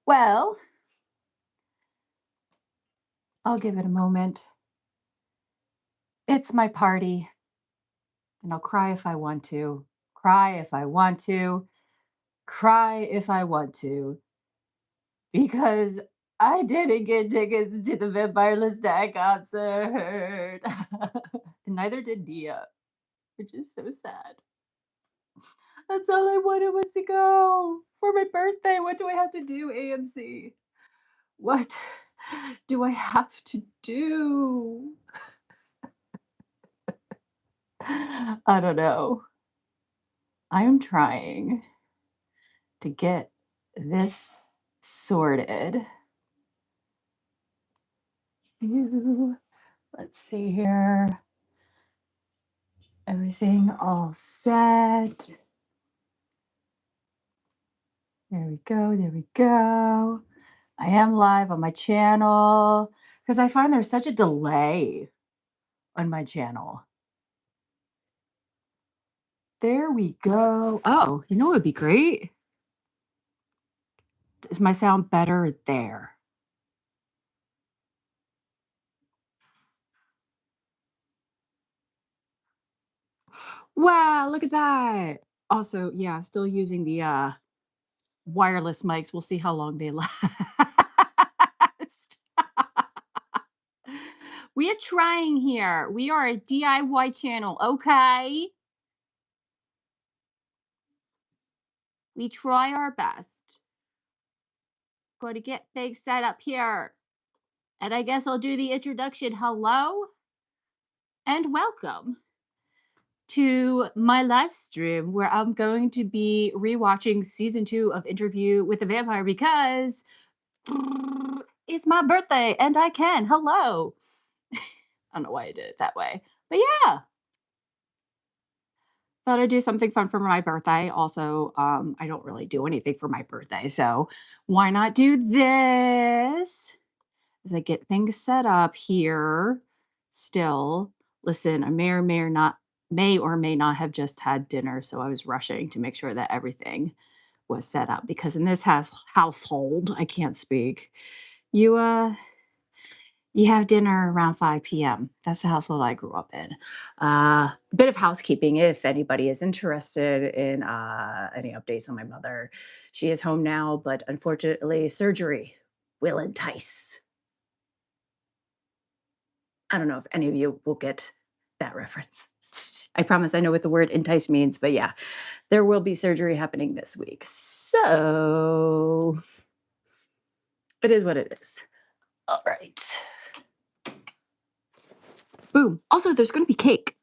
Well, I'll give it a moment. It's my party, and I'll cry if I want to, cry if I want to, cry if I want to, because I didn't get tickets to the Vampire Lestat concert. And neither did Nia, which is so sad. That's all I wanted was to go for my birthday. What do I have to do, AMC? What do I have to do? I don't know. I am trying to get this sorted. Let's see here. Everything all set. There we go. There we go. I am live on my channel because I find there's such a delay on my channel. There we go. Oh, you know what would be great? Is my sound better there? Wow, look at that. Also, yeah, still using the wireless mics. We'll see how long they last. We are trying here. We are a DIY channel, okay? We try our best. Going to get things set up here. And I guess I'll do the introduction. Hello and welcome to my live stream where I'm going to be rewatching season 2 of Interview with the Vampire because it's my birthday and I can. Hello. I don't know why I did it that way. But yeah. Thought I'd do something fun for my birthday. Also, I don't really do anything for my birthday. So why not do this? As I get things set up here. Still, listen, I may or may not have just had dinner. So I was rushing to make sure that everything was set up because in this household, I can't speak. You have dinner around 5 p.m. That's the household I grew up in. A bit of housekeeping if anybody is interested in any updates on my mother. She is home now, but unfortunately, surgery will entice. I don't know if any of you will get that reference. I promise I know what the word entice means, but yeah, there will be surgery happening this week. So it is what it is. All right. Boom. Also, there's going to be cake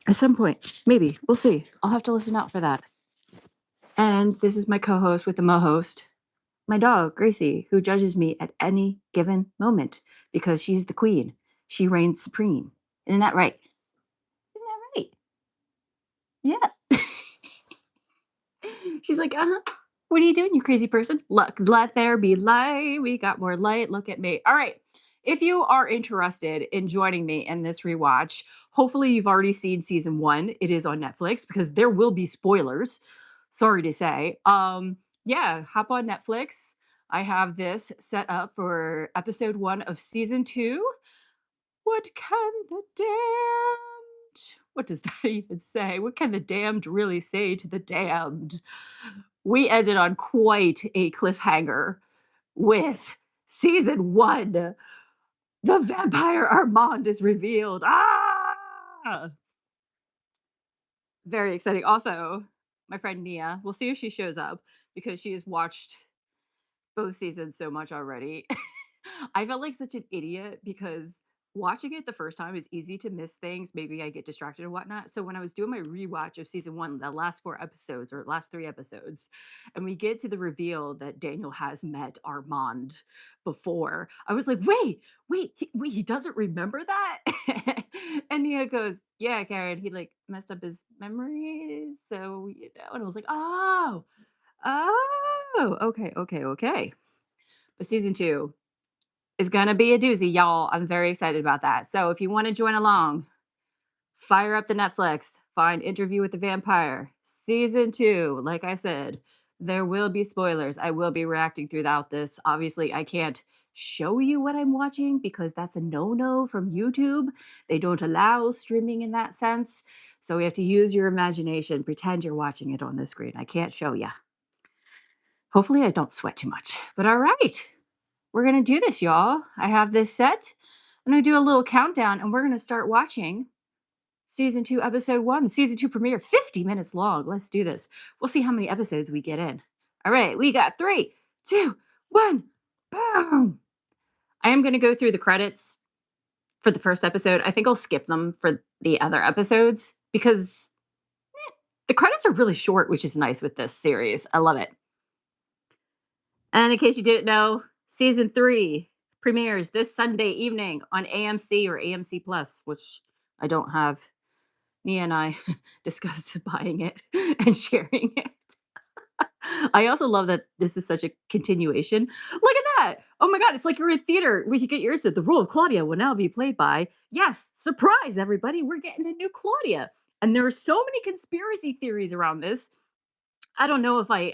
at some point. Maybe. We'll see. I'll have to listen out for that. And this is my co-host with the mo-host, my dog, Gracie, who judges me at any given moment because she's the queen. She reigns supreme. Isn't that right? Isn't that right? Yeah. She's like, what are you doing, you crazy person? Let there be light. We got more light. Look at me. All right. If you are interested in joining me in this rewatch, hopefully you've already seen season 1. It is on Netflix because there will be spoilers. Sorry to say. Yeah, hop on Netflix. I have this set up for episode 1 of season 2. What can the damned? What does that even say? What can the damned really say to the damned? We ended on quite a cliffhanger with season 1. The vampire Armand is revealed. Ah! Very exciting. Also, my friend Nia, we'll see if she shows up because she has watched both seasons so much already. I felt like such an idiot because watching it the first time is easy to miss things. Maybe I get distracted and whatnot. So when I was doing my rewatch of season 1, the last 4 episodes or last 3 episodes, and we get to the reveal that Daniel has met Armand before, I was like, wait, he doesn't remember that? And Nia goes, yeah, Karen, he like messed up his memories. So, and I was like, okay. But season 2 is gonna be a doozy, y'all. I'm very excited about that. So if you want to join along, fire up the Netflix, find Interview with the Vampire, season 2. Like I said, There will be spoilers. I will be reacting throughout this. Obviously, I can't show you what I'm watching because that's a no-no from YouTube. They don't allow streaming in that sense. So we have to use your imagination, pretend you're watching it on the screen. I can't show you. Hopefully, I don't sweat too much. But all right, we're going to do this, y'all. I have this set. I'm going to do a little countdown and we're going to start watching season 2, episode 1, season 2 premiere, 50 minutes long. Let's do this. We'll see how many episodes we get in. All right, we got 3, 2, 1. Boom. I am going to go through the credits for the first episode. I think I'll skip them for the other episodes because the credits are really short, which is nice with this series. I love it. And in case you didn't know, season 3 premieres this Sunday evening on AMC or AMC Plus, which I don't have. Nia and I discussed buying it and sharing it. I also love that this is such a continuation. Look at that! Oh my god, it's like you're in theater where you get yours at the role of Claudia will now be played by, yes, surprise everybody, we're getting a new Claudia. And there are so many conspiracy theories around this. I don't know if I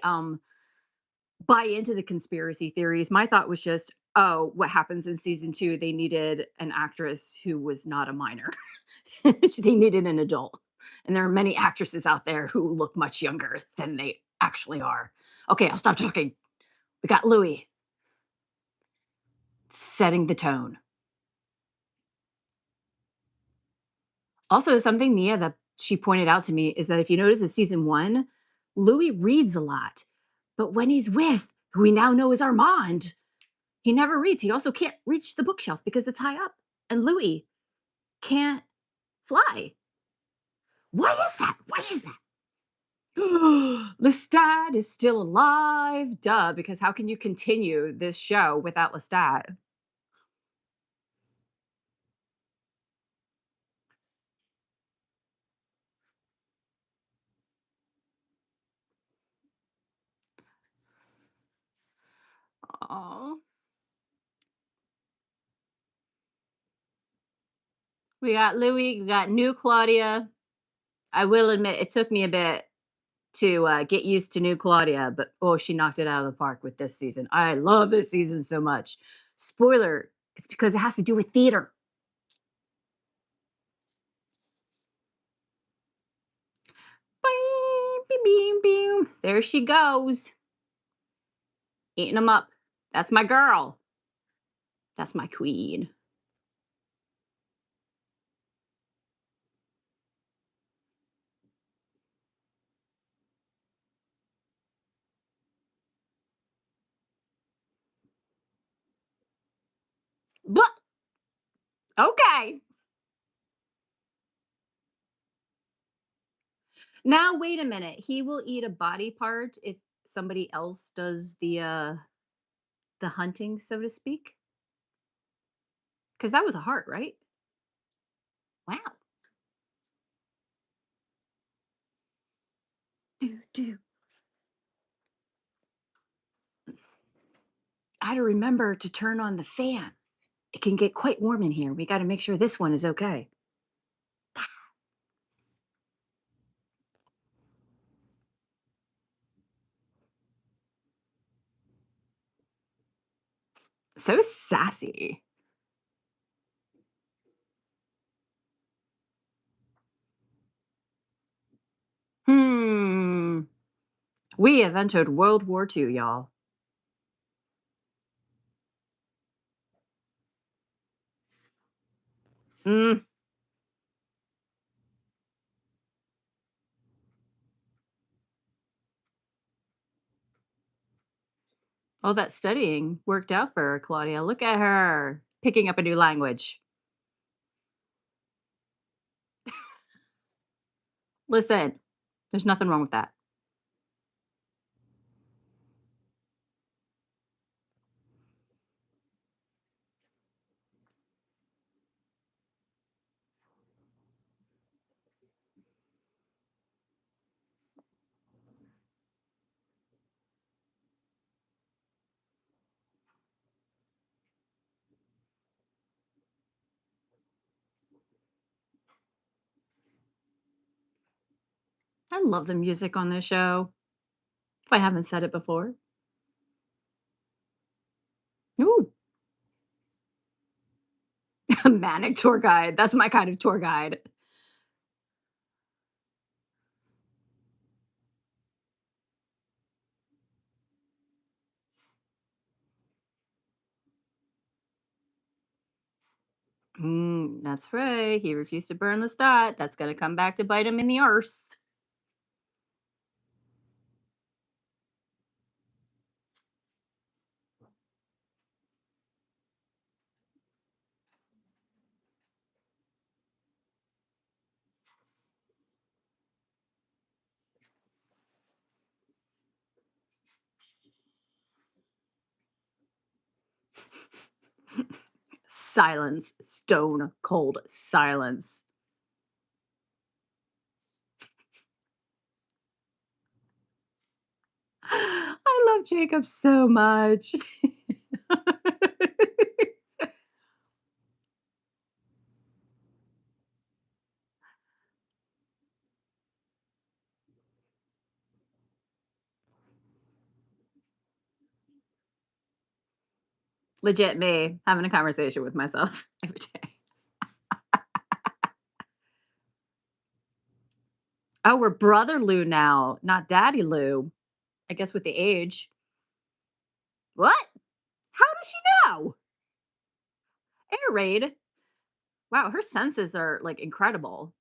buy into the conspiracy theories. My thought was just, oh, what happens in season 2? They needed an actress who was not a minor. They needed an adult. And there are many actresses out there who look much younger than they actually are. Okay, I'll stop talking. We got Louis setting the tone. Also, something Nia that she pointed out to me is that if you notice in season 1, Louis reads a lot. But when he's with who we now know is Armand, he never reads. He also can't reach the bookshelf because it's high up. And Louis can't fly. What is that? What is that? Lestat is still alive. Duh, because how can you continue this show without Lestat? Oh, we got Louis, we got new Claudia. I will admit it took me a bit to get used to new Claudia, but oh, she knocked it out of the park with this season. I love this season so much. Spoiler, it's because it has to do with theater. Beam, beam, beam, beam. There she goes, eating them up. That's my girl. That's my queen. But okay. Now wait a minute. He will eat a body part if somebody else does the hunting, so to speak? Because that was a heart, right? Wow. Do, do. I had to remember to turn on the fan. It can get quite warm in here. We gotta make sure this one is okay. So sassy. Hmm. We have entered World War II, y'all. Mm. All that studying worked out for her, Claudia. Look at her picking up a new language. Listen, there's nothing wrong with that. I love the music on this show. If I haven't said it before. Ooh, a manic tour guide. That's my kind of tour guide. That's right. He refused to burn the stat. That's gonna come back to bite him in the arse. Silence. Stone cold silence. I love Jacob so much. Legit me having a conversation with myself every day. Oh, we're brother Lou now, not daddy Lou. I guess with the age. What? How does she know? Air raid? Wow, her senses are, like, incredible.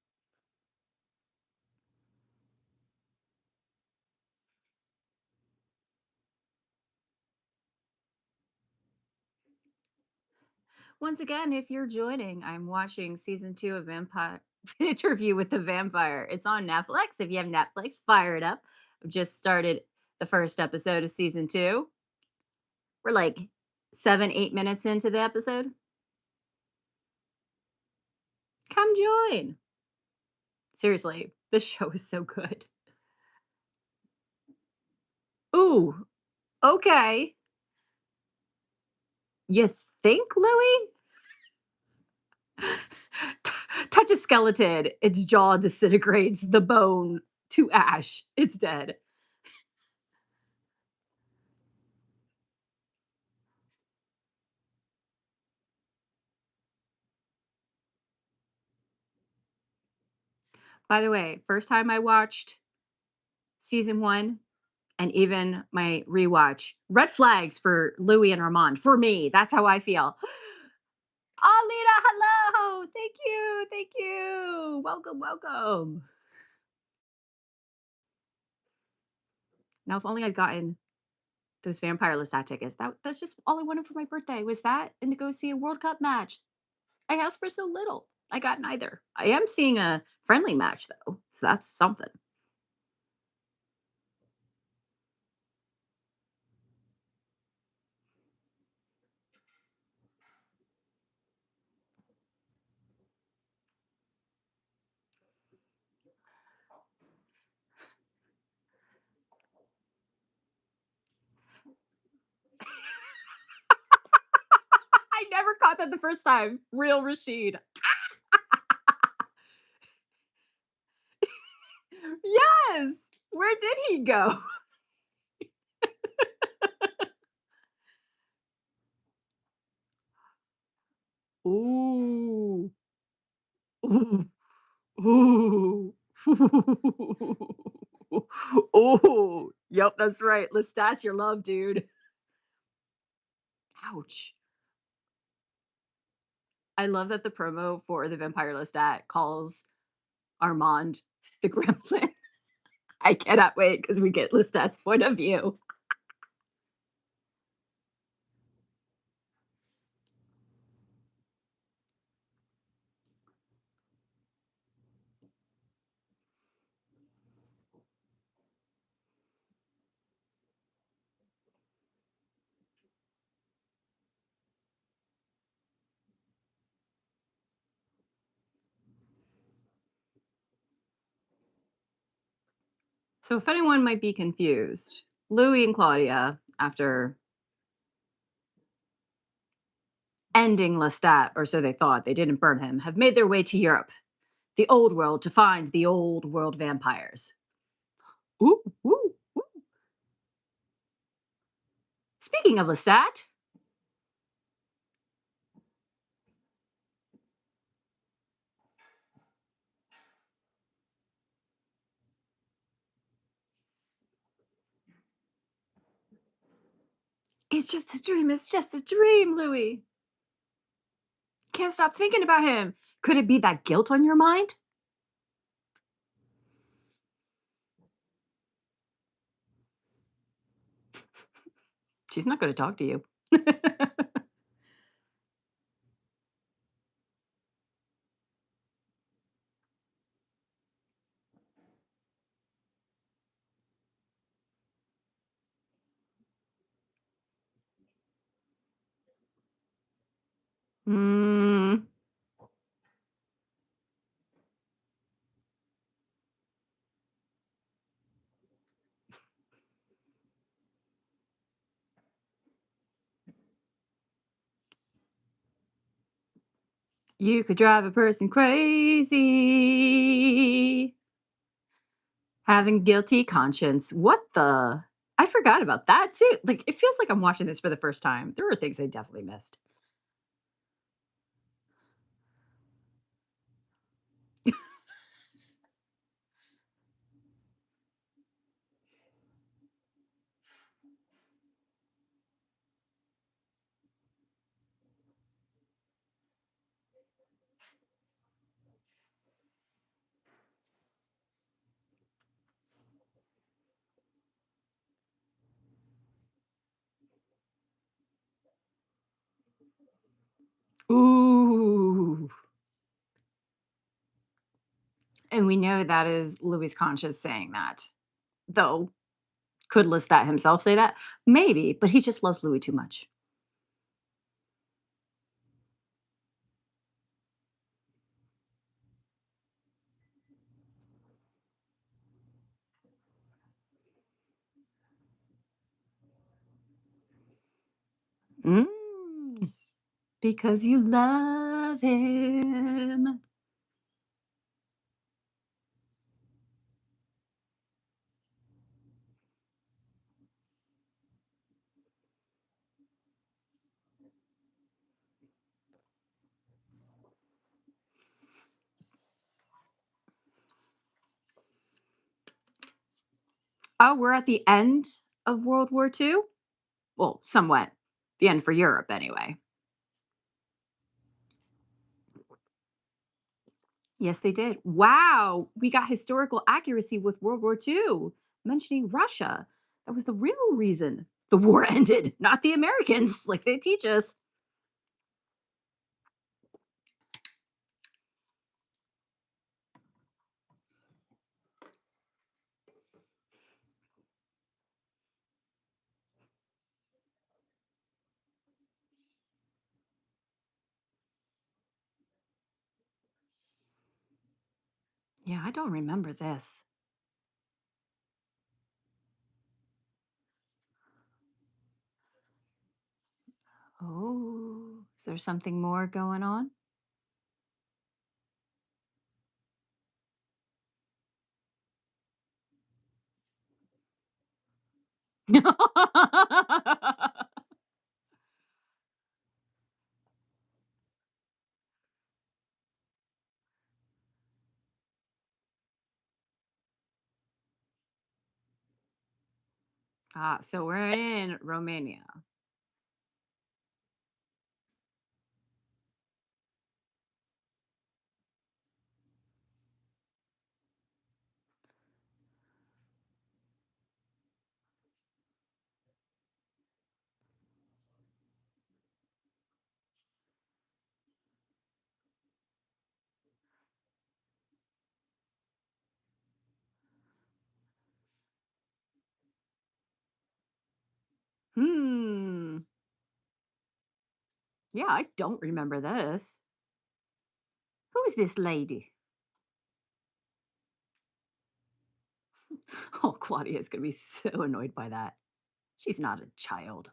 Once again, if you're joining, I'm watching season 2 of Vampire Interview with the Vampire. It's on Netflix. If you have Netflix, fire it up. I've just started the first episode of season 2. We're, like, 7, 8 minutes into the episode. Come join. Seriously, this show is so good. Ooh, okay. You think, Louis? T Touch a skeleton, its jaw disintegrates, the bone to ash, it's dead. By the way, first time I watched season 1 and even my rewatch, red flags for Louis and Armand, for me, that's how I feel. Alita, hello! Thank you. Welcome, welcome. Now if only I'd gotten those Vampire Lestat tickets, that's just all I wanted for my birthday was that and to go see a World Cup match. I asked for so little. I got neither. I am seeing a friendly match though, so that's something. I never caught that the first time. Real Rashid. Yes. Where did he go? Ooh. Ooh. Ooh. Ooh. Yep, that's right. Lestat's your love, dude. Ouch. I love that the promo for the Vampire Lestat calls Armand the gremlin. I cannot wait because we get Lestat's point of view. So if anyone might be confused, Louis and Claudia, after ending Lestat, or so they thought, they didn't burn him, have made their way to Europe, the old world, to find the old world vampires. Ooh, ooh, ooh. Speaking of Lestat, it's just a dream. It's just a dream, Louis. Can't stop thinking about him. Could it be that guilt on your mind? She's not going to talk to you. Mm, you could drive a person crazy. Having guilty conscience. What the? I forgot about that too. Like, it feels like I'm watching this for the first time. There were things I definitely missed. Ooh. And we know that is Louis Conscious saying that. Though, could Lestat himself say that? Maybe, but he just loves Louis too much. Mm, because you love him. Oh, we're at the end of World War II? Well, somewhat. The end for Europe, anyway. Yes, they did. Wow, we got historical accuracy with World War II, mentioning Russia. That was the real reason the war ended, not the Americans, like they teach us. Yeah, I don't remember this. Oh, is there something more going on? Ah, so we're in Romania. Hmm. Yeah, I don't remember this. Who is this lady? Oh, Claudia is going to be so annoyed by that. She's not a child.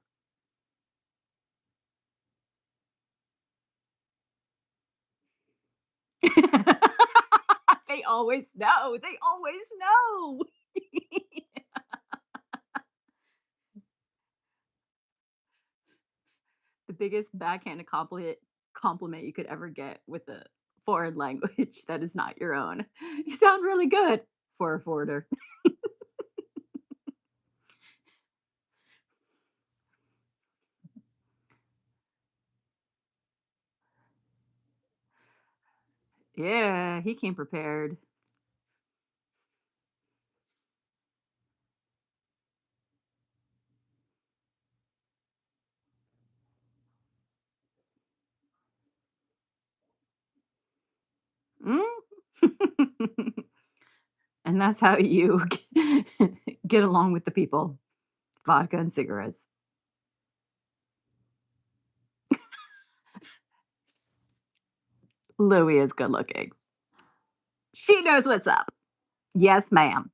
They always know. They always know. biggest backhanded compliment you could ever get with a foreign language that is not your own. You sound really good for a foreigner. Yeah, he came prepared. Mm. And that's how you get along with the people. Vodka and cigarettes. Louis is good looking. She knows what's up. Yes, ma'am.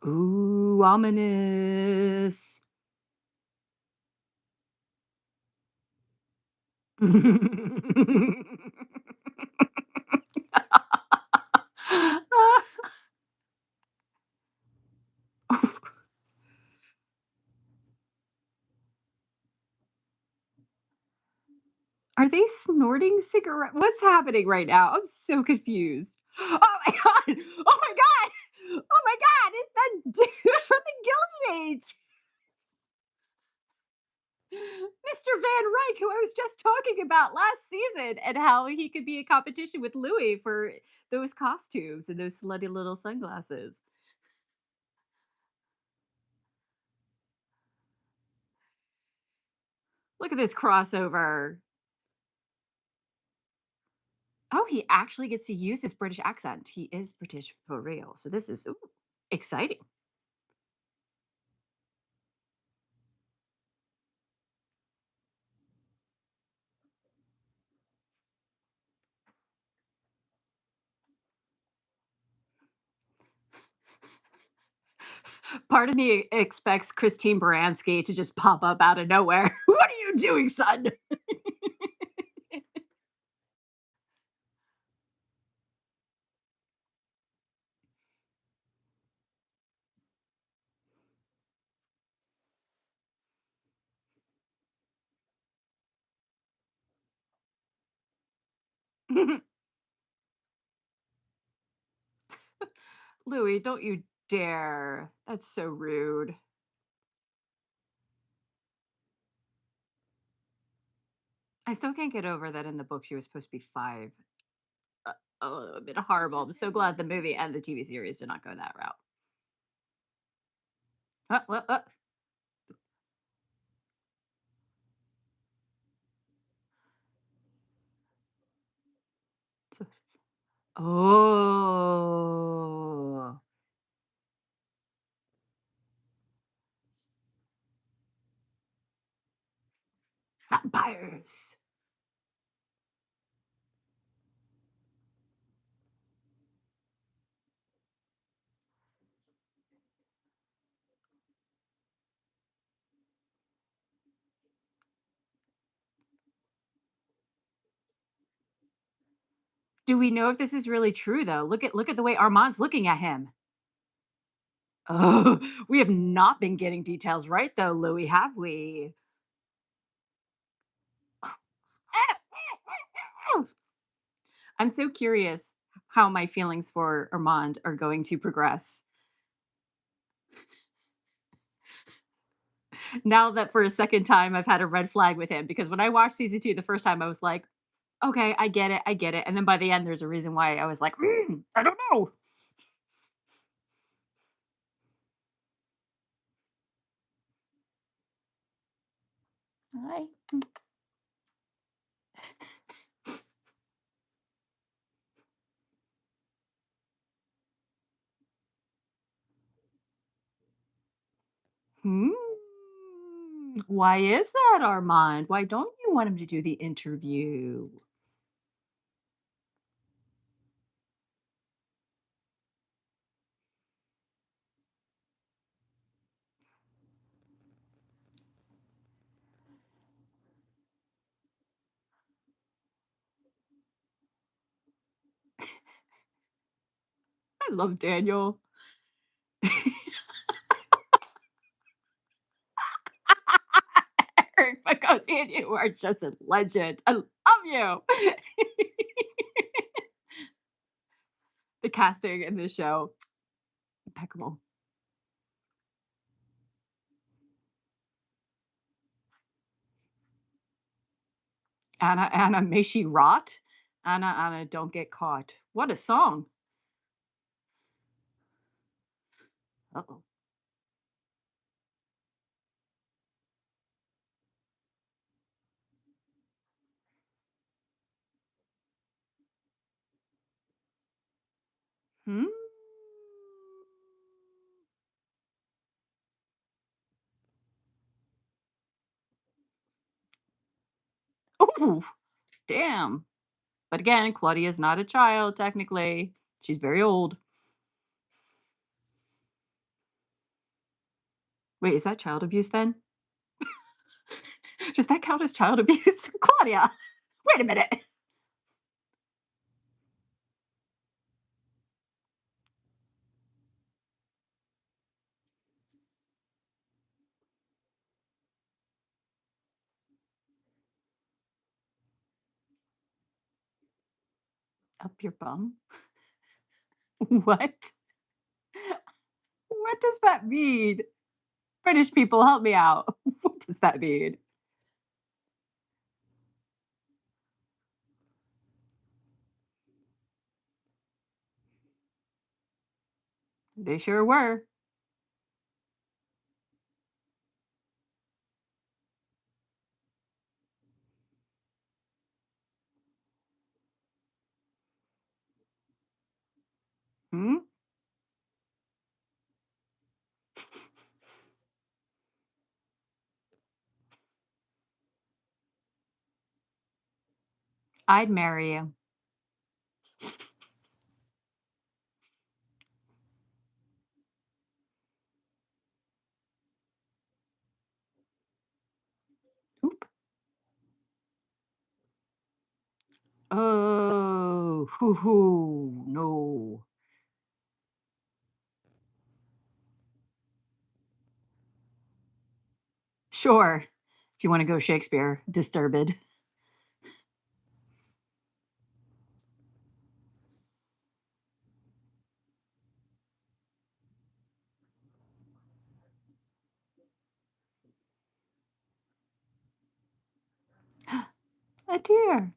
Ooh, ominous. Are they snorting cigarette what's happening right now? I'm so confused. Oh my god! Oh my god! Oh my god! It's that dude from the Gilded Age! Mr. Van Ryck, who I was just talking about last season, and how he could be a competition with Louis for those costumes and those slutty little sunglasses. Look at this crossover. Oh, he actually gets to use his British accent. He is British for real. So this is, ooh, exciting. Part of me expects Christine Baranski to just pop up out of nowhere. "What are you doing, son?" "Louis, don't you dare. That's so rude." I still can't get over that in the book she was supposed to be 5. Uh, a bit horrible. I'm so glad the movie and the TV series did not go that route. Uh, uh, uh. Oh. Vampires. Do we know if this is really true though? Look at the way Armand's looking at him. Oh, we have not been getting details right though, Louis, have we? I'm so curious how my feelings for Armand are going to progress now that for a second time I've had a red flag with him because when I watched season 2 the first time I was like, "Okay, I get it, I get it." And then by the end there's a reason why I was like, I don't know." I Hmm. Why is that, Armand? Why don't you want him to do the interview? I love Daniel. Eric Bogosian, you are just a legend. I love you. The casting in this show, impeccable. Anna, Anna, may she rot. Anna, Anna, don't get caught. What a song. Uh-oh. Hmm? Ooh, damn. But again, Claudia's not a child, technically. She's very old. Wait, is that child abuse then? Does that count as child abuse? Claudia, wait a minute. Up your bum? What? What does that mean? British people, help me out. What does that mean? They sure were. Hmm? I'd marry you. Oop. Oh, hoo hoo, no. Sure. If you wanna go Shakespeare, Disturbed. A deer.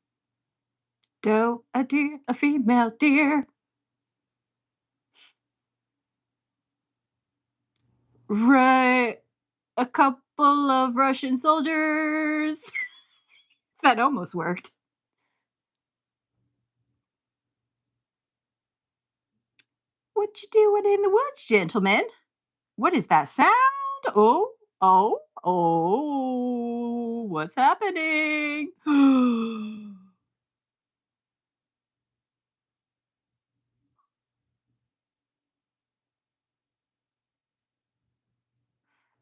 Doe, a deer, a female deer. Right. A couple of Russian soldiers. That almost worked. What you doing in the woods, gentlemen? What is that sound? Oh, oh, oh, what's happening?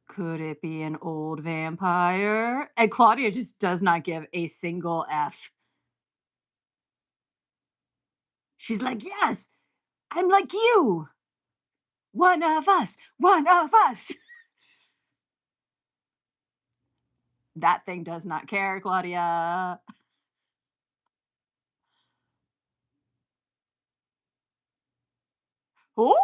Could it be an old vampire? And Claudia just does not give a single F. She's like, yes, I'm like you. One of us, one of us. That thing does not care, Claudia. Oh,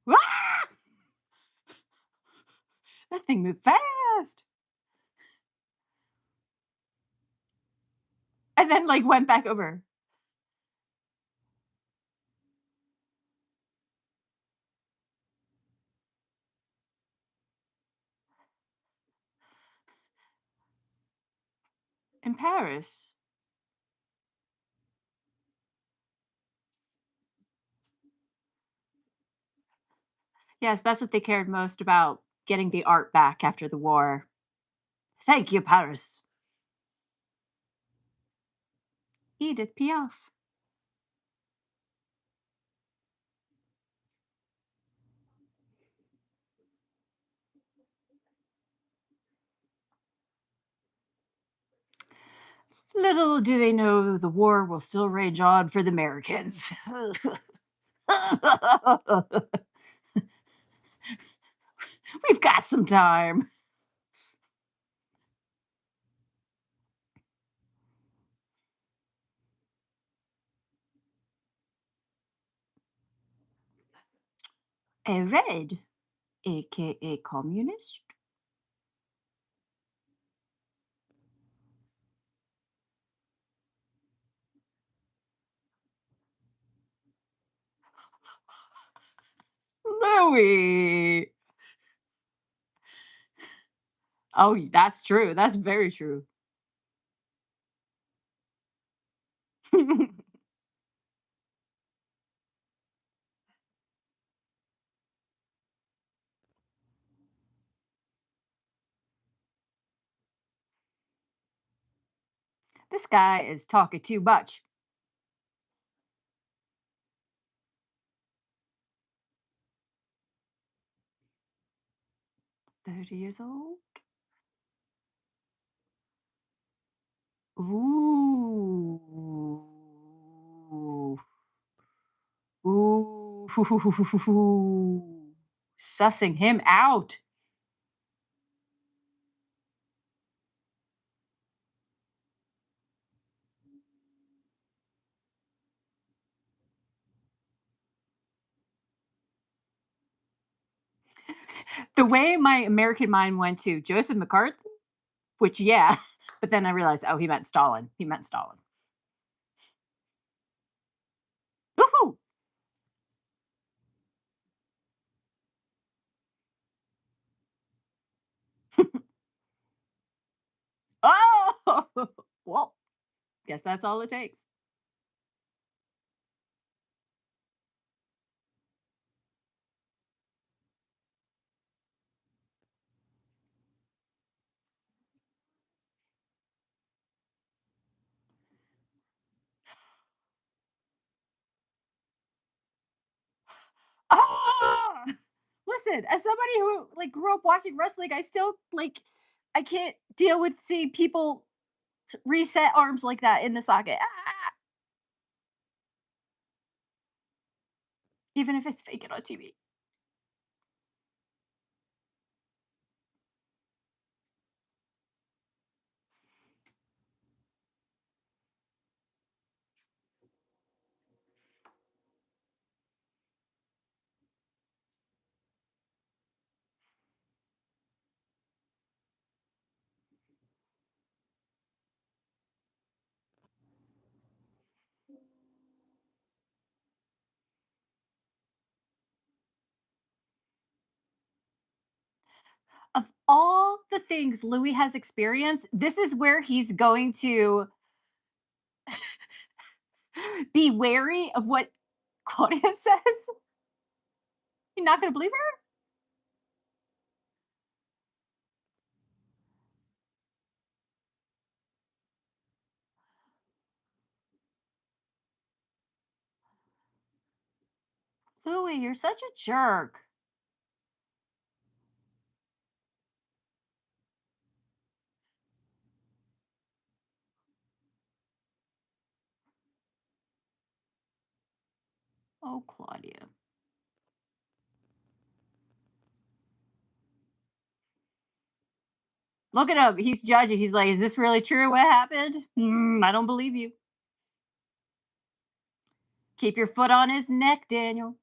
ah! That thing moved fast. And then like went back over in Paris. Yes, that's what they cared most about, getting the art back after the war. Thank you, Paris. Edith Piaf. Little do they know the war will still rage on for the Americans. We've got some time. A red, aka communist. Louis. Oh, that's true. That's very true. This guy is talking too much. 30 years old? Ooh. Ooh. Sussing him out. The way my American mind went to Joseph McCarthy, which, yeah, but then I realized, oh, he meant Stalin. He meant Stalin. Woohoo! Oh, well, guess that's all it takes. Ah! Listen, as somebody who like grew up watching wrestling, I still like I can't deal with seeing people reset arms like that in the socket. Ah! Even if it's fake it on TV. Of all the things Louis has experienced, this is where he's going to be wary of what Claudia says. You're not going to believe her? Louis, you're such a jerk. Oh, Claudia. Look at him. He's judging. He's like, is this really true? What happened? I don't believe you. Keep your foot on his neck, Daniel.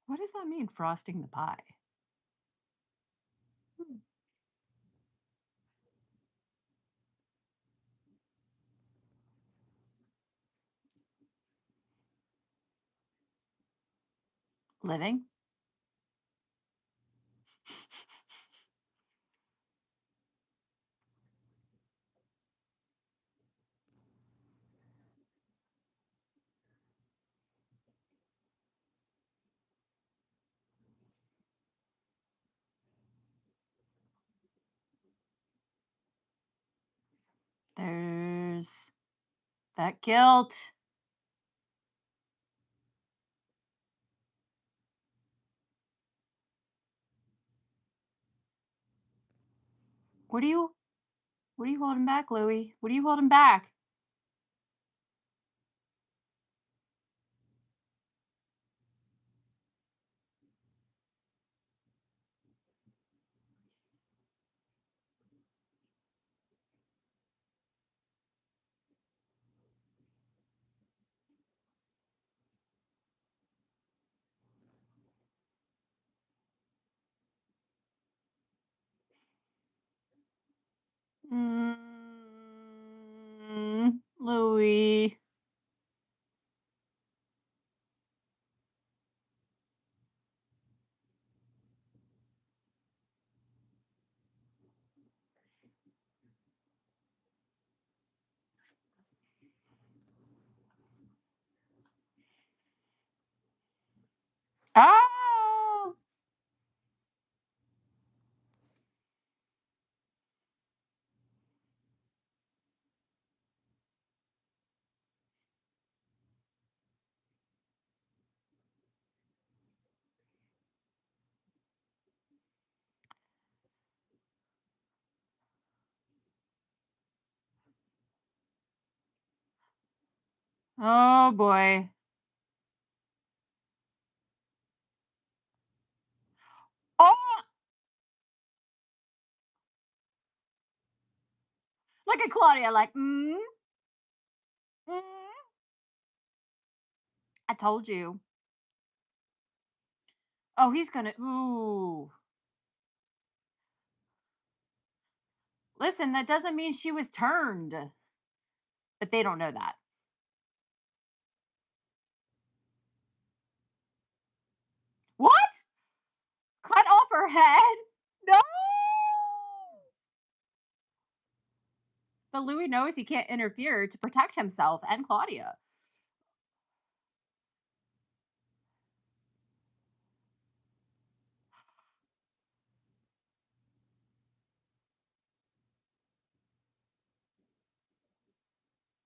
What does that mean, frosting the pie? Hmm. Living? shoulders. That guilt. What are you what are you holding back, Louie? What are you holding back? Louie. Oh! Oh, boy. Oh! Look at Claudia like, mm, I told you. Oh, he's gonna ooh. Listen, that doesn't mean she was turned, but they don't know that. What? Cut off her head? No! But Louis knows he can't interfere to protect himself and Claudia.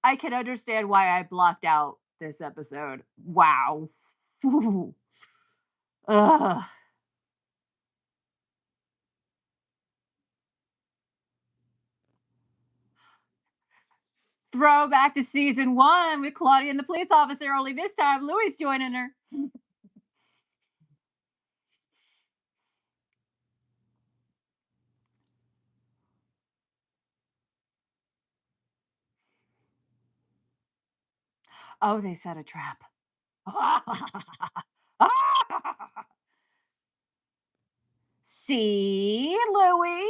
I can understand why I blocked out this episode. Wow. Ugh. Throwback to season one with Claudia and the police officer, only this time Louis joining her. Oh, they set a trap. See, Louis,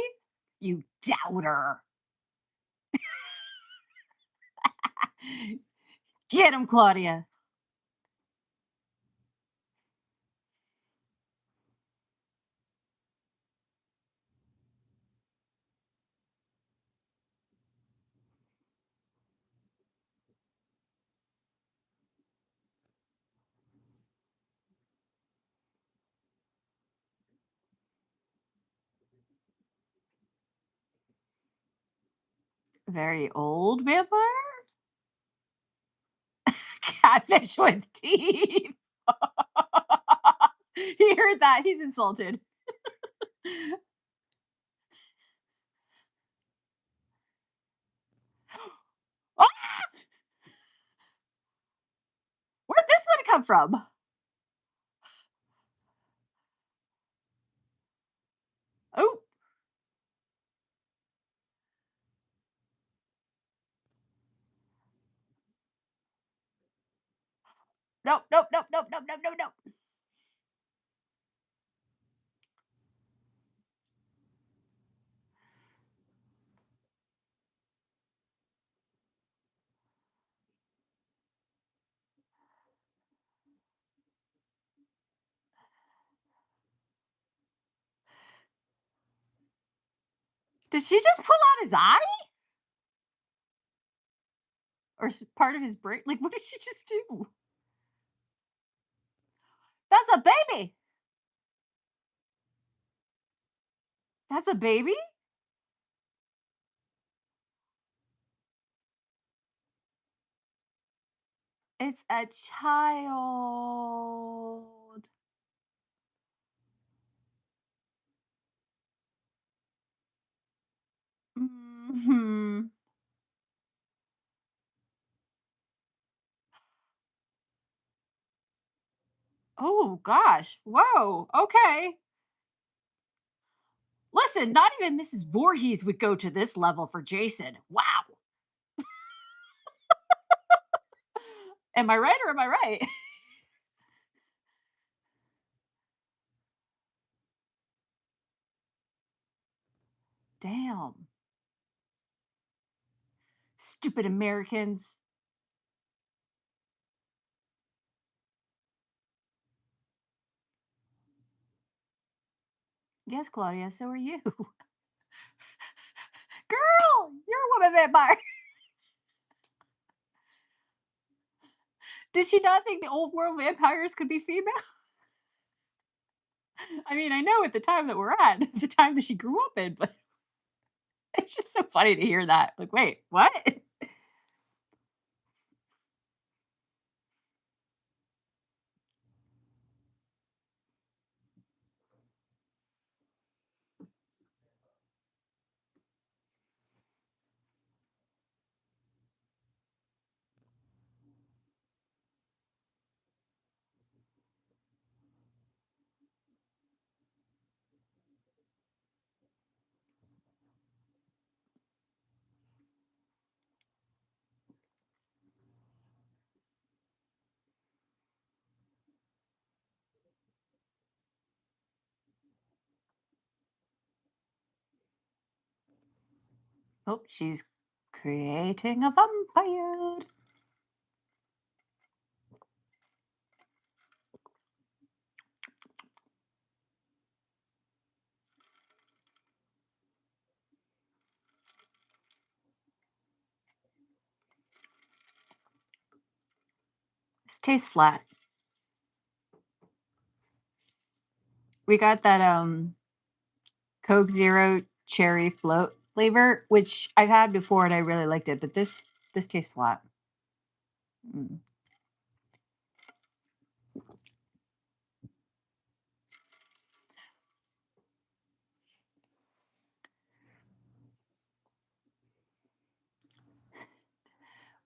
you doubter. Get him, Claudia. Very old vampire? Catfish with teeth. He heard that. He's insulted. Ah! Where'd this one come from? Oh, nope, nope, nope, nope, nope, nope, nope, nope. Did she just pull out his eye? Or part of his brain? Like, what did she just do? That's a baby. That's a baby? It's a child. Mhm. Oh gosh. Whoa. Okay. Listen, not even Mrs. Voorhees would go to this level for Jason. Wow. Am I right or am I right? Damn. Stupid Americans. Yes, Claudia, so are you. Girl, you're a woman vampire. Did she not think the old world vampires could be female? I mean, I know at the time that we're at, the time that she grew up in, but it's just so funny to hear that. Like, wait, what? Oh, she's creating a vampire. This tastes flat. We got that Coke Zero cherry float flavor, which I've had before and I really liked it, but this tastes flat. Mm.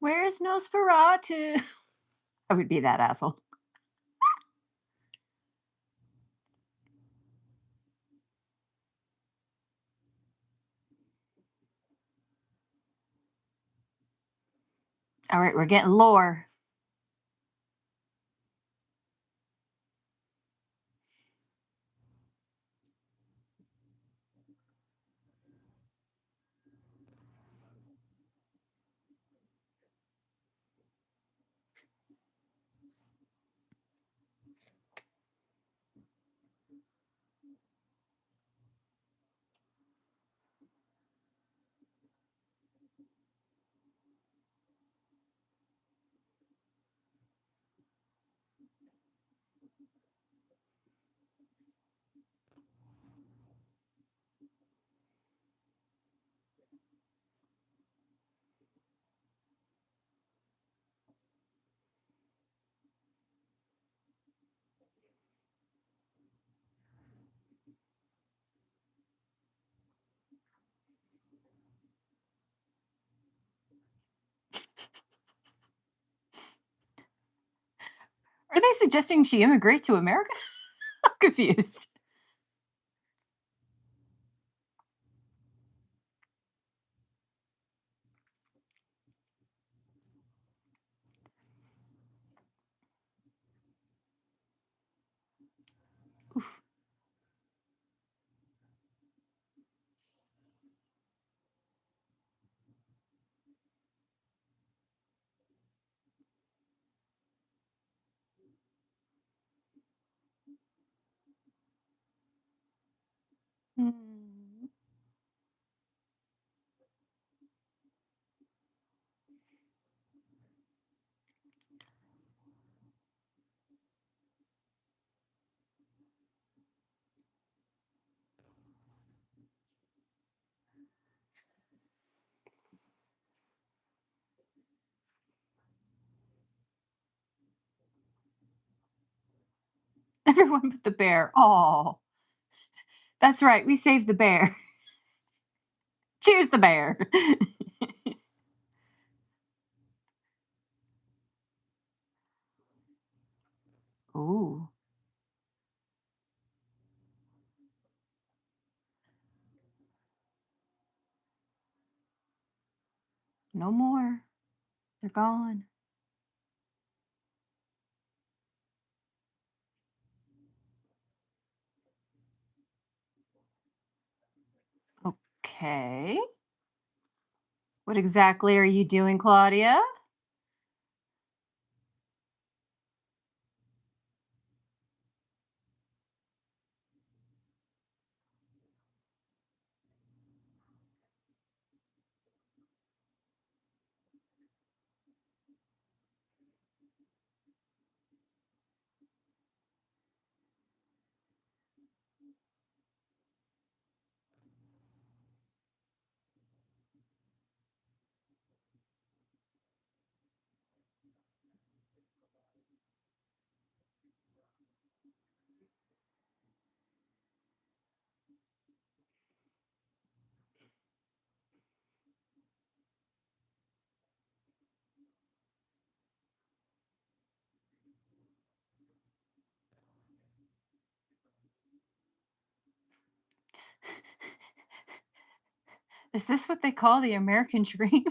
Where's Nosferatu? I would be that asshole. All right, we're getting lore. Are they suggesting she immigrate to America? I'm confused. Oof. Mm. Everyone but the bear. Oh, that's right. We saved the bear. Choose the bear. Ooh, no more. They're gone. Okay. What exactly are you doing, Claudia? Is this what they call the American dream?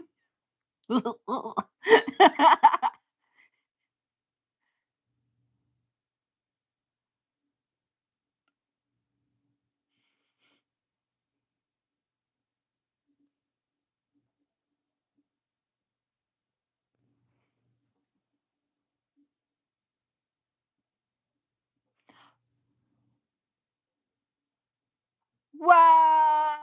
Wow!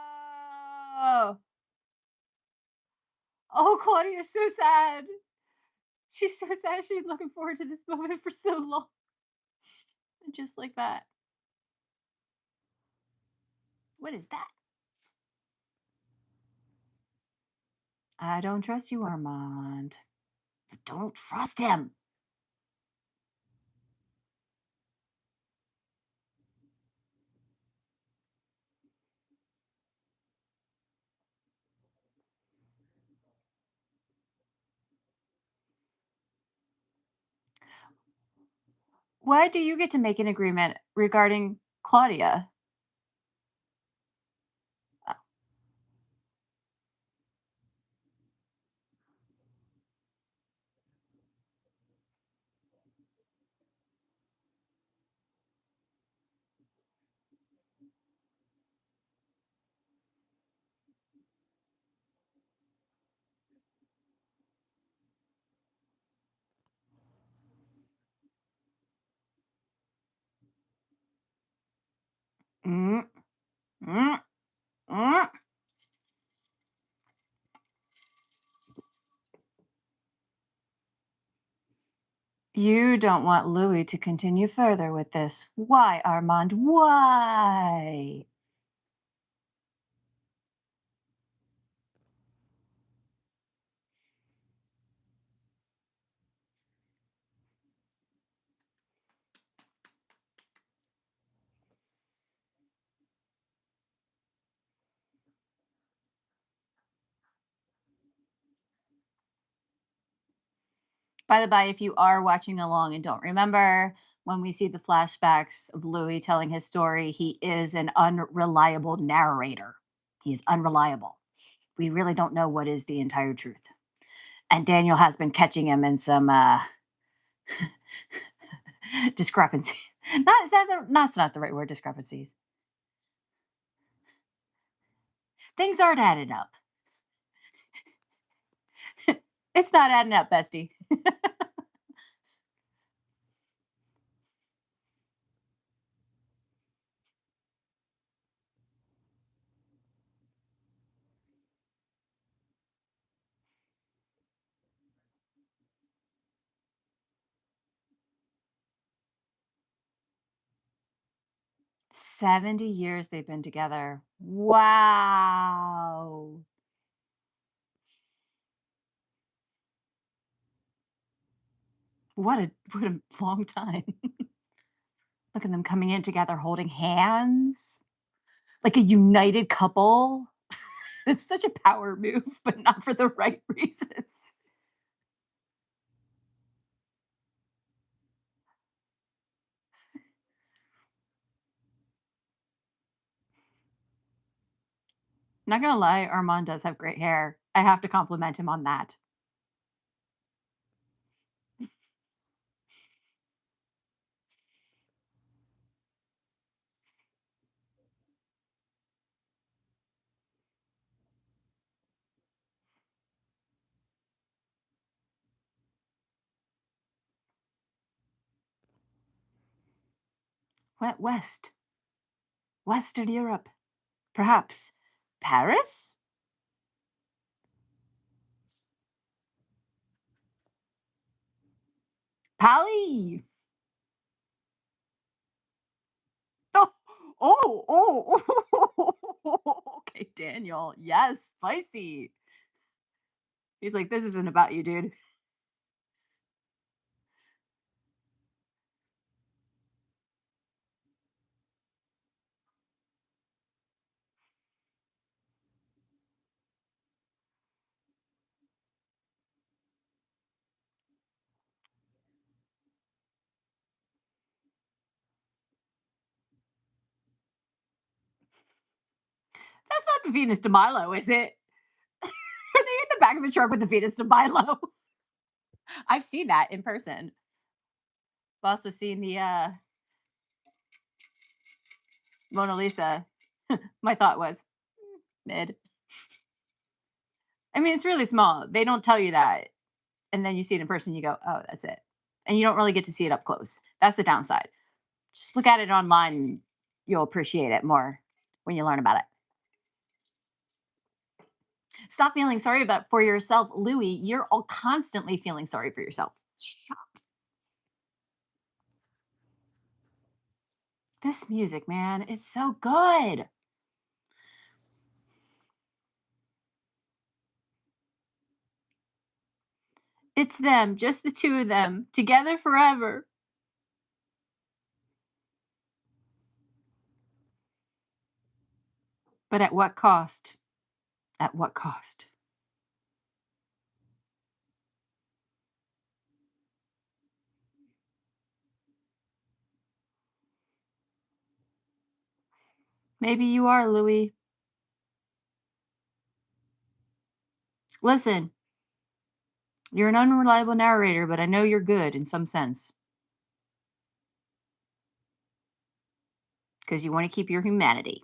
Oh, Claudia's so sad. She's so sad. She's looking forward to this moment for so long. And just like that. What is that? I don't trust you, Armand. I don't trust him. Why do you get to make an agreement regarding Claudia? Uh, mm, mm, mm. You don't want Louis to continue further with this. Why, Armand? Why? By the by, if you are watching along and don't remember, when we see the flashbacks of Louis telling his story, he is an unreliable narrator. He is unreliable. We really don't know what is the entire truth. And Daniel has been catching him in some discrepancies. Not is that the, that's not the right word, discrepancies. Things aren't adding up. It's not adding up, bestie. 70 years they've been together. Wow. What a long time. Look at them coming in together holding hands, like a united couple. It's such a power move, but not for the right reasons. Not gonna lie, Armand does have great hair. I have to compliment him on that. Went west, Western Europe, perhaps Paris? Pally. Oh, okay, Daniel. Yes, spicy. He's like, this isn't about you, dude. That's not the Venus de Milo, is it? Are they in the back of a truck with the Venus de Milo? I've seen that in person. I've also seen the Mona Lisa. My thought was mid. I mean, it's really small. They don't tell you that. And then you see it in person, you go, oh, that's it. And you don't really get to see it up close. That's the downside. Just look at it online and you'll appreciate it more when you learn about it. Stop feeling sorry about for yourself, Louis. You're all constantly feeling sorry for yourself. This music, man, it's so good. It's them, just the two of them, together forever. But at what cost? At what cost? Maybe you are, Louis. Listen, you're an unreliable narrator, but I know you're good in some sense because you want to keep your humanity.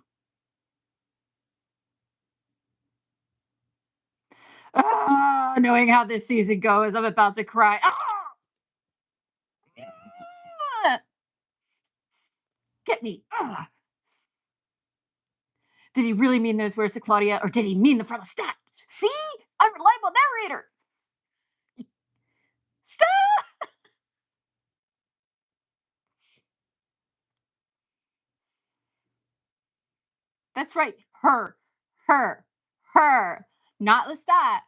Ah, knowing how this season goes, I'm about to cry. Ah! Ah! Get me. Ah! Did he really mean those words to Claudia, or did he mean the front of stat? See? Unreliable narrator. Stop! That's right. Her, her. Not Lestat.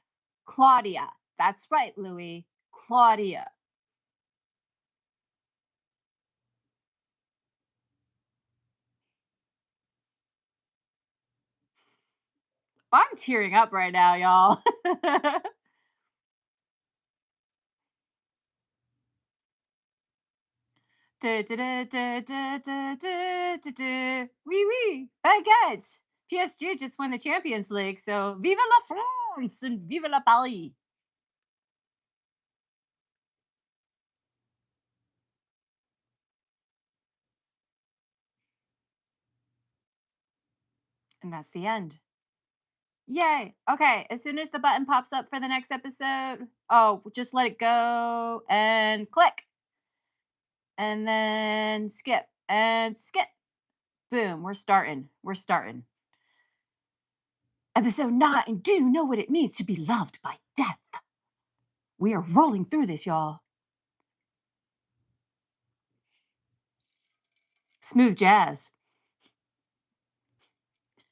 Claudia. That's right, Louis. Claudia. I'm tearing up right now, y'all. Oui, oui, baguette. PSG just won the Champions League, so vive la France and vive la Paris. And that's the end. Yay. Okay. As soon as the button pops up for the next episode, oh, just let it go and click and then skip and skip. Boom. We're starting. We're starting. Episode 9. Do you know what it means to be loved by death? We are rolling through this, y'all. Smooth jazz.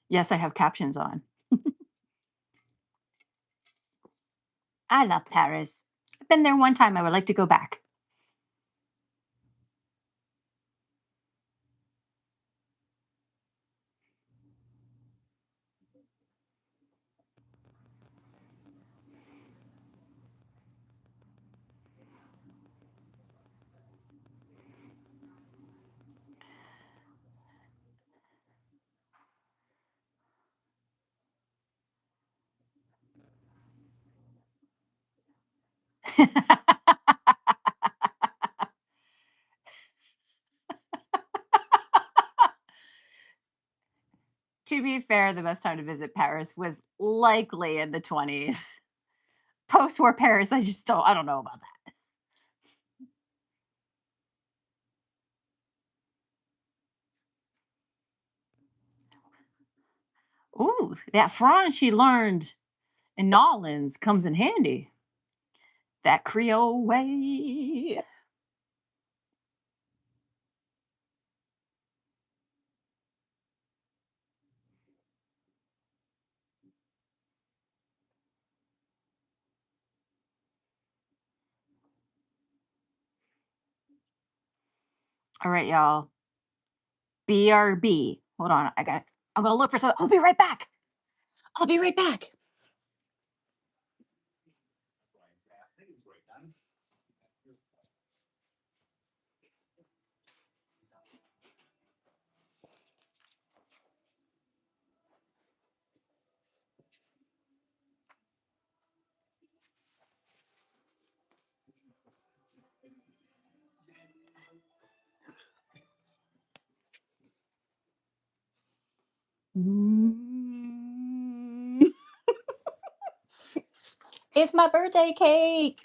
Yes, I have captions on. I love Paris. I've been there one time. I would like to go back. To be fair, the best time to visit Paris was likely in the 20s. Post-war Paris, I don't know about that. Ooh, that French he learned in Nolans comes in handy. That Creole way. All right, y'all. BRB. Hold on, I'm gonna look for some. I'll be right back. I'll be right back. Mm. It's my birthday cake.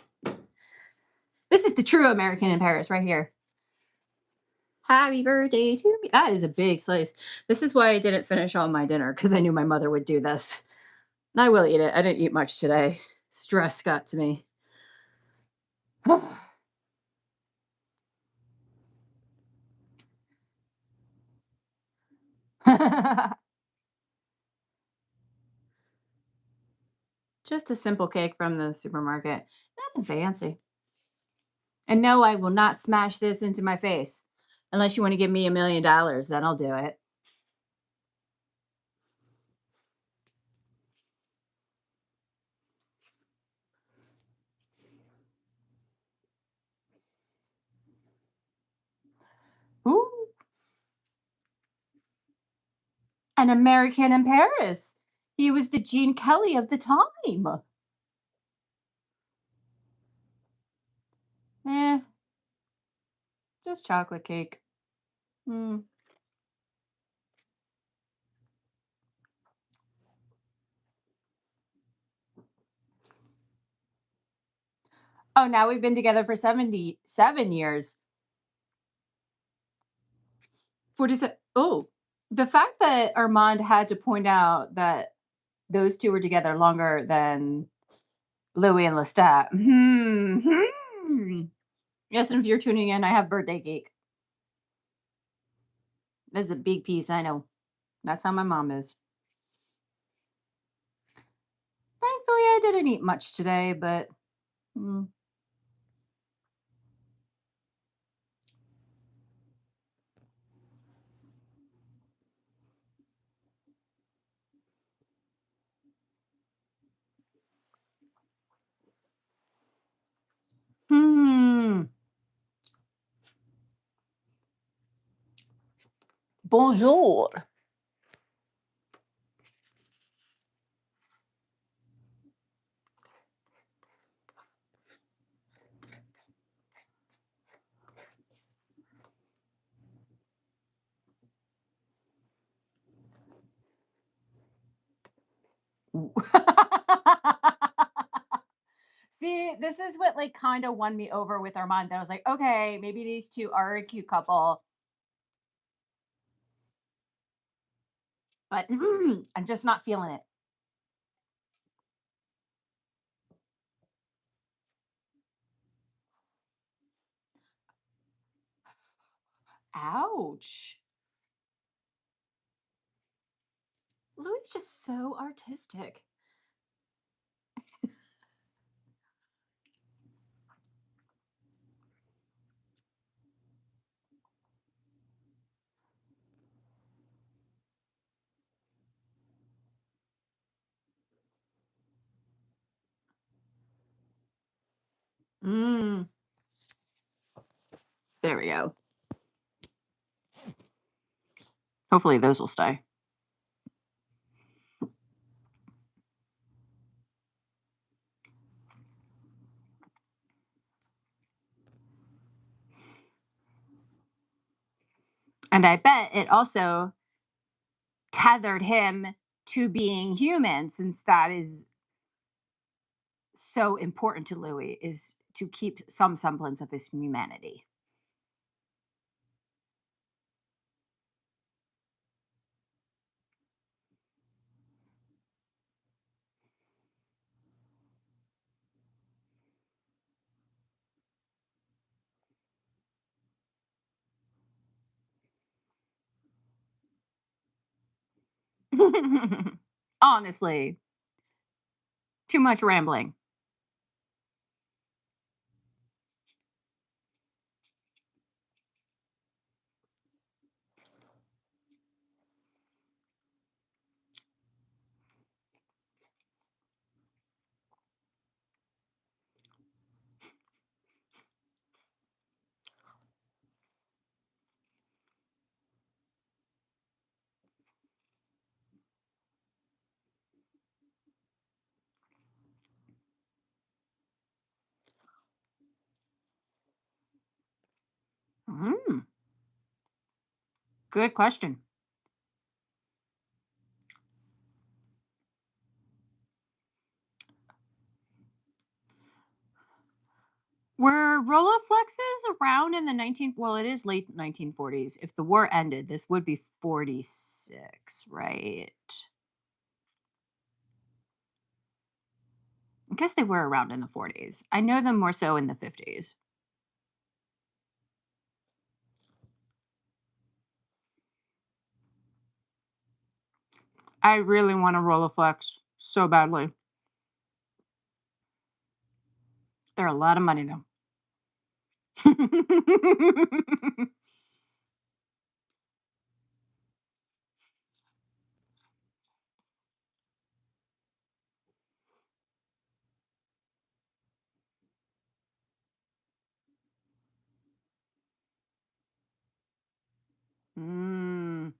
This is the true American in Paris right here. Happy birthday to me. That is a big slice. This is why I didn't finish all my dinner because I knew my mother would do this. And I will eat it. I didn't eat much today. Stress got to me. Just a simple cake from the supermarket. Nothing fancy. And no, I will not smash this into my face unless you want to give me $1 million. Then I'll do it. Ooh, an American in Paris. He was the Gene Kelly of the time. Eh, just chocolate cake. Mm. Oh, now we've been together for 77 years. 47. Oh, the fact that Armand had to point out that those 2 were together longer than Louis and Lestat. Hmm. Yes, and if you're tuning in, I have birthday cake. That's a big piece, I know. That's how my mom is. Thankfully, I didn't eat much today, but mm, hmm. Bonjour. See, this is what like kind of won me over with Armand. That I was like, okay, maybe these two are a cute couple, but I'm just not feeling it. Ouch. Louis is just so artistic. Mm, there we go. Hopefully those will stay. And I bet it also tethered him to being human, since that is so important to Louis, is to keep some semblance of his humanity. Honestly, too much rambling. Mm, good question. Were Rolleiflexes around in the 19 well, it is late 1940s. If the war ended, this would be 46, right? I guess they were around in the 40s. I know them more so in the 50s. I really want a Rolleiflex so badly. They're a lot of money though. Mm,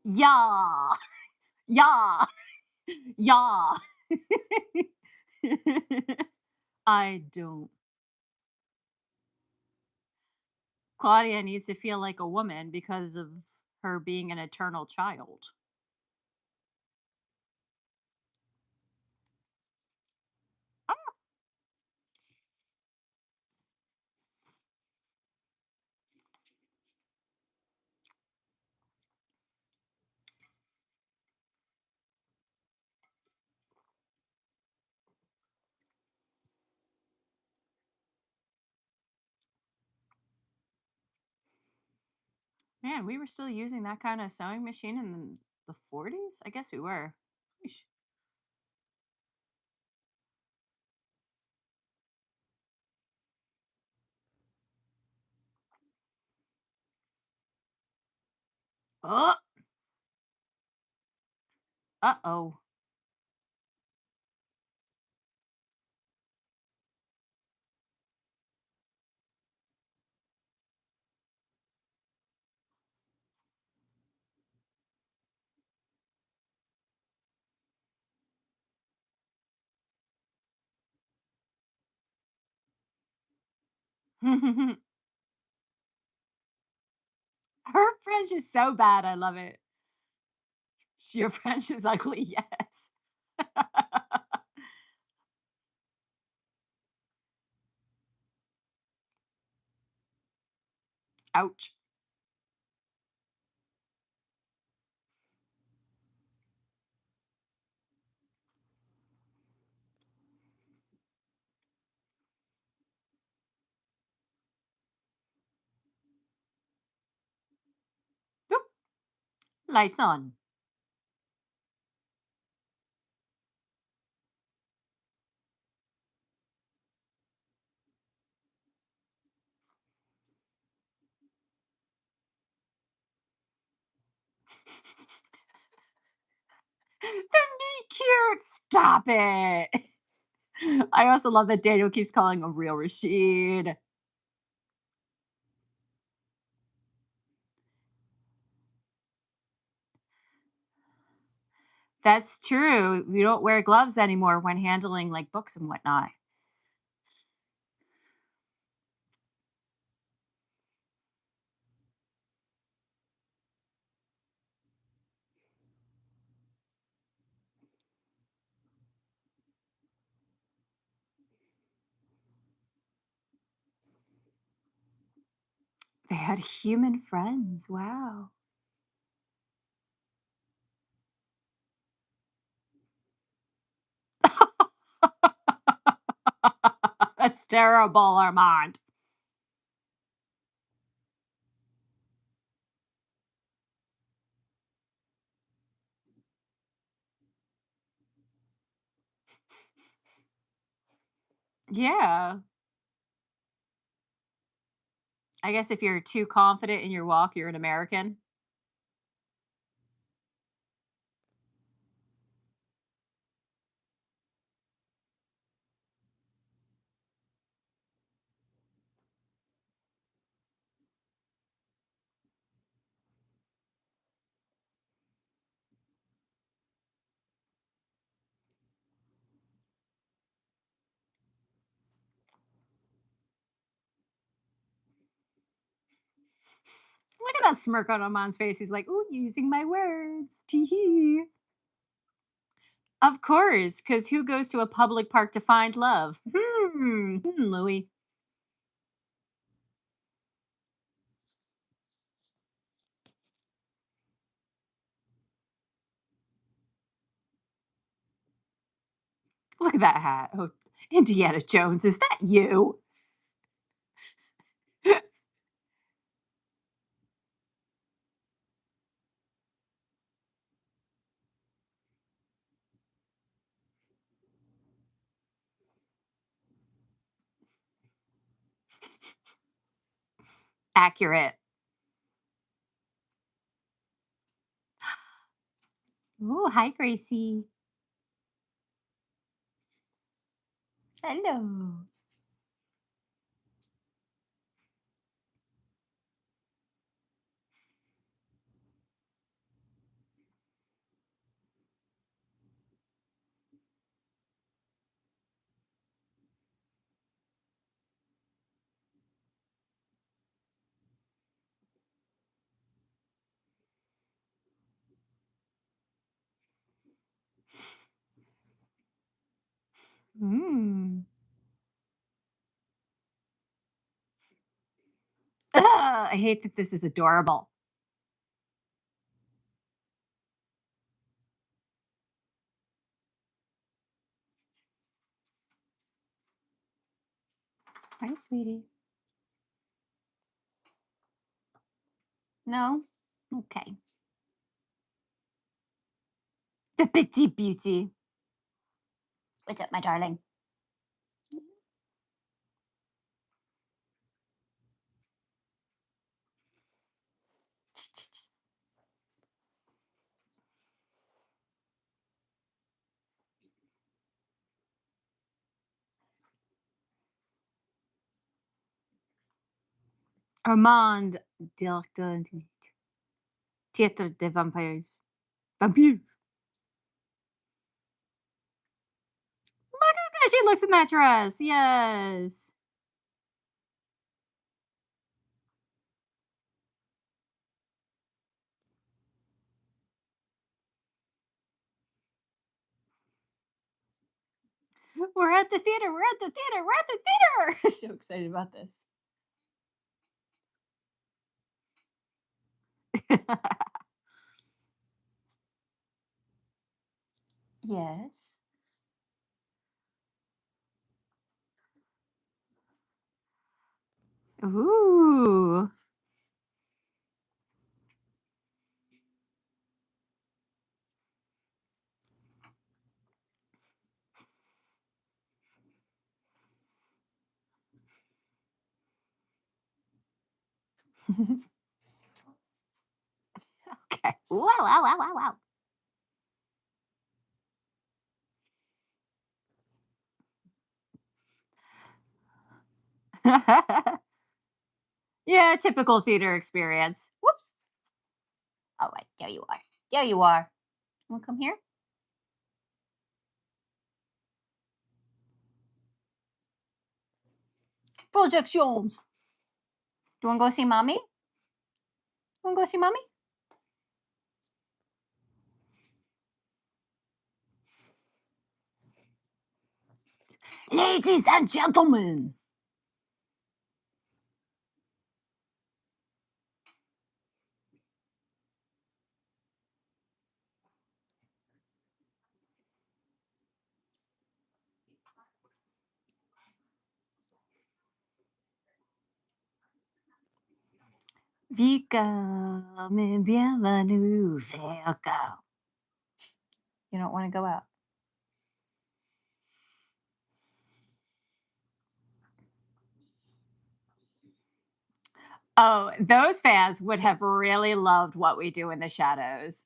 yeah. Yeah. Yeah. I don't. Claudia needs to feel like a woman because of her being an eternal child. Man, we were still using that kind of sewing machine in the 40s? I guess we were. Yeesh. Oh, uh-oh. Her French is so bad, I love it. Your French is ugly, yes. Ouch. Boop, lights on. They're meet cute. Stop it. I also love that Daniel keeps calling him real Rashid. That's true. We don't wear gloves anymore when handling like books and whatnot. They had human friends. Wow. That's terrible, Armand. Yeah. I guess if you're too confident in your walk, you're an American. Look at that smirk on Armand's face. He's like, "Ooh, using my words." Tee-hee. Of course, because who goes to a public park to find love? Louis. Look at that hat. Oh, Indiana Jones, is that you? Accurate. Oh, hi, Gracie. Hello. Mm. Ugh, I hate that this is adorable. Hi, sweetie. No? Okay. The Petit Beauty. What's up, my darling? Armand, directeur du Théâtre des Vampires. Vampire. Look how she looks in that dress. Yes. We're at the theater. We're at the theater. We're at the theater. So excited about this. Yes. Ooh. Okay. Wow, wow, wow, wow, wow. Yeah, typical theater experience. Whoops. All right, there you are. There you are. Want to come here? Projections. Do you want to go see mommy? Want to go see mommy? Ladies and gentlemen. Welcome and bienvenue. Welcome. You don't want to go out. Oh, those fans would have really loved What We Do in the Shadows.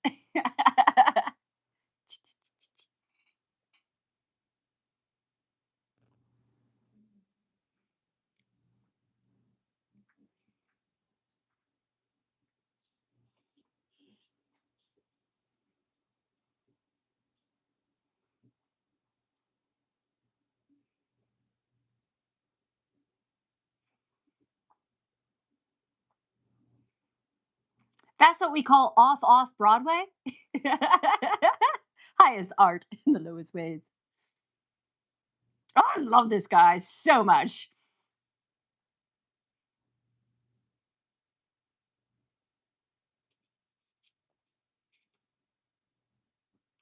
That's what we call off Broadway. Highest art in the lowest ways. Oh, I love this guy so much.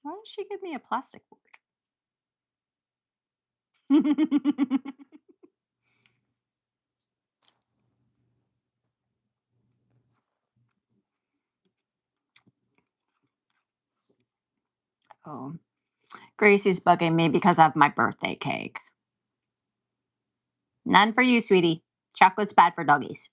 Why did she give me a plastic fork? Oh, Gracie's bugging me because of my birthday cake. None for you, sweetie. Chocolate's bad for doggies.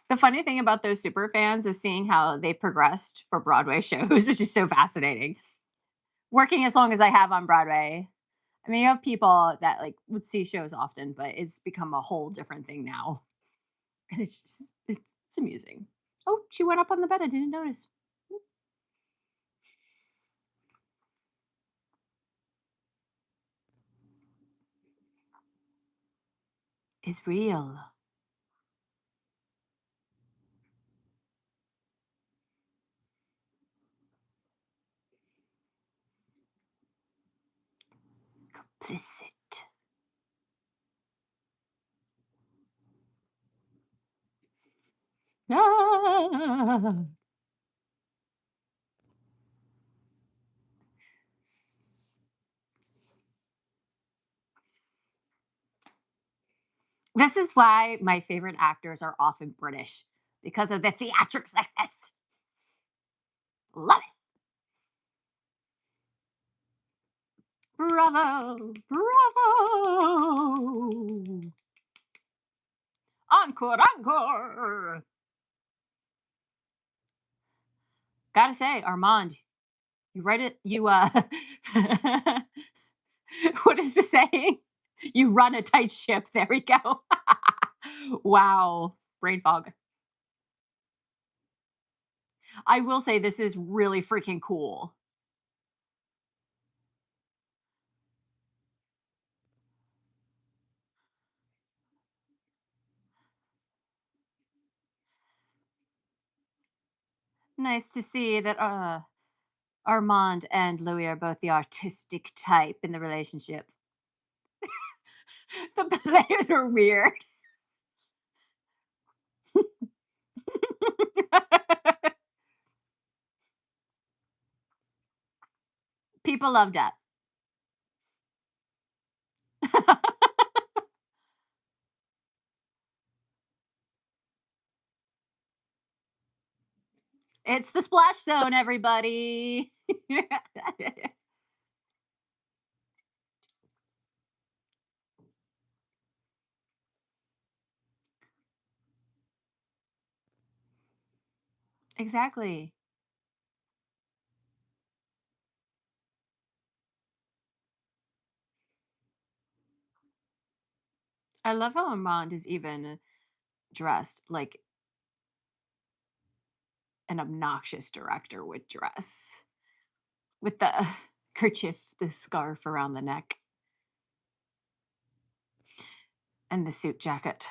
The funny thing about those super fans is seeing how they progressed for Broadway shows, which is so fascinating. Working as long as I have on Broadway, I mean, you have people that like would see shows often, but it's become a whole different thing now. And it's just, it's amusing. Oh, she went up on the bed. I didn't notice. Is real. Complicit. Ah. This is why my favorite actors are often British because of the theatrics like this. Love it. Bravo. Bravo. Encore. Encore. Gotta say, Armand, you write it. What is the saying? You run a tight ship. There we go. Wow. Brain fog. I will say this is really freaking cool. Nice to see that Armand and Louis are both the artistic type in the relationship. The players are weird. People love that. It's the splash zone, everybody. Exactly. I love how Armand is even dressed like an obnoxious director would dress with the kerchief, the scarf around the neck, and the suit jacket.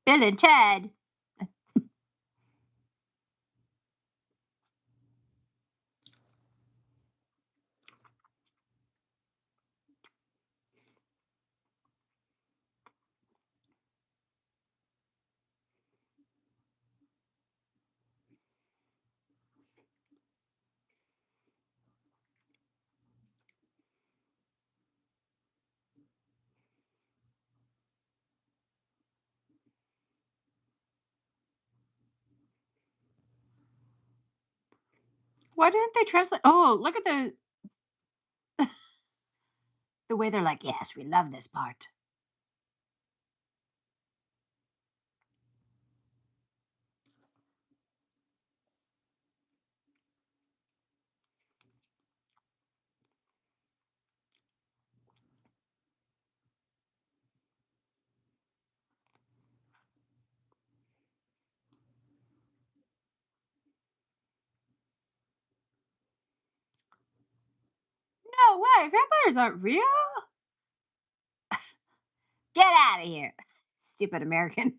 Bill and Ted. Why didn't they translate? Oh, look at the way they're like, yes, we love this part. No way, vampires aren't real. Get out of here, stupid American.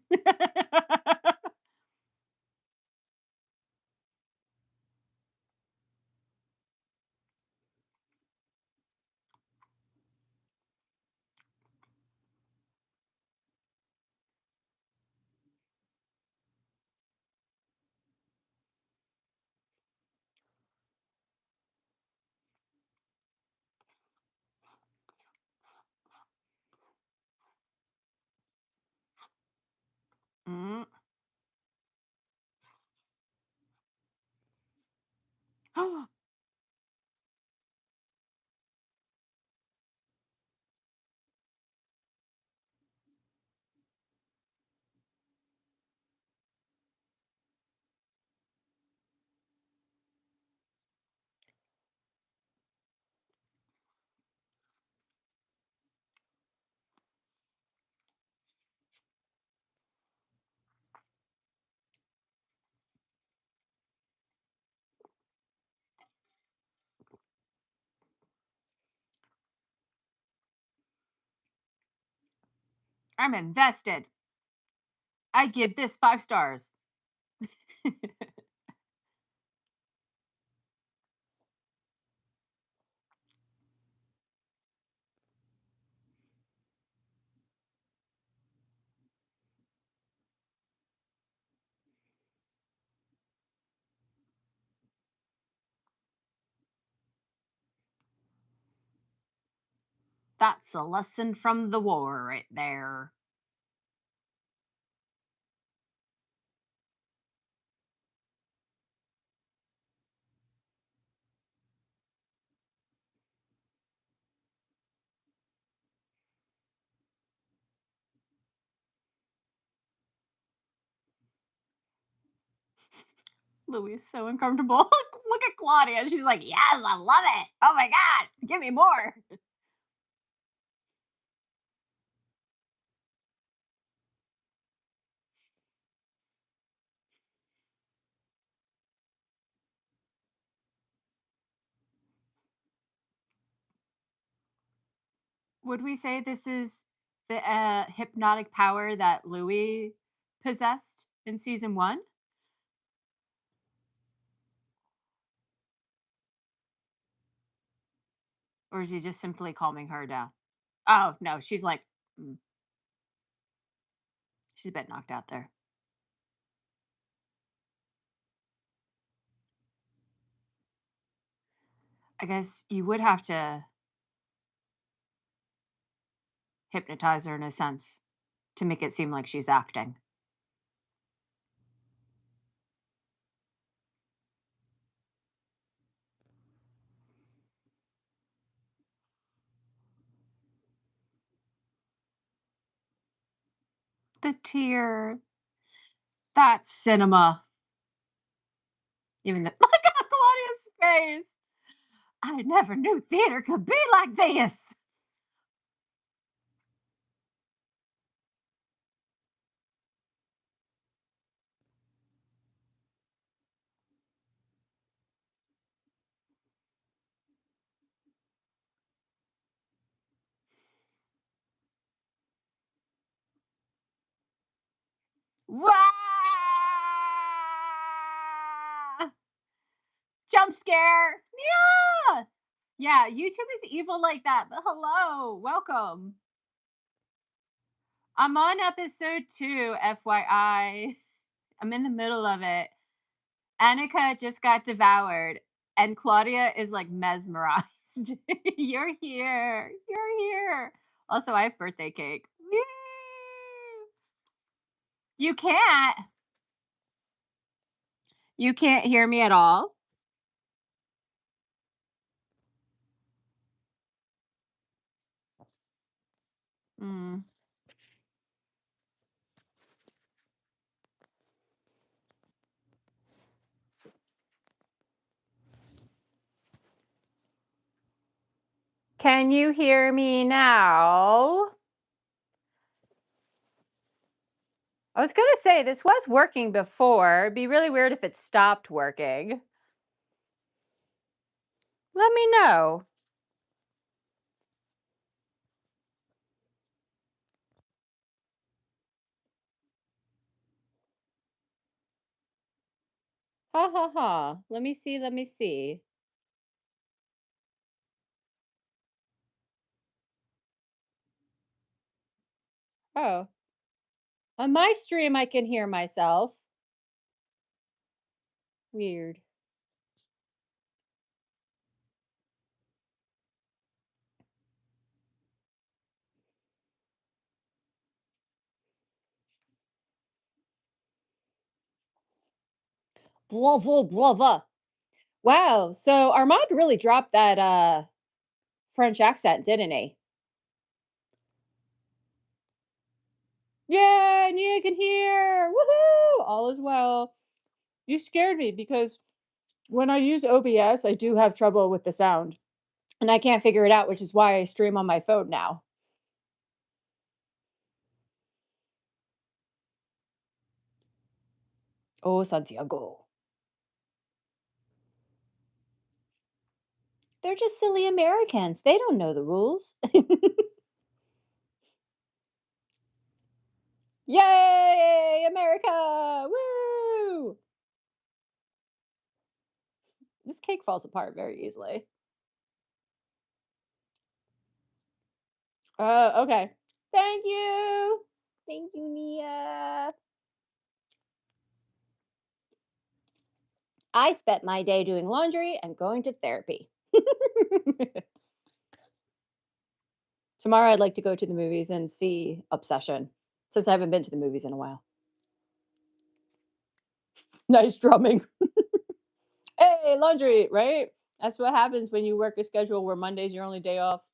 Mm. I'm invested. I give this 5 stars. That's a lesson from the war right there. Louis is so uncomfortable. Look at Claudia. She's like, yes, I love it. Oh my God, give me more. Would we say this is the hypnotic power that Louis possessed in season one? Or is he just simply calming her down? Oh, no, she's like, mm, she's a bit knocked out there. I guess you would have to hypnotize her in a sense to make it seem like she's acting. The tear, that's cinema. Even the look at Claudia's face. I never knew theater could be like this. Wah! Jump scare. Yeah. Yeah, YouTube is evil like that, but hello, welcome. I'm on episode 2, FYI. I'm in the middle of it. Annika just got devoured, and Claudia is like mesmerized. You're here. You're here. Also, I have birthday cake. Woo! You can't. You can't hear me at all. Mm. Can you hear me now? I was gonna say this was working before. It'd be really weird if it stopped working. Let me know. Ha ha ha. Let me see. Let me see. Oh, on my stream, I can hear myself. Weird. Blah blah blah blah. Wow. So Armand really dropped that French accent, didn't he? Yeah, and you can hear. Woohoo! All is well. You scared me because when I use OBS, I do have trouble with the sound. And I can't figure it out, which is why I stream on my phone now. Oh, Santiago. They're just silly Americans. They don't know the rules. Yay, America! Woo! This cake falls apart very easily. Okay. Thank you. Thank you, Nia. I spent my day doing laundry and going to therapy. Tomorrow, I'd like to go to the movies and see Obsession since I haven't been to the movies in a while. Nice drumming. Hey, laundry, right? That's what happens when you work a schedule where Monday's your only day off.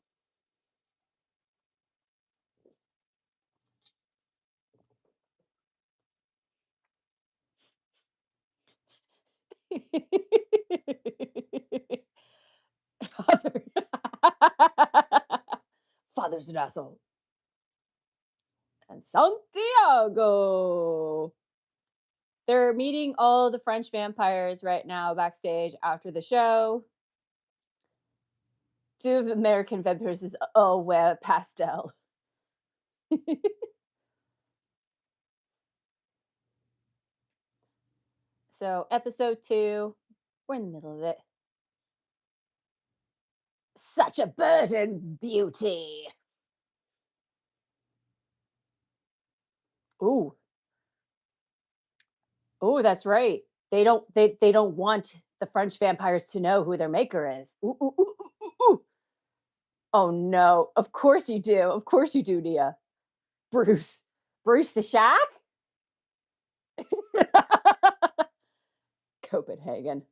Father. Father's an asshole. And Santiago. They're meeting all the French vampires right now backstage after the show. Two of American vampires is oh wear pastel. So episode 2, we're in the middle of it. Such a burden, beauty. Ooh. Oh, that's right. They don't want The French vampires to know who their maker is. Ooh, ooh, ooh, ooh, ooh, ooh. Oh, no. Of course you do. Of course you do, Nia. Bruce. Bruce the Shack? Copenhagen.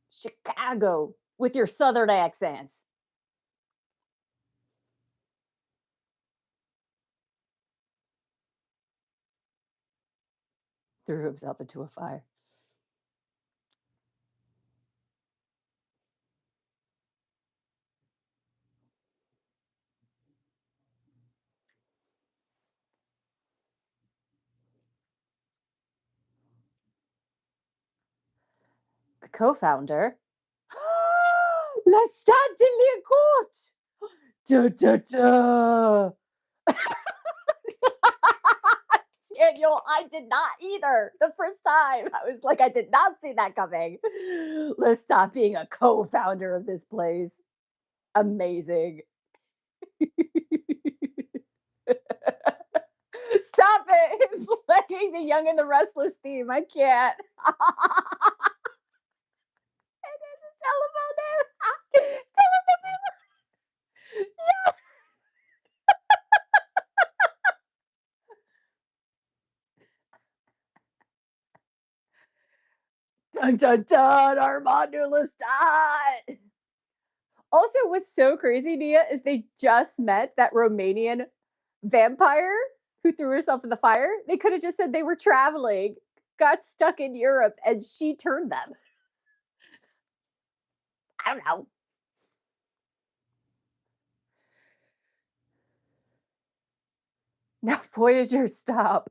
Chicago with your southern accents. Threw himself into a fire. The co-founder. Lestat de Liacourt. Da, da, da. Daniel, I did not either the first time. I was like, I did not see that coming. Let's stop being a co-founder of this place. Amazing. Stop it. It's playing the Young and the Restless theme. I can't. And there's a telephone there. Telephone. Yes. Dun dun dun. Armando Lestat. Also, what's so crazy, Nia, is they just met that Romanian vampire who threw herself in the fire. They could have just said they were traveling, got stuck in Europe, and she turned them. I don't know. Now, Voyager, stop.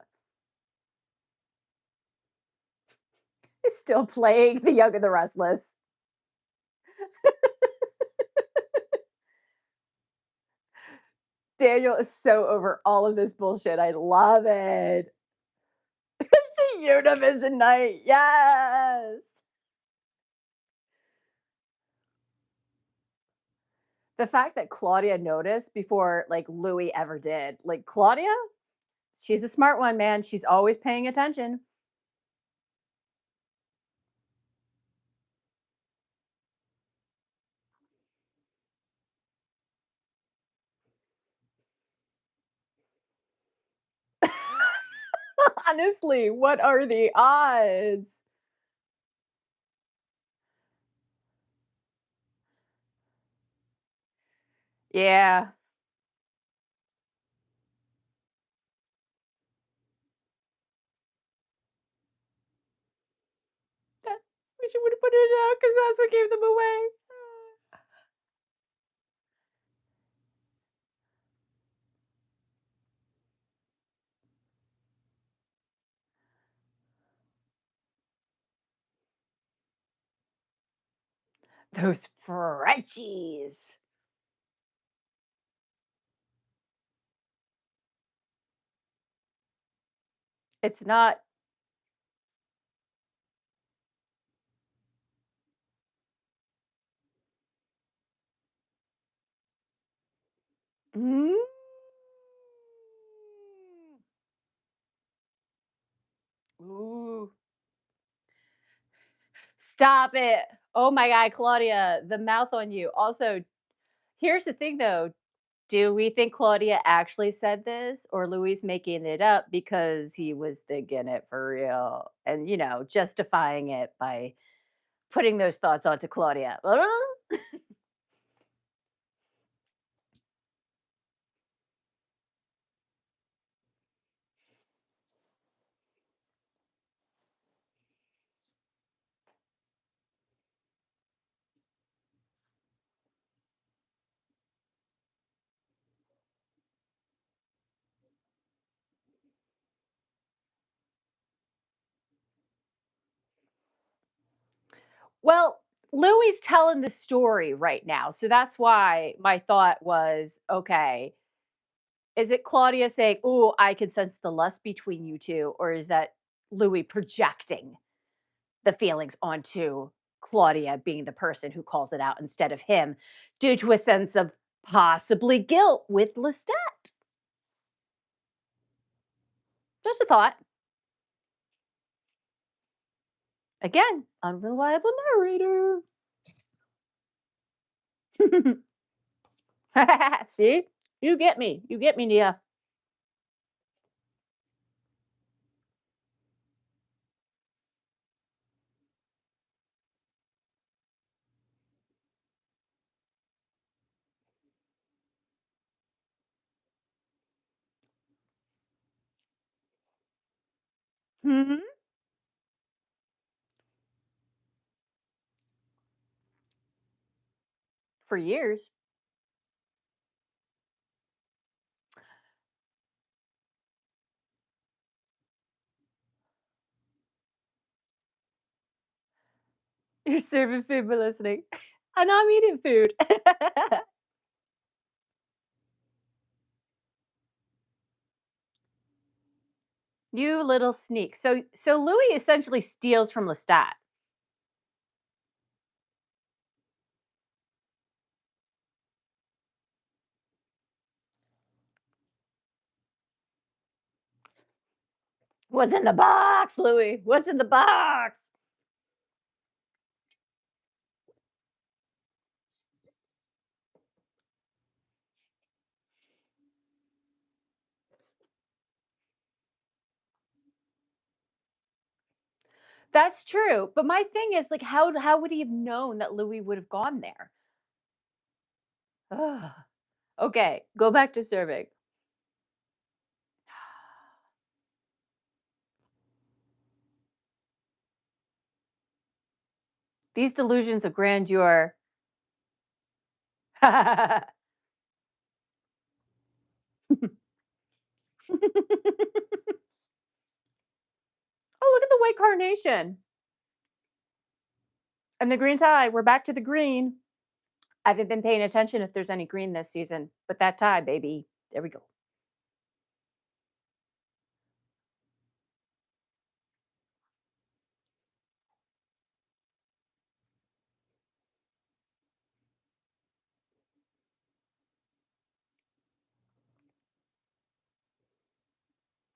Is still playing The Young and the Restless. Daniel is so over all of this bullshit. I love it. It's a Univision night. Yes. The fact that Claudia noticed before like Louis ever did. Like Claudia, she's a smart one, man. She's always paying attention. Honestly, what are the odds? Yeah. That, wish you would have put it out because that's what gave them away. Those Frenchies. It's not. Mm. Ooh. Stop it. Oh my God, Claudia, the mouth on you. Also, here's the thing though. Do we think Claudia actually said this or Louis making it up because he was thinking it for real and, justifying it by putting those thoughts onto Claudia? Well, Louis telling the story right now. So that's why my thought was, okay, is it Claudia saying, "Oh, I can sense the lust between you two," or is that Louis projecting the feelings onto Claudia being the person who calls it out instead of him due to a sense of possibly guilt with Lestat? Just a thought. Again, unreliable narrator. See? You get me. You get me, Nia. Mhm. For years. You're serving food but listening. And I'm eating food. You little sneak. So Louis essentially steals from Lestat. What's in the box, Louis? What's in the box? That's true. But my thing is like how would he have known that Louis would have gone there? Ugh. Okay, go back to serving. These delusions of grandeur. Oh, look at the white carnation and the green tie. We're back to the green. I haven't been paying attention if there's any green this season, but that tie, baby. There we go.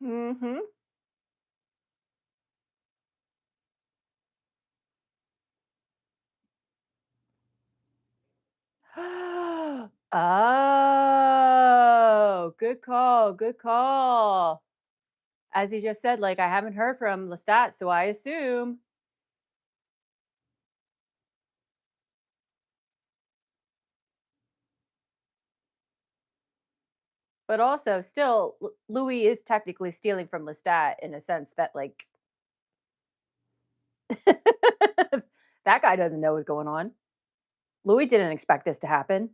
Mm-hmm. Oh, good call. Good call. As he just said, like, I haven't heard from Lestat, so I assume. But also, still, Louis is technically stealing from Lestat in a sense that, like, that guy doesn't know what's going on. Louis didn't expect this to happen.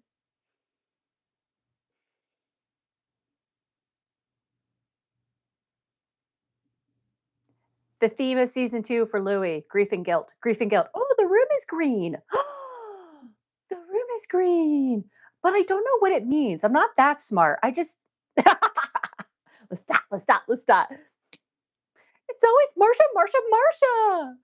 The theme of season 2 for Louis, grief and guilt. Grief and guilt. Oh, the room is green. The room is green. But I don't know what it means. I'm not that smart. I just let's stop, let's stop, let's stop. It's always Marsha, Marsha, Marsha.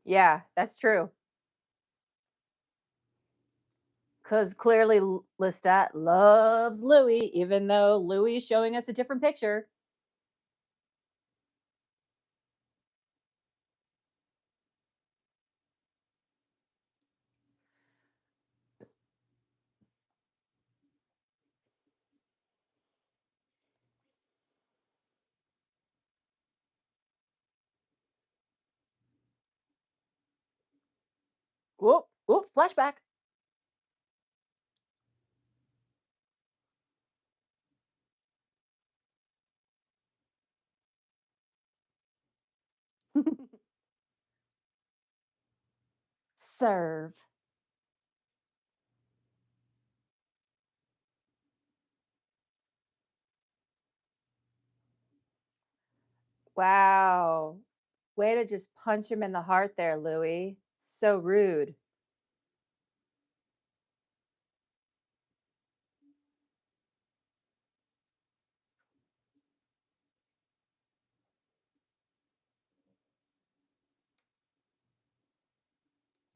Yeah, that's true. Because clearly Lestat loves Louis, even though Louis is showing us a different picture. Whoop, whoop, flashback. Serve. Wow. Way to just punch him in the heart there, Louis. So rude.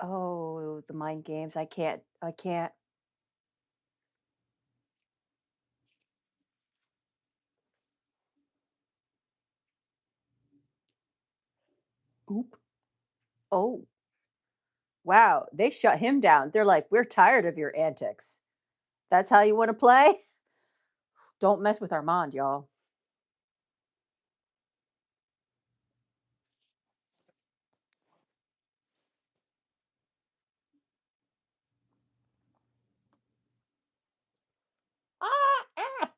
Oh, the mind games. I can't. Oop. Oh, wow. They shut him down. They're like, "We're tired of your antics. That's how you wanna play? Don't mess with Armand, y'all." Ah, ah.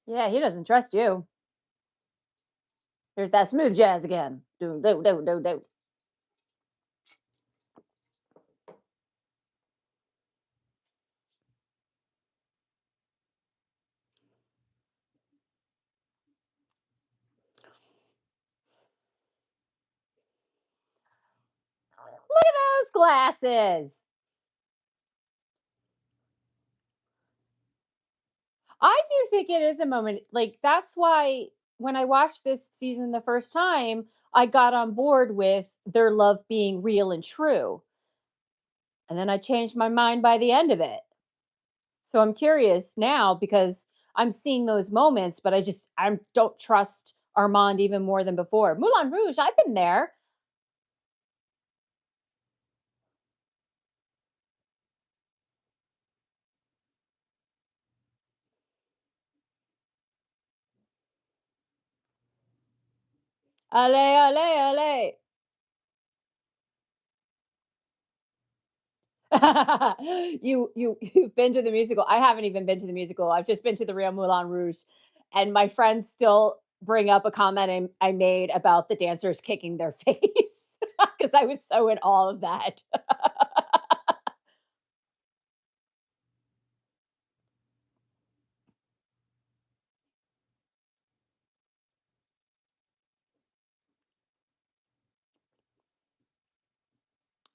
Yeah, he doesn't trust you. There's that smooth jazz again. Do, do, do, do, do. Look at those glasses. I do think it is a moment. Like, that's why when I watched this season the first time, I got on board with their love being real and true. And then I changed my mind by the end of it. So I'm curious now because I'm seeing those moments, but I don't trust Armand even more than before. Moulin Rouge, I've been there. Allez, allez, allez. You've been to the musical. I haven't even been to the musical. I've just been to the real Moulin Rouge, and my friends still bring up a comment I made about the dancers kicking their face because I was so in awe of that.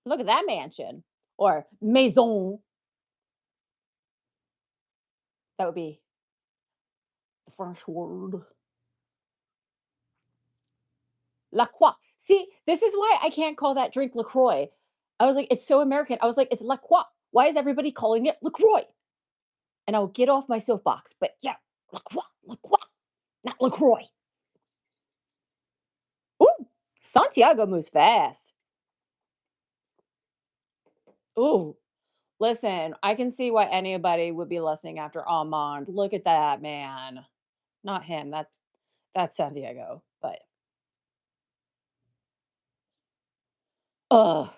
Look at that mansion or maison. That would be the French word. La Croix. See, this is why I can't call that drink LaCroix. I was like, it's so American. I was like, it's La Croix. Why is everybody calling it LaCroix? And I'll get off my soapbox. But yeah, LaCroix, LaCroix, not LaCroix. Ooh, Santiago moves fast. Ooh, listen, I can see why anybody would be listening after Armand. Look at that man. Not him. That's Santiago. But ugh.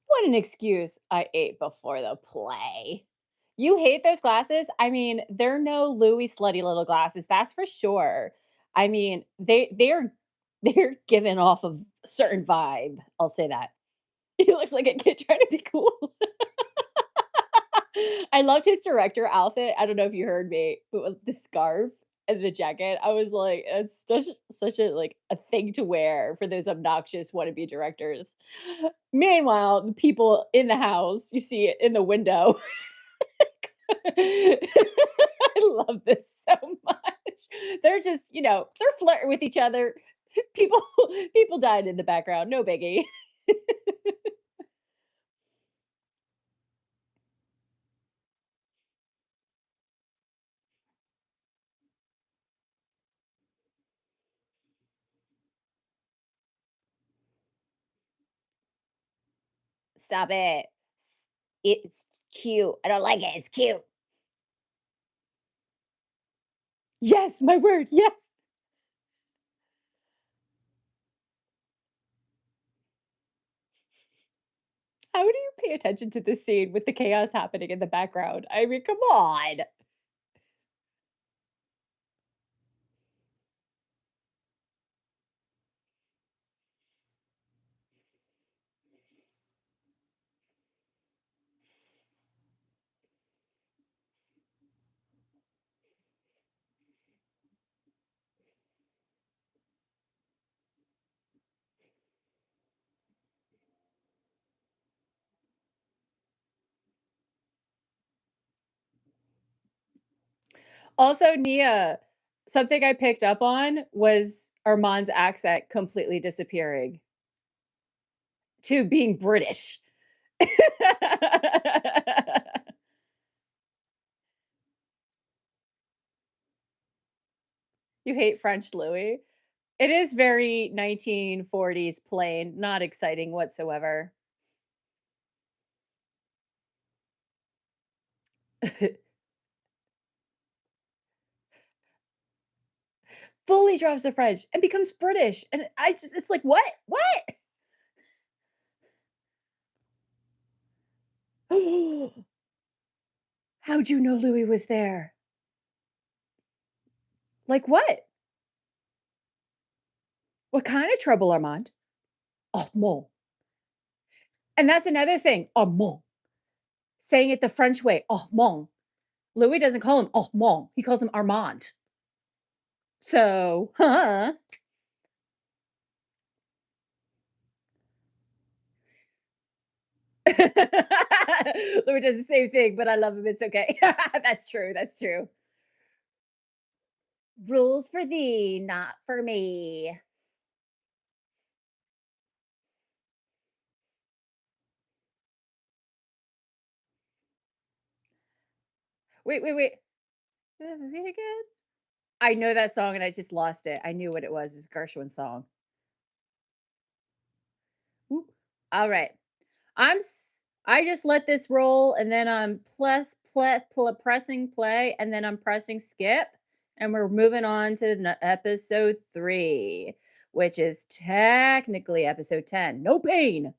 What an excuse. I ate before the play. You hate those glasses? I mean, they're no Louis slutty little glasses, that's for sure. I mean, they're giving off of a certain vibe, I'll say that. He looks like a kid trying to be cool. I loved his director outfit. I don't know if you heard me, but with the scarf and the jacket, I was like, it's such a like a thing to wear for those obnoxious wannabe directors. Meanwhile, the people in the house, you see it in the window. I love this so much. They're just, they're flirting with each other. People people died in the background, no biggie. Stop it. It's cute. I don't like it. It's cute. Yes, my word. Yes. How do you pay attention to this scene with the chaos happening in the background? I mean, come on. Also, Nia, something I picked up on was Armand's accent completely disappearing to being British. You hate French Louis? It is very 1940s plain, not exciting whatsoever. Fully drops the French and becomes British, and I just it's like, "What? What?" How'd you know Louis was there? Like what? What kind of trouble, Armand? Armand. And that's another thing, Armand. Saying it the French way, Armand. Louis doesn't call him Armand, he calls him Armand. So, huh? Louis does the same thing, but I love him, it's okay. That's true, that's true. Rules for thee, not for me. Wait, wait, wait. Repeat again? I know that song and I just lost it. I knew what it was. It's a Gershwin song. Oop. All right. I just let this roll and then I'm pressing play and then I'm pressing skip and we're moving on to episode 3, which is technically episode 10. No pain.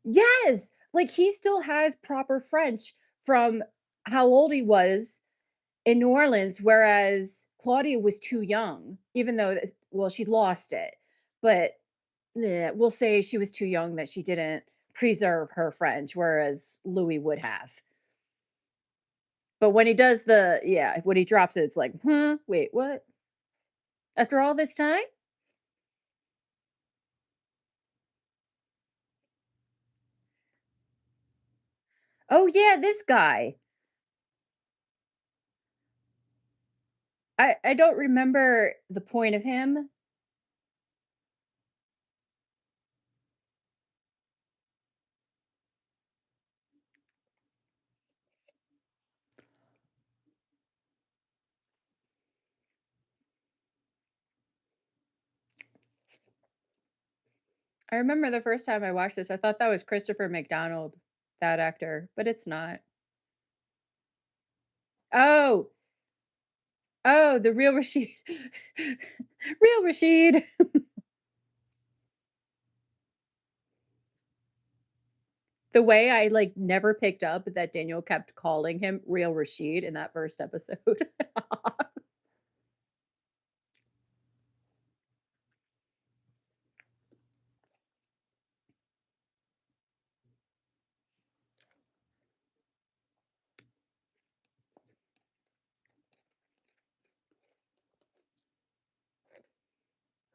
Yes, like he still has proper French from how old he was in New Orleans, whereas Claudia was too young, even though well, she lost it. But we'll say she was too young that she didn't preserve her French, whereas Louis would have. But when he does when he drops it, it's like, huh, wait, what? After all this time? Oh yeah, this guy. I don't remember the point of him. I remember the first time I watched this, I thought that was Christopher McDonald, that actor, but it's not. Oh, oh, the real Rashid. Real Rashid. The way I, like, never picked up that Daniel kept calling him Real Rashid in that first episode.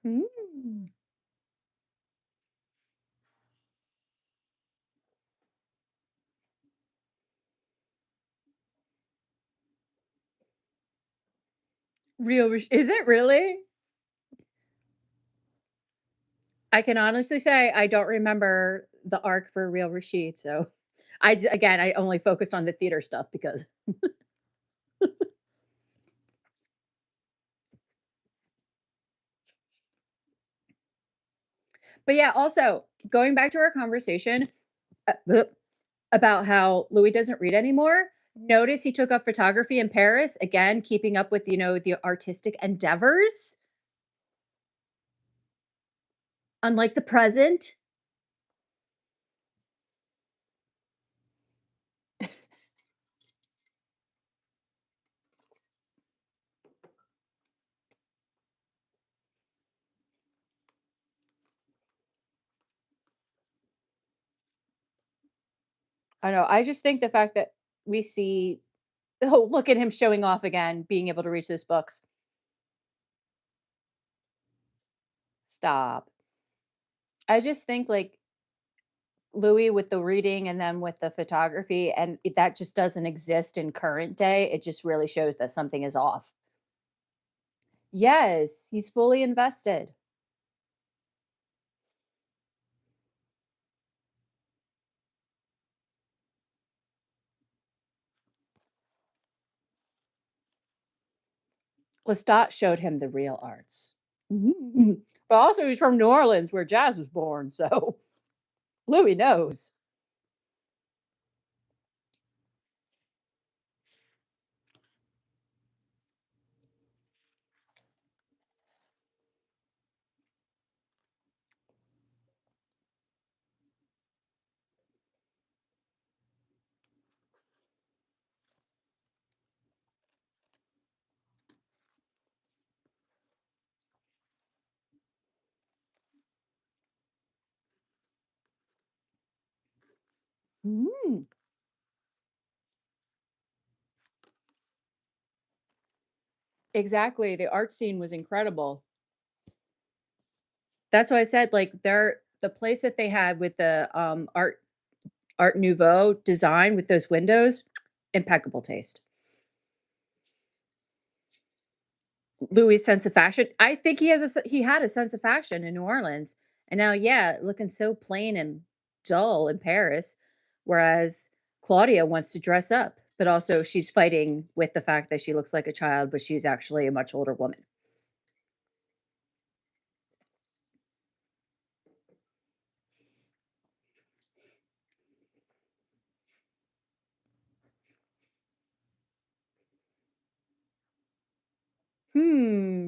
Mm. Real Rash is it really? I can honestly say I don't remember the arc for Real Rashid, so again, I only focused on the theater stuff because but yeah, also, going back to our conversation, about how Louis doesn't read anymore, notice he took up photography in Paris, again, keeping up with, the artistic endeavors, unlike the present. I know, I just think the fact that we see oh, look at him showing off again, being able to reach those books. Stop. I just think, like, Louis with the reading and then with the photography, and that just doesn't exist in current day. It just really shows that something is off. Yes, he's fully invested. Lestat showed him the real arts. Mhm. But also he's from New Orleans where jazz was born, so Louis knows. Mm. Exactly, the art scene was incredible. That's why I said, like, the place that they had with the, Art Nouveau design with those windows, impeccable taste. Louis' sense of fashion, I think he had a sense of fashion in New Orleans, and now, yeah, looking so plain and dull in Paris, whereas Claudia wants to dress up, but also she's fighting with the fact that she looks like a child, but she's actually a much older woman.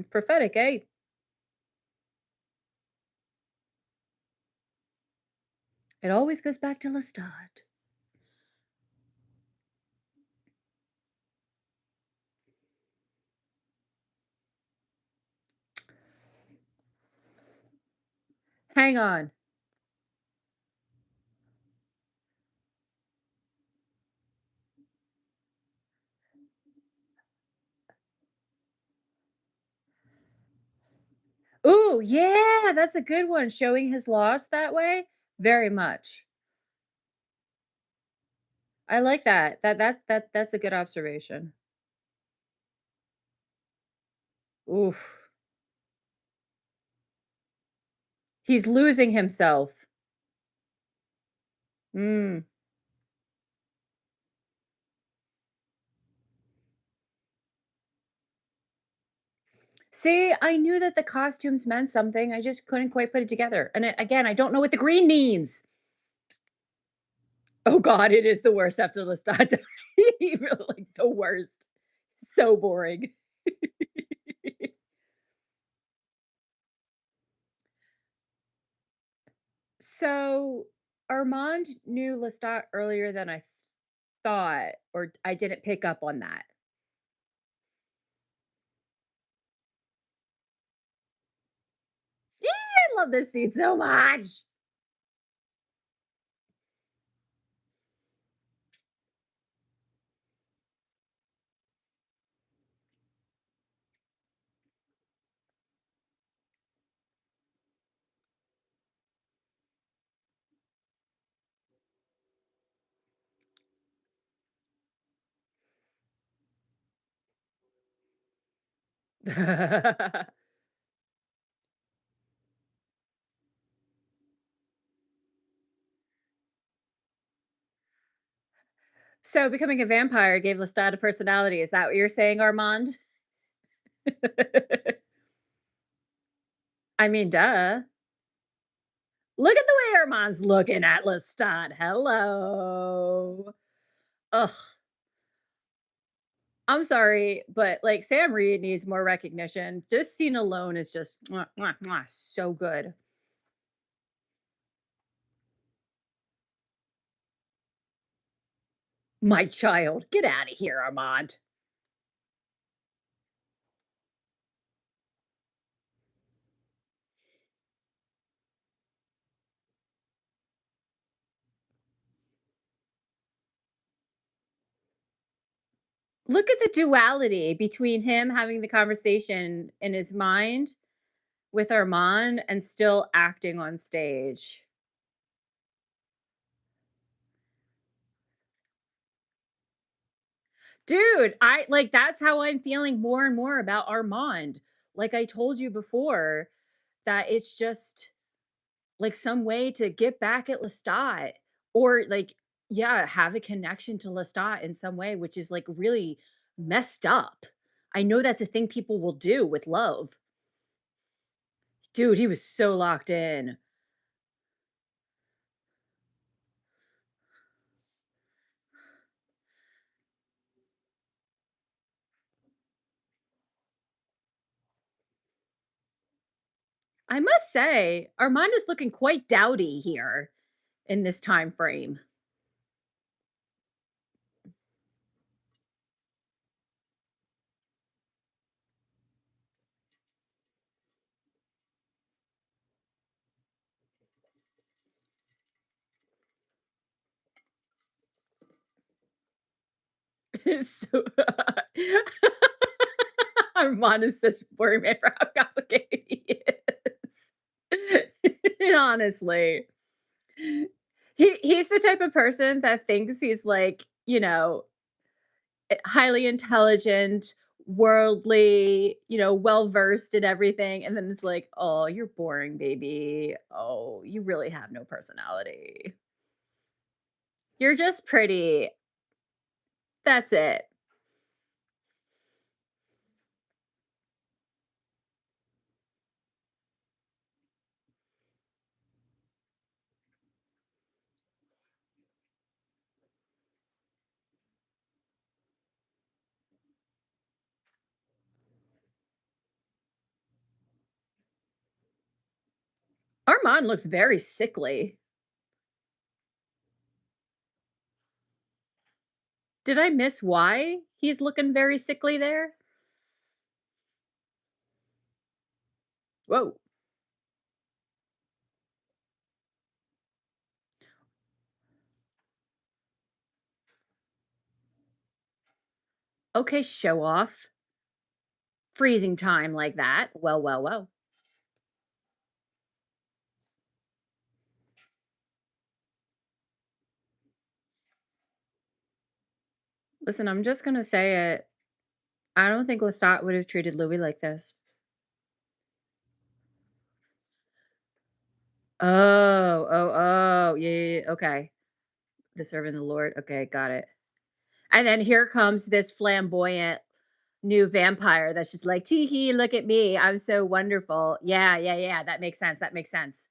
Prophetic, eh? It always goes back to Lestat. Hang on. Ooh, yeah, that's a good one, showing his loss that way? Very much. I like that. That's a good observation. Oof. He's losing himself. Mm. See, I knew that the costumes meant something, I just couldn't quite put it together, and again, I don't know what the green means. Oh god, it is the worst after Lestat died. Really, like, the worst. So boring. So, Armand knew Lestat earlier than I thought, or I didn't pick up on that. I love this scene so much. So, becoming a vampire gave Lestat a personality, is that what you're saying, Armand? I mean, duh. Look at the way Armand's looking at Lestat, hello. Ugh, I'm sorry, but, like, Sam Reed needs more recognition. This scene alone is just mwah, mwah, mwah, so good. My child, get out of here, Armand. Look at the duality between him having the conversation in his mind with Armand and still acting on stage. Dude, I like, that's how I'm feeling more and more about Armand. Like I told you before, that it's just like some way to get back at Lestat or like, yeah, have a connection to Lestat in some way, which is like really messed up. I know that's a thing people will do with love. Dude, he was so locked in. I must say, Armand is looking quite dowdy here in this time frame. So Armand is such a boring man for how complicated he is. Honestly. He's the type of person that thinks he's like, highly intelligent, worldly, well-versed in everything, and then it's like, "Oh, you're boring, baby. Oh, you really have no personality. You're just pretty. That's it." Armand looks very sickly. Did I miss why he's looking very sickly there? Whoa. Okay, show off. Freezing time like that. Well, well, well. Listen, I'm just gonna say it. I don't think Lestat would have treated Louis like this. Oh, oh, oh, yeah, yeah, yeah, okay. The servant of the Lord. Okay, got it. And then here comes this flamboyant new vampire that's just like, "Tee hee, look at me. I'm so wonderful." Yeah, yeah, yeah. That makes sense. That makes sense.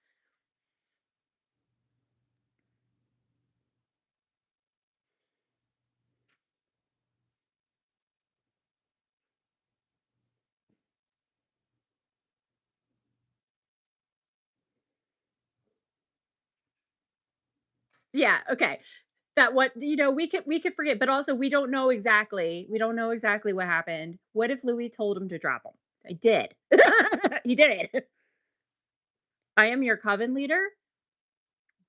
Yeah, okay. That what we could forget, but also we don't know exactly what happened. What if Louis told him to drop him? I did. He did. I am your coven leader?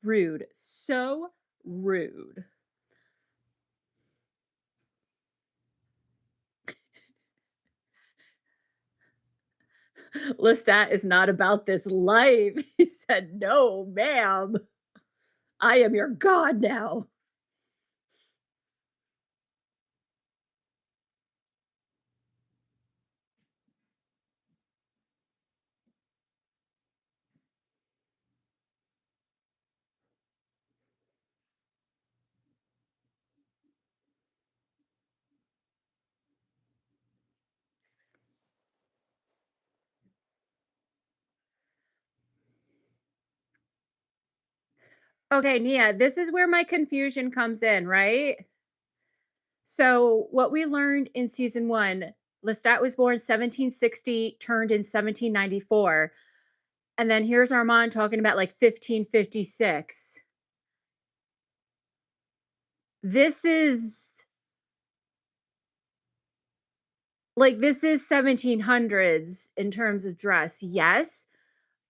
Rude. So rude. Lestat is not about this life. He said, "No, ma'am. I am your god now." Okay, Nia, this is where my confusion comes in, right? So, what we learned in season 1, Lestat was born 1760, turned in 1794, and then here's Armand talking about, like, 1556. This is this is 1700s in terms of dress, yes,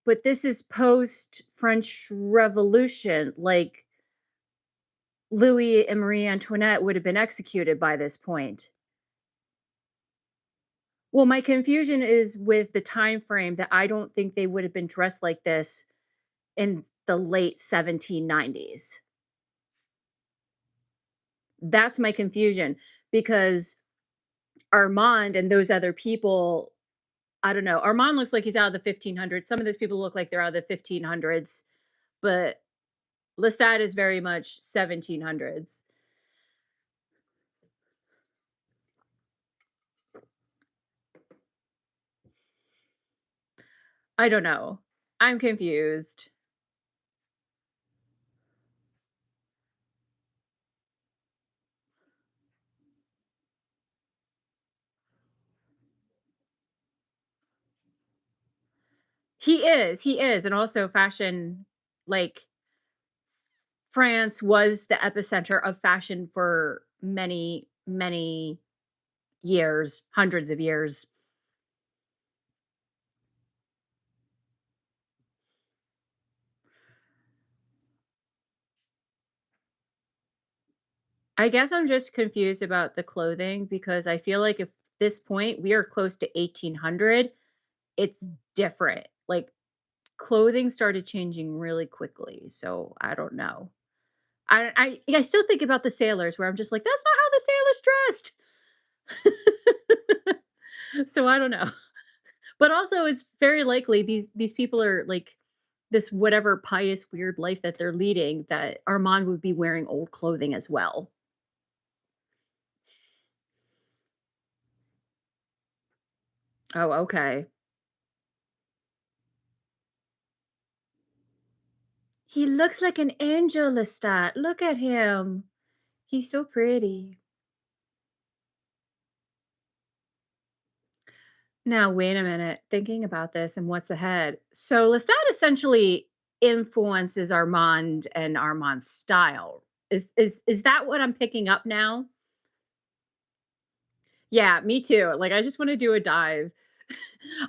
but this is post French Revolution, like, Louis and Marie Antoinette would have been executed by this point. Well, my confusion is with the time frame that I don't think they would have been dressed like this in the late 1790s. That's my confusion because Armand and those other people, I don't know. Armand looks like he's out of the 1500s. Some of those people look like they're out of the 1500s, but Lestat is very much 1700s. I don't know. I'm confused. He is, and also fashion, like, France was the epicenter of fashion for many, many years, hundreds of years. I guess I'm just confused about the clothing because I feel like if this point we are close to 1800, it's different. Like clothing started changing really quickly, so I don't know. I still think about the sailors where I'm just like, "That's not how the sailors dressed." So I don't know. But also it's very likely these people are like this whatever pious weird life that they're leading that Armand would be wearing old clothing as well. Oh, okay. He looks like an angel, Lestat. Look at him. He's so pretty. Now, wait a minute. Thinking about this and what's ahead. So Lestat essentially influences Armand and Armand's style. Is that what I'm picking up now? Yeah, me too. Like I just want to do a dive.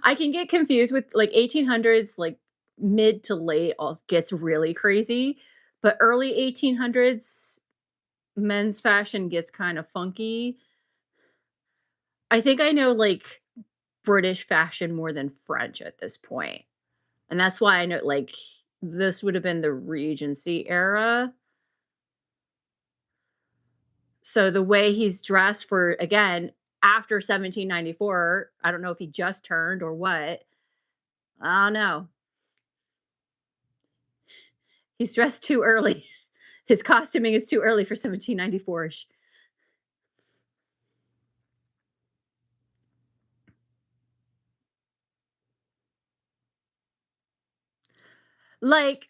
I can get confused with like 1800s, like mid to late all gets really crazy, but early 1800s men's fashion gets kind of funky. I think I know like British fashion more than French at this point. And that's why I know like this would have been the Regency era. So the way he's dressed for again after 1794, I don't know if he just turned or what. I don't know. He's dressed too early. His costuming is too early for 1794ish. Like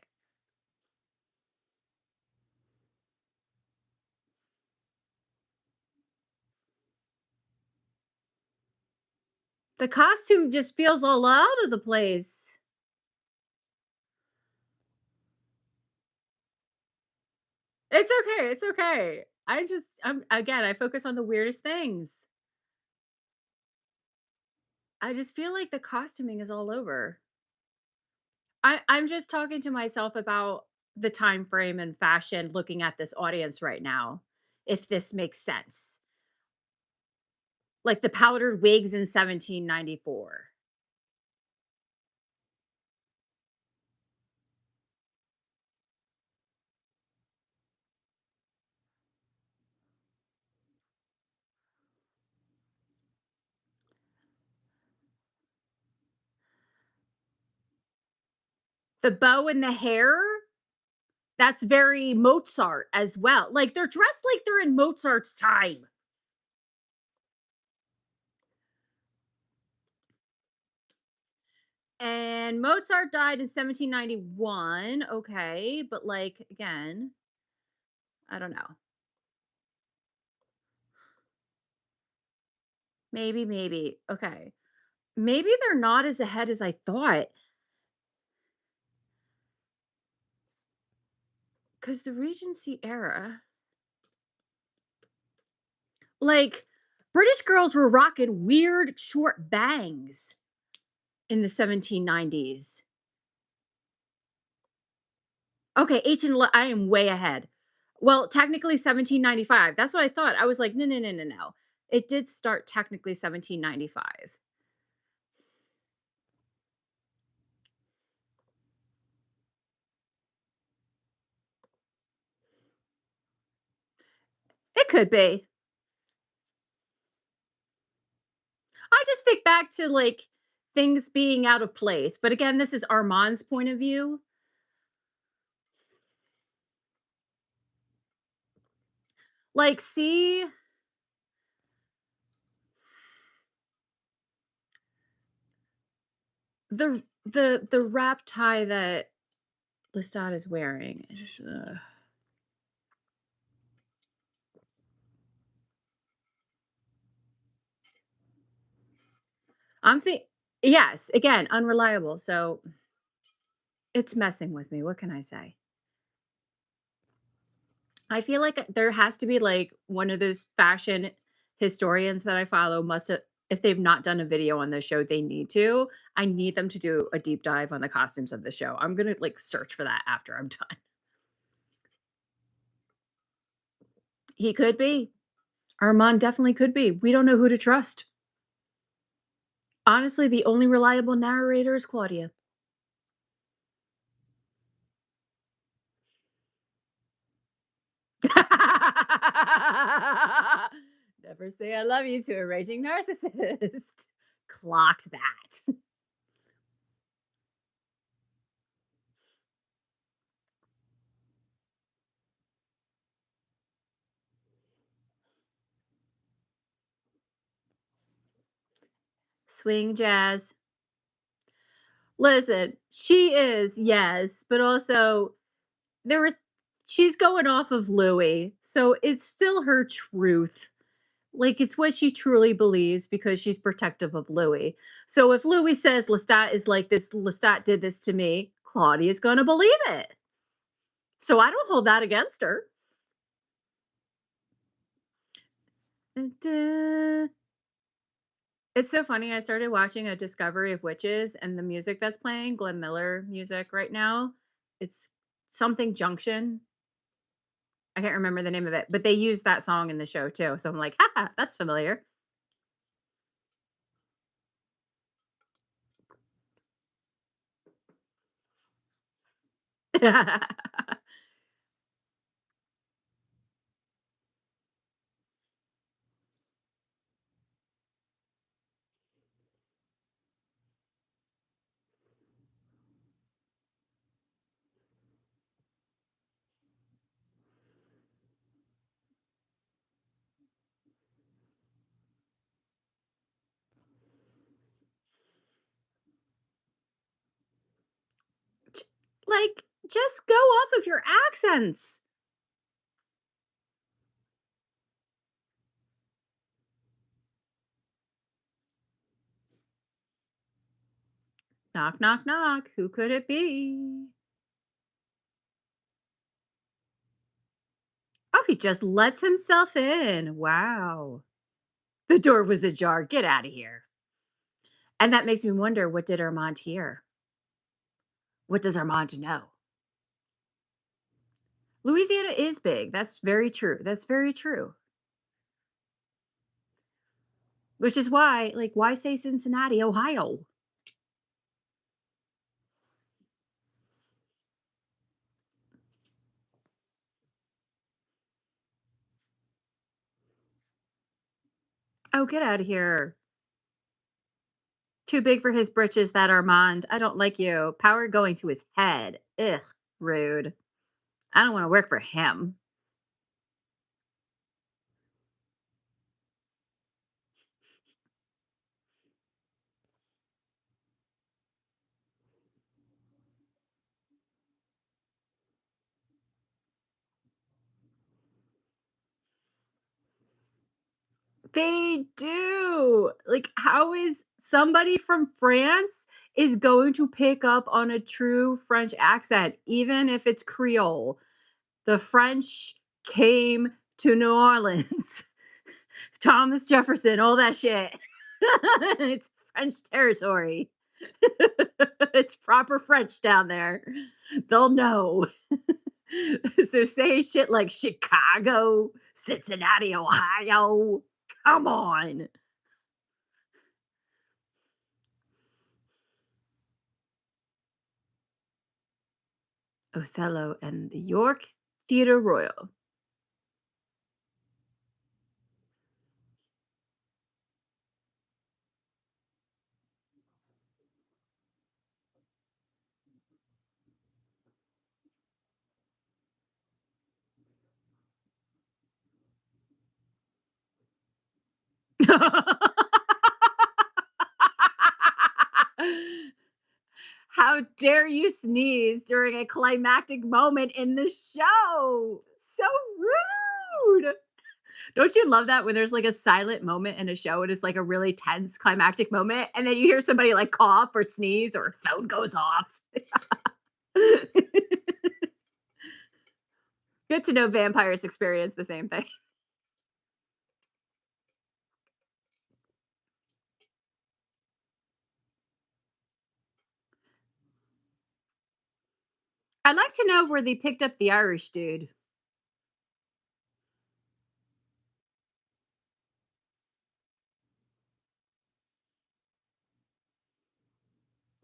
the costume just feels all out of the place. It's okay. It's okay. I'm again, I focus on the weirdest things. I just feel like the costuming is all over. I'm just talking to myself about the time frame and fashion looking at this audience right now, if this makes sense. Like the powdered wigs in 1794. The bow and the hair, that's very Mozart as well. Like they're dressed like they're in Mozart's time. And Mozart died in 1791. Okay, but like again, I don't know. Maybe. Okay. Maybe they're not as ahead as I thought. Because the Regency era, like, British girls were rocking weird short bangs in the 1790s. Okay, 18 I am way ahead. Well, technically 1795. That's what I thought. I was like, "No, no, no, no, no." It did start technically 1795. could be. I just think back to, like, things being out of place, but again, this is Armand's point of view. Like, see the wrap tie that Lestat is wearing. It's just, I'm think yes, again, unreliable, so it's messing with me, what can I say? I feel like there has to be, like, one of those fashion historians that I follow must have if they've not done a video on the show, they need to. I need them to do a deep dive on the costumes of the show. I'm gonna, like, search for that after I'm done. He could be. Armand definitely could be. We don't know who to trust. Honestly, the only reliable narrator is Claudia. Never say I love you to a raging narcissist. Clocked that. Swing jazz. Listen, she is, yes, but also there was she's going off of Louis, so it's still her truth. Like, it's what she truly believes because she's protective of Louis. So if Louis says Lestat is like this, Lestat did this to me, Claudia's gonna believe it. So I don't hold that against her. It's so funny. I started watching A Discovery of Witches, and the music that's playing, Glenn Miller music right now, it's something Junction. I can't remember the name of it, but they use that song in the show too. So I'm like, haha, that's familiar. Like, just go off of your accents. Knock, knock, knock. Who could it be? Oh, he just lets himself in. Wow. The door was ajar. Get out of here. And that makes me wonder, what did Armand hear? What does Armand know? Louisiana is big. That's very true. That's very true. Which is why, like, why say Cincinnati, Ohio? Oh, get out of here. Too big for his britches, that Armand. I don't like you. Power going to his head. Ugh, rude. I don't want to work for him. They do. Like, how is somebody from France is going to pick up on a true French accent, even if it's Creole? The French came to New Orleans. Thomas Jefferson, all that shit. It's French territory. It's proper French down there. They'll know. So say shit like Chicago, Cincinnati, Ohio. Come on. Othello and the York Theatre Royal. How dare you sneeze during a climactic moment in the show? So rude. Don't you love that when there's like a silent moment in a show and it's like a really tense climactic moment and then you hear somebody like cough or sneeze or phone goes off? Good to know vampires experience the same thing. I'd like to know where they picked up the Irish dude.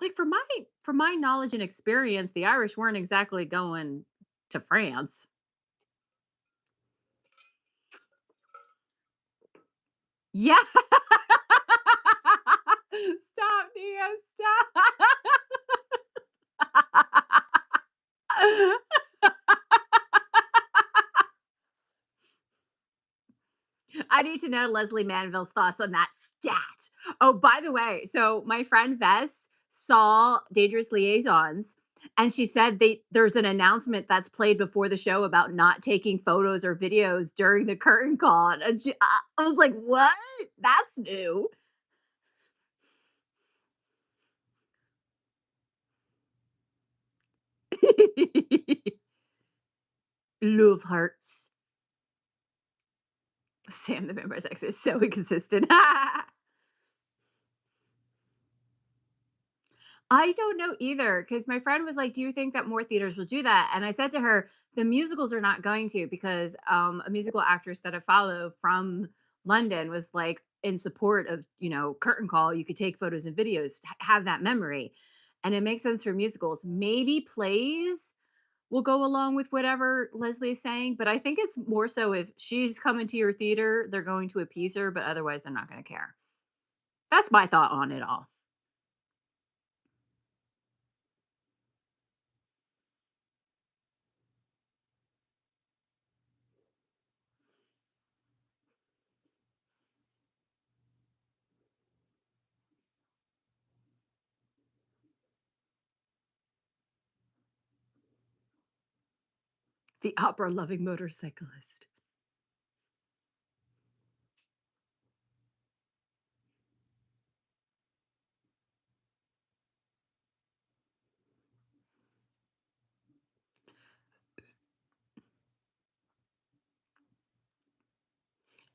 Like from my knowledge and experience, the Irish weren't exactly going to France. Yeah. Stop, Nia, stop. I need to know Leslie Manville's thoughts on that stat. Oh, by the way, so my friend Vess saw Dangerous Liaisons, and she said there's an announcement that's played before the show about not taking photos or videos during the curtain call, and I was like, "What? That's new." Love hearts. Sam the Vampire Sex is so inconsistent. I don't know either because my friend was like, "Do you think that more theaters will do that?" And I said to her, "The musicals are not going to because a musical actress that I follow from London was like in support of curtain call. You could take photos and videos, have that memory, and it makes sense for musicals. Maybe plays will go along with whatever Leslie is saying, but I think it's more so if she's coming to your theater, they're going to appease her, but otherwise they're not going to care." That's my thought on it all. The opera loving motorcyclist.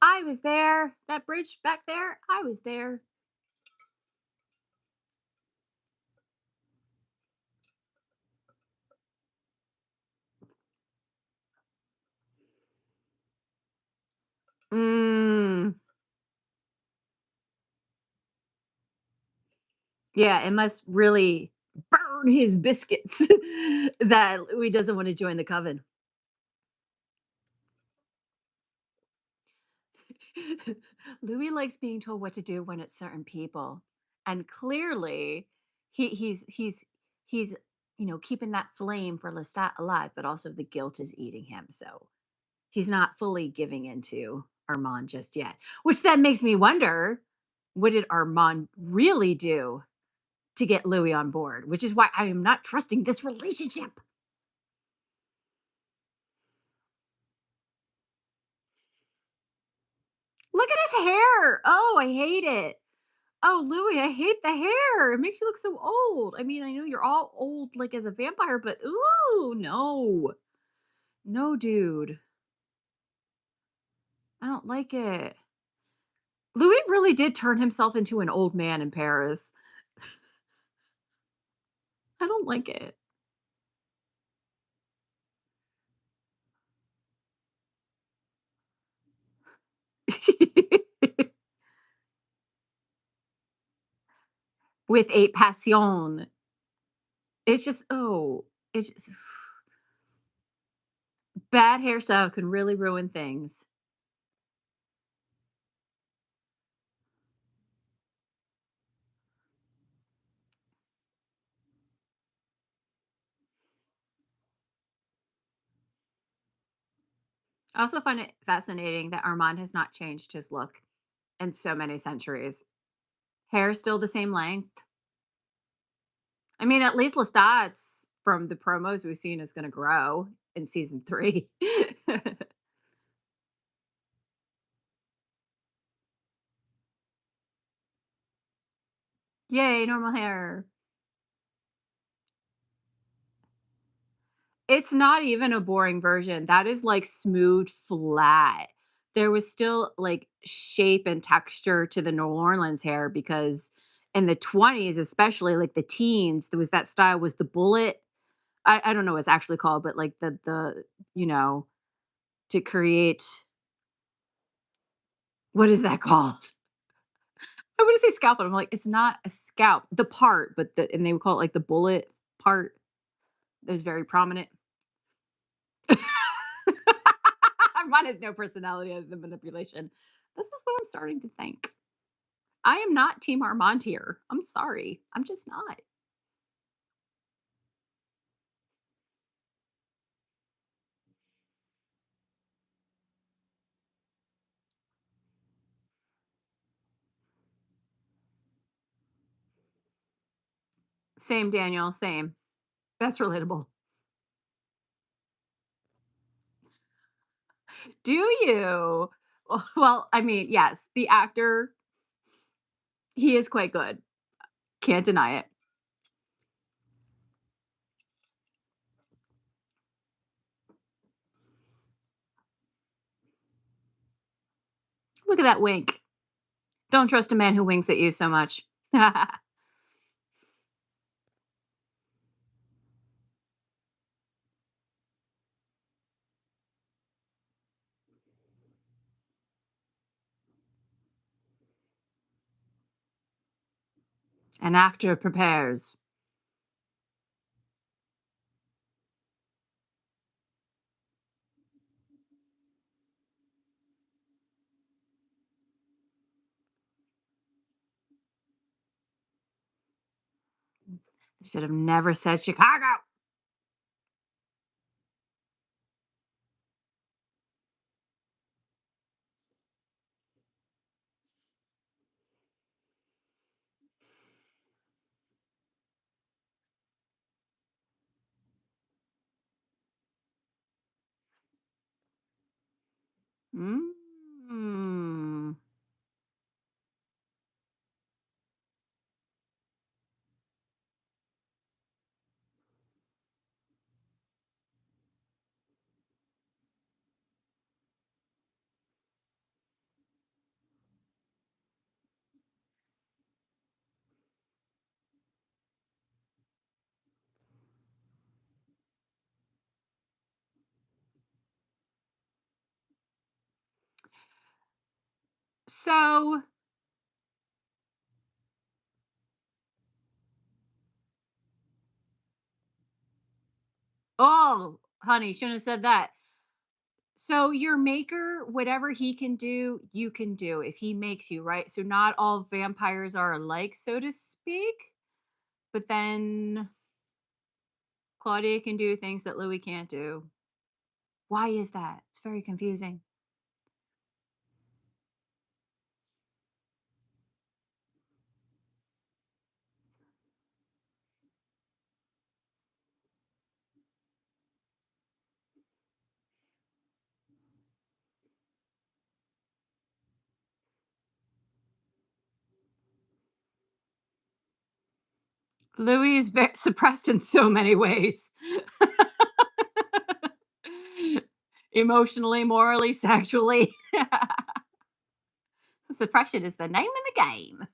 I was there. That bridge back there, I was there. Mm. Yeah, it must really burn his biscuits that Louis doesn't wanna join the coven. Louis likes being told what to do when it's certain people, and clearly, he's keeping that flame for Lestat alive, but also the guilt is eating him, so he's not fully giving into Armand just yet, which then makes me wonder, what did Armand really do to get Louis on board? Which is why I am not trusting this relationship. Look at his hair. Oh, I hate it. Oh, Louis, I hate the hair. It makes you look so old. I mean, I know you're all old like as a vampire, but ooh, no. No, dude. I don't like it. Louis really did turn himself into an old man in Paris. I don't like it. With a passion. It's just, oh, it's just bad hairstyle can really ruin things. I also find it fascinating that Armand has not changed his look in so many centuries. Hair still the same length. I mean, at least Lestat's from the promos we've seen is gonna grow in season 3. Yay, normal hair. It's not even a boring version. That is, like, smooth flat. There was still, like, shape and texture to the New Orleans hair because in the '20s, especially, like, the teens, there was that style was the bullet. I don't know what it's actually called, but, like, you know, to create what is that called? I wanna say scalp, but I'm like, "It's not a scalp." The part, but and they would call it, like, the bullet part that was very prominent. Mine has no personality other than manipulation. This is what I'm starting to think. I am not Team Armand here. I'm sorry. I'm just not. Same, Daniel, same. That's relatable. Do you? Well, I mean, yes, the actor, he is quite good. Can't deny it. Look at that wink. Don't trust a man who winks at you so much. An actor prepares. Should have never said Chicago. Mm. So, oh, honey, shouldn't have said that. So your maker, whatever he can do, you can do if he makes you, right? So not all vampires are alike, so to speak. But then Claudia can do things that Louis can't do. Why is that? It's very confusing. Louis is very suppressed in so many ways. Emotionally, morally, sexually. Suppression is the name of the game.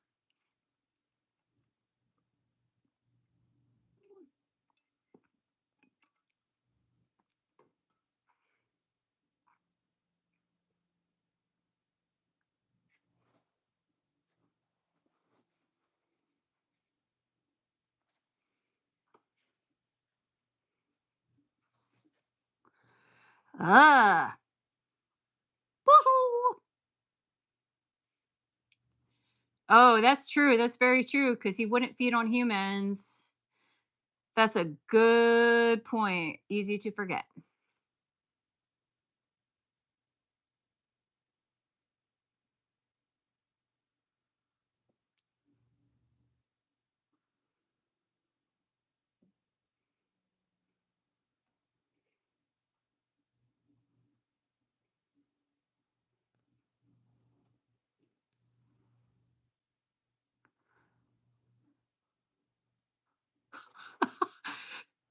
Ah. Oh, that's true. That's very true because he wouldn't feed on humans. That's a good point. Easy to forget.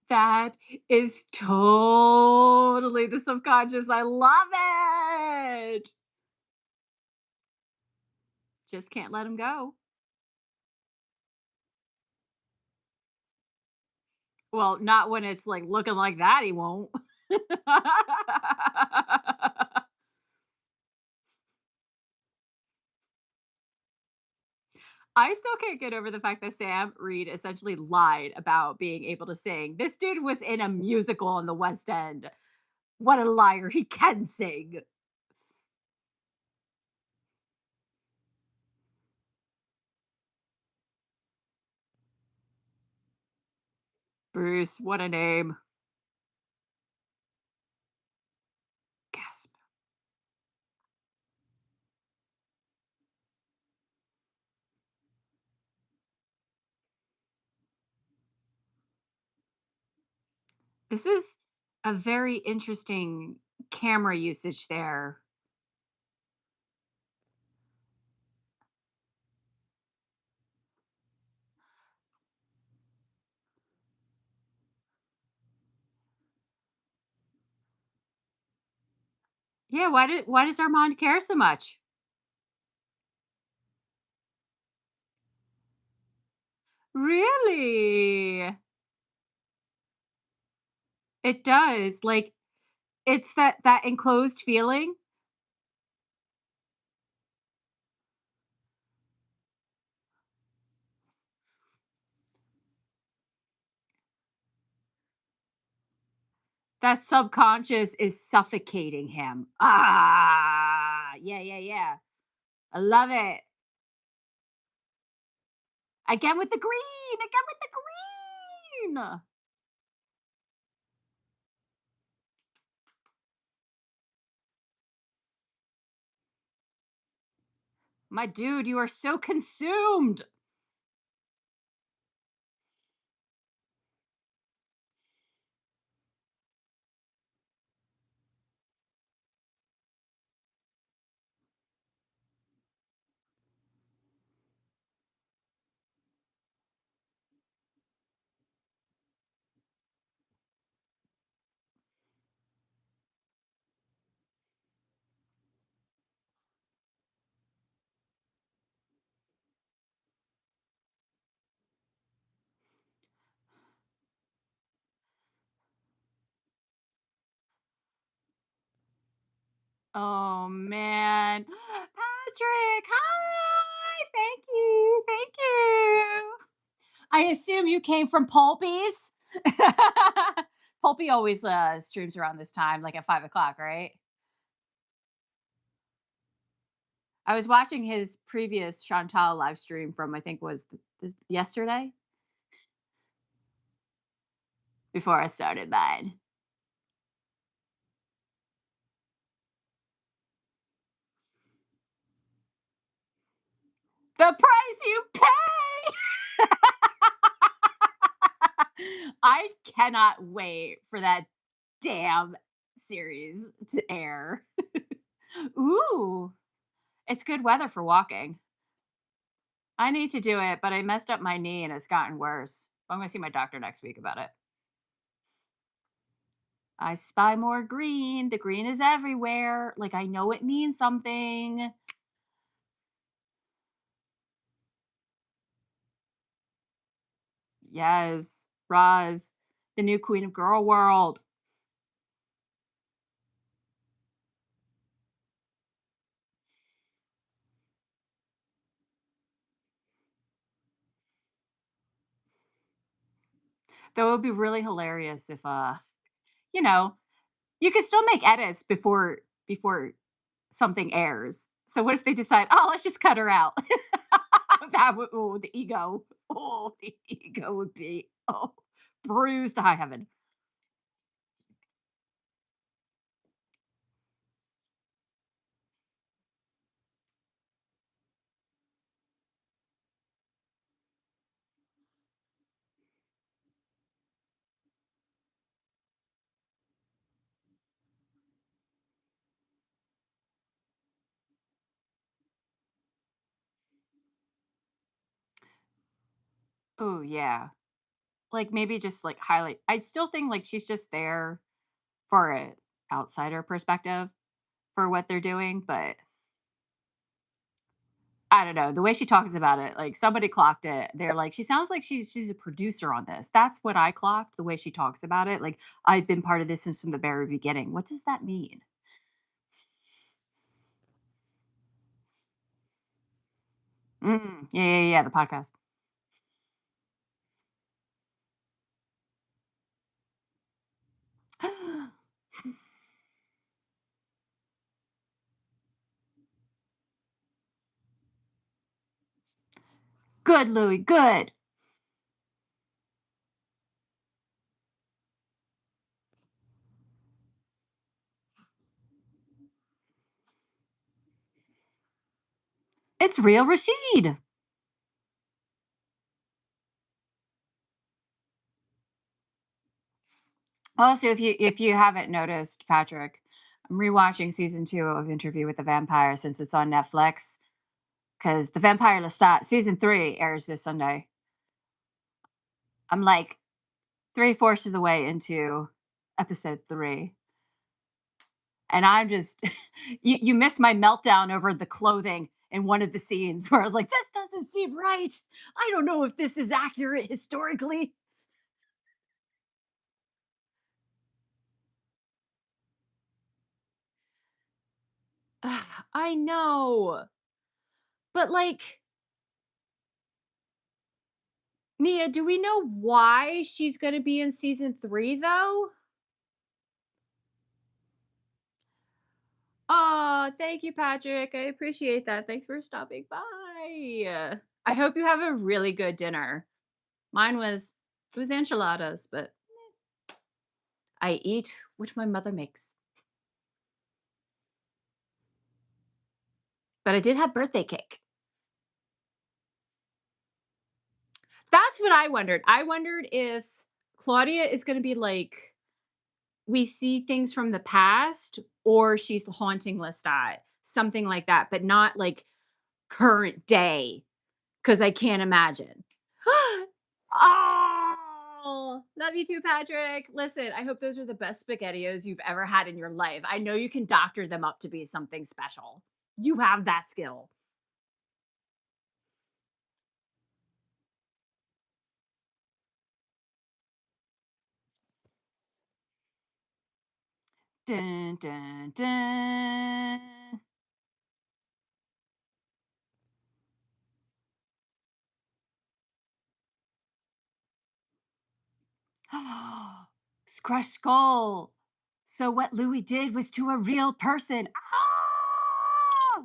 That is totally the subconscious. I love it. Just can't let him go. Well, not when it's, like, looking like that, he won't. I still can't get over the fact that Sam Reed essentially lied about being able to sing. This dude was in a musical in the West End. What a liar, he can sing. Bruce, what a name. Gasp. This is a very interesting camera usage there. Yeah, why does Armand care so much? Really? It does, like, it's that enclosed feeling. That subconscious is suffocating him. Ah, yeah, yeah, yeah. I love it. Again with the green, again with the green. My dude, you are so consumed. Oh man. Patrick, hi. Thank you. Thank you. I assume you came from Pulpy's. Pulpy always streams around this time, like at 5 o'clock, right? I was watching his previous Chantal live stream from I think was yesterday before I started mine. The price you pay. I cannot wait for that damn series to air. Ooh, it's good weather for walking. I need to do it, but I messed up my knee and it's gotten worse. I'm gonna see my doctor next week about it. I spy more green. The green is everywhere. Like I know it means something. Yes, Roz, the new queen of girl world. That would be really hilarious if you know, you could still make edits before something airs. So what if they decide, "Oh, let's just cut her out." That would oh, the ego. Oh, the ego would be, oh, bruised to high heaven. Oh, yeah. like, maybe just, like, highlight I still think, like, she's just there for a outsider perspective for what they're doing, but I don't know, the way she talks about it, like, somebody clocked it. They're like, "She sounds like she's a producer on this." That's what I clocked, the way she talks about it, like, "I've been part of this since from the very beginning." What does that mean? Yeah, the podcast. Good, Louis, good. It's real Rashid. Also, if you haven't noticed, Patrick, I'm rewatching season 2 of Interview with the Vampire since it's on Netflix. Because the Vampire Lestat season 3 airs this Sunday. I'm like 3/4 of the way into episode 3, and I'm just you missed my meltdown over the clothing in one of the scenes where I was like, "This doesn't seem right. I don't know if this is accurate historically." Ugh, I know, but, like, Nia, do we know why she's gonna be in season 3, though? Oh, thank you, Patrick. I appreciate that. Thanks for stopping by. I hope you have a really good dinner. Mine was it was enchiladas, but I eat which my mother makes. But I did have birthday cake. That's what I wondered. I wondered if Claudia is going to be like we see things from the past or she's haunting Lestat, something like that, but not like current day because I can't imagine. Oh, love you too, Patrick. Listen, I hope those are the best SpaghettiOs you've ever had in your life. I know you can doctor them up to be something special. You have that skill. Dun, dun, dun. Crushed skull. So what Louis did was to a real person. Ah!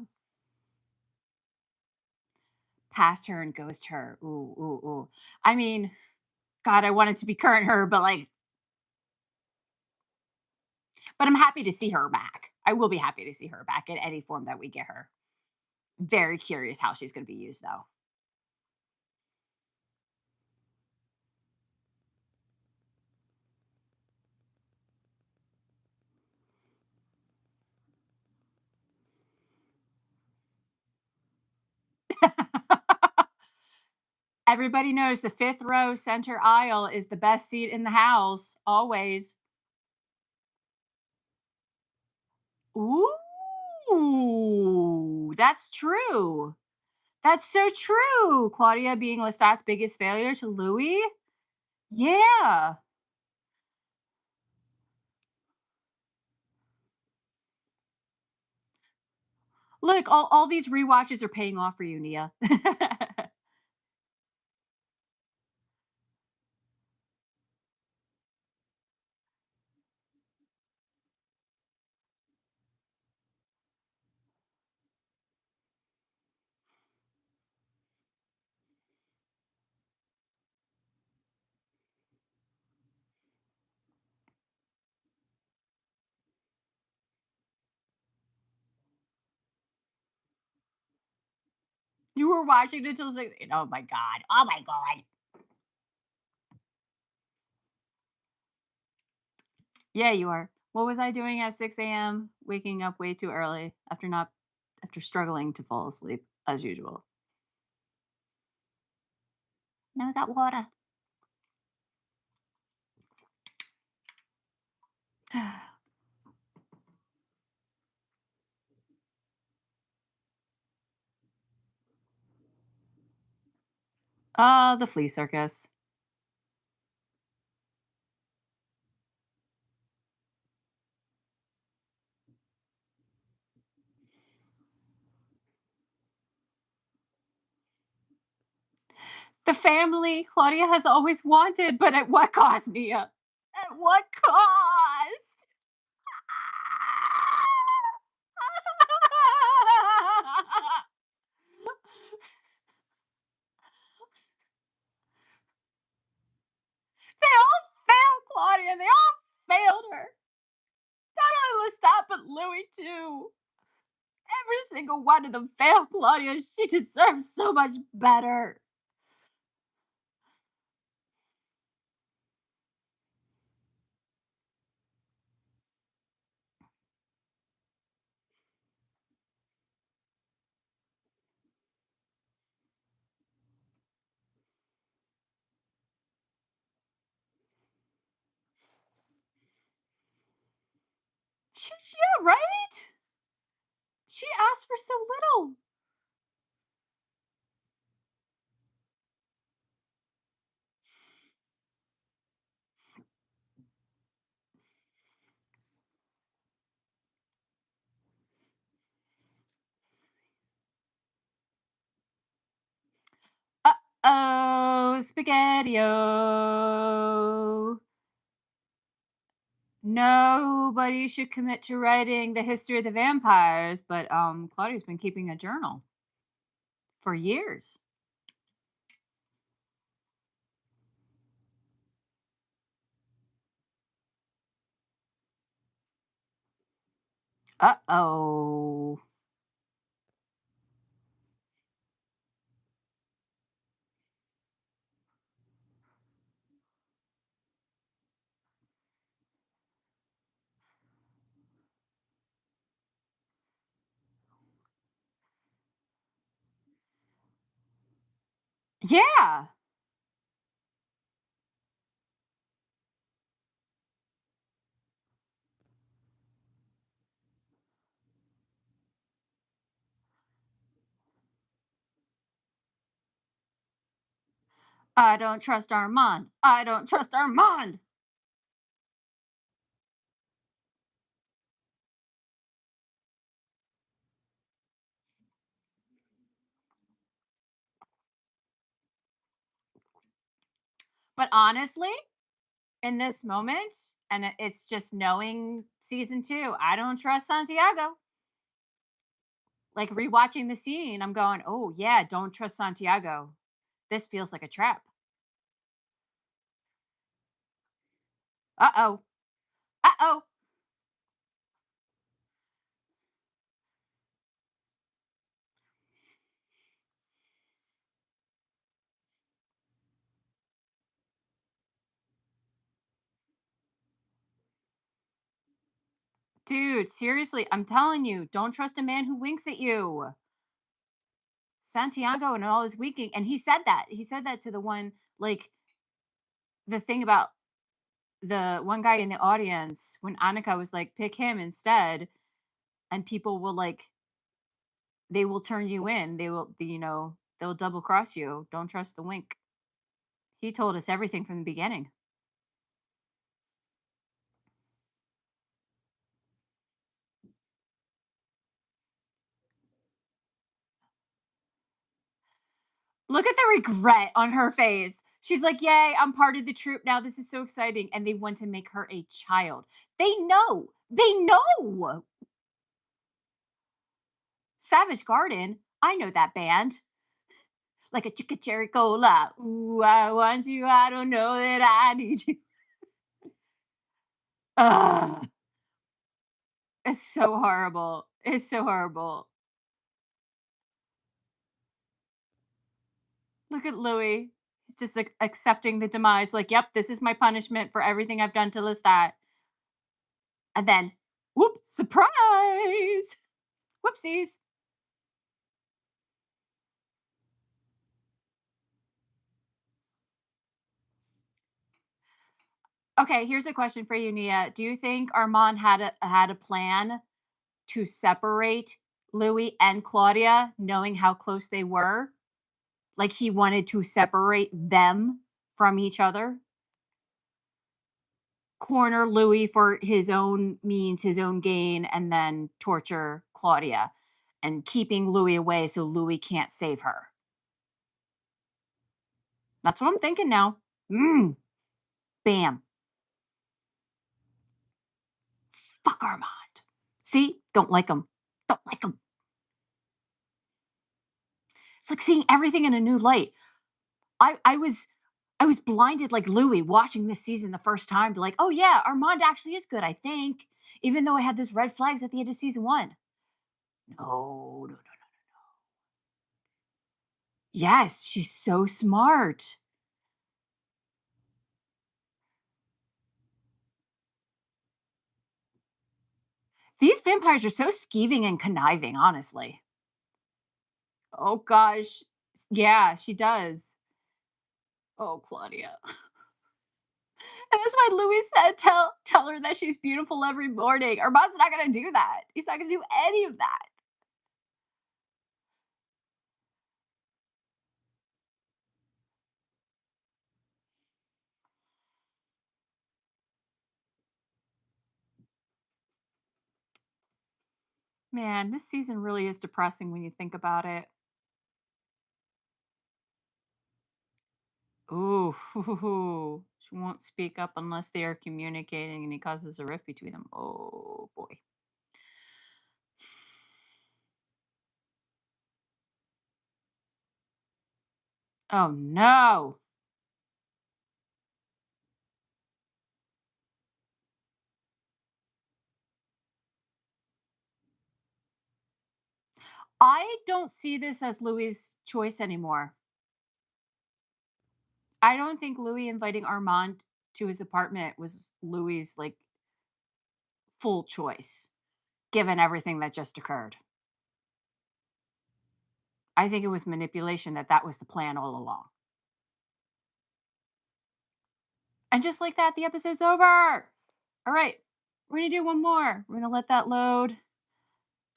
Past her and ghost her. Ooh, ooh, ooh. I mean, God, I want it to be current her, but like, but I'm happy to see her back. I will be happy to see her back in any form that we get her. Very curious how she's going to be used, though. Everybody knows the fifth row center aisle is the best seat in the house, always. Ooh, that's true. That's so true. Claudia being Lestat's biggest failure to Louis. Yeah. Look, all these rewatches are paying off for you, Nia. You were watching it until 6. Oh my god. Oh my god. Yeah, you are. What was I doing at 6 a.m.? Waking up way too early after struggling to fall asleep as usual. Now I got water. Oh, the flea circus. The family Claudia has always wanted, but at what cost, Nia? At what cost? They all failed Claudia, they all failed her. Not only Lestat, but Louis too. Every single one of them failed Claudia. She deserves so much better. Yeah, right? She asked for so little. Uh-oh, spaghetti-o. Nobody should commit to writing the history of the vampires, but Claudia's been keeping a journal for years. Uh-oh. Yeah. I don't trust Armand. I don't trust Armand. But honestly, in this moment, and it's just knowing season 2, I don't trust Santiago. Like rewatching the scene, I'm going, "Oh, yeah, don't trust Santiago. This feels like a trap." Uh-oh. Uh-oh. Dude, seriously, I'm telling you, don't trust a man who winks at you. Santiago and all his winking, and he said that. He said that to the one, like, the thing about the one guy in the audience when Annika was like, "Pick him instead," and people will, like, they will turn you in. They will, they'll double cross you. Don't trust the wink. He told us everything from the beginning. Look at the regret on her face. She's like, "Yay, I'm part of the troop now. This is so exciting." And they want to make her a child. They know. They know. Savage Garden. I know that band. Like a chicka cherry cola. Ooh, I want you. I don't know that I need you. Ugh, it's so horrible. It's so horrible. Look at Louis. He's just like accepting the demise. Like, yep, this is my punishment for everything I've done to Lestat. And then, whoop, surprise! Whoopsies. Okay, here's a question for you, Nia. Do you think Armand had a plan to separate Louis and Claudia, knowing how close they were? Like he wanted to separate them from each other? Corner Louis for his own means, his own gain, and then torture Claudia and keeping Louis away so Louis can't save her. That's what I'm thinking now. Mm, bam. Fuck Armand. See? Don't like him. Don't like him. It's like seeing everything in a new light. I was blinded like Louis watching this season the first time to like, oh yeah, Armand actually is good, I think. Even though I had those red flags at the end of season one. No, no, no. Yes, she's so smart. These vampires are so scheming and conniving, honestly. Oh gosh. Yeah, she does. Oh, Claudia. And that's why Louis said, tell her that she's beautiful every morning. Armand's not gonna do that. He's not gonna do any of that. Man, this season really is depressing when you think about it. Ooh, she won't speak up unless they are communicating and he causes a rift between them. Oh boy. Oh no. I don't see this as Louis' choice anymore. I don't think Louis inviting Armand to his apartment was Louis' like full choice, given everything that just occurred. I think it was manipulation that was the plan all along. And just like that, the episode's over. All right, we're gonna do one more. We're gonna let that load,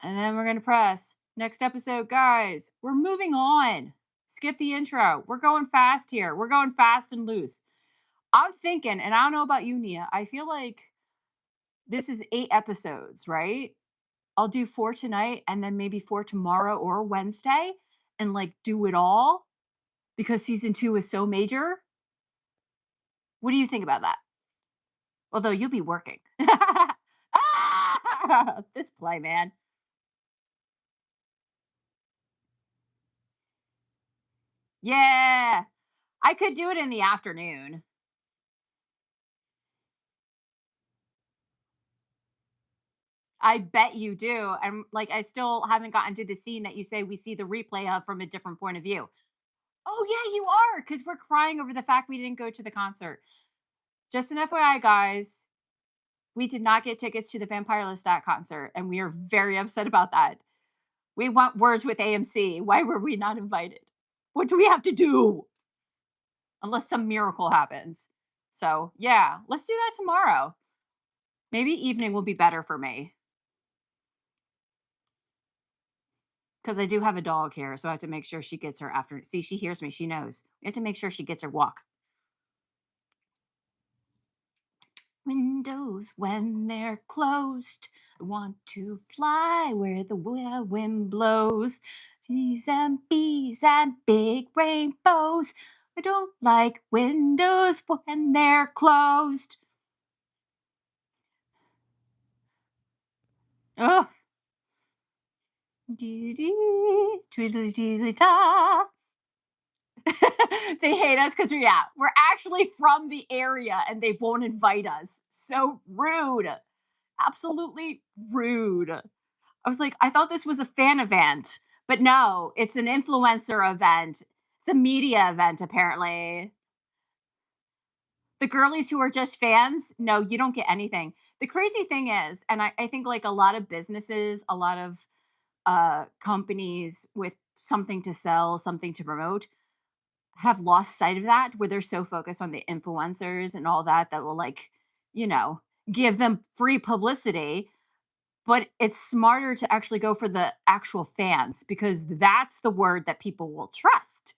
and then we're gonna press next episode, guys. We're moving on. Skip the intro. We're going fast here. We're going fast and loose. I'm thinking, and I don't know about you, Nia. I feel like this is 8 episodes, right? I'll do 4 tonight and then maybe 4 tomorrow or Wednesday and like do it all because season 2 is so major. What do you think about that? Although you'll be working. This play, man. Yeah. I could do it in the afternoon. I bet you do. And like I still haven't gotten to the scene that you say we see the replay of from a different point of view. Oh yeah, you are because we're crying over the fact we didn't go to the concert. Just an FYI, guys, we did not get tickets to the Vampire Lestat concert, and we are very upset about that. We want words with AMC. Why were we not invited? What do we have to do? Unless some miracle happens. So, yeah, let's do that tomorrow. Maybe evening will be better for me because I do have a dog here. So I have to make sure she gets her after. See, she hears me. She knows. We have to make sure she gets her walk. Windows when they're closed. I want to fly where the wind blows. Bees and bees and big rainbows. I don't like windows when they're closed. Oh, dee dee, tweedly deedly da. They hate us because we're actually from the area and they won't invite us. So rude. Absolutely rude. I was like, I thought this was a fan event, but no, it's an influencer event. It's a media event, apparently. The girlies who are just fans, no, you don't get anything. The crazy thing is, and I think like a lot of businesses, a lot of companies with something to sell, something to promote, have lost sight of that, where they're so focused on the influencers and all that that will, like, you know, give them free publicity, but it's smarter to actually go for the actual fans because that's the word that people will trust.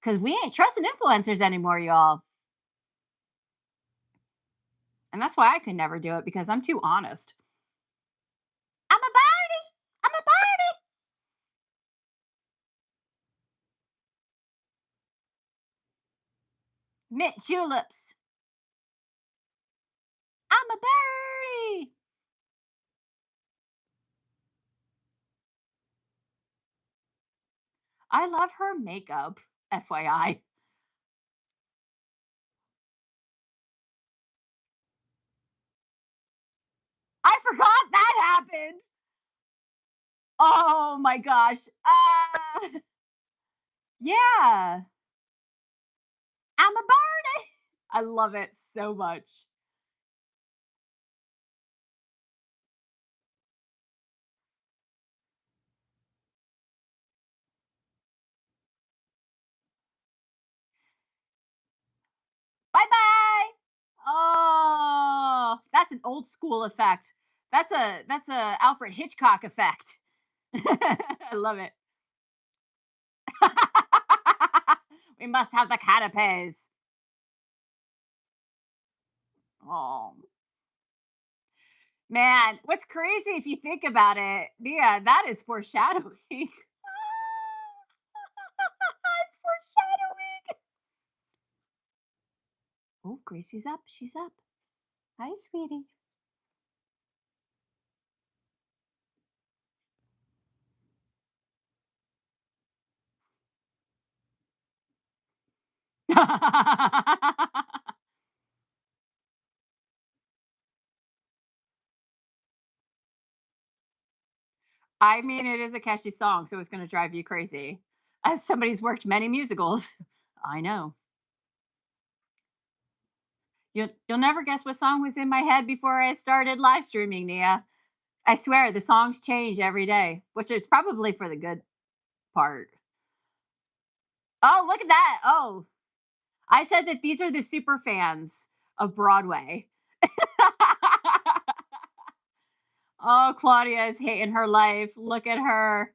Because we ain't trusting influencers anymore, y'all. And that's why I could never do it because I'm too honest. I'm a birdie. I'm a birdie. Mint juleps. I'm a birdie. I love her makeup, FYI. I forgot that happened. Oh my gosh. Yeah. I'm a birdie. I love it so much. Bye bye. Oh, that's an old school effect. That's a Alfred Hitchcock effect. I love it. We must have the canapes. Oh man, what's crazy if you think about it? Yeah, that is foreshadowing. It's foreshadowing. Oh, Gracie's up. She's up. Hi, sweetie. I mean, it is a catchy song, so it's gonna drive you crazy. As somebody who's worked many musicals, I know. You'll never guess what song was in my head before I started live streaming, Nia. I swear the songs change every day, which is probably for the good part. Oh, look at that. Oh, I said that these are the super fans of Broadway. Oh, Claudia is hating her life. Look at her.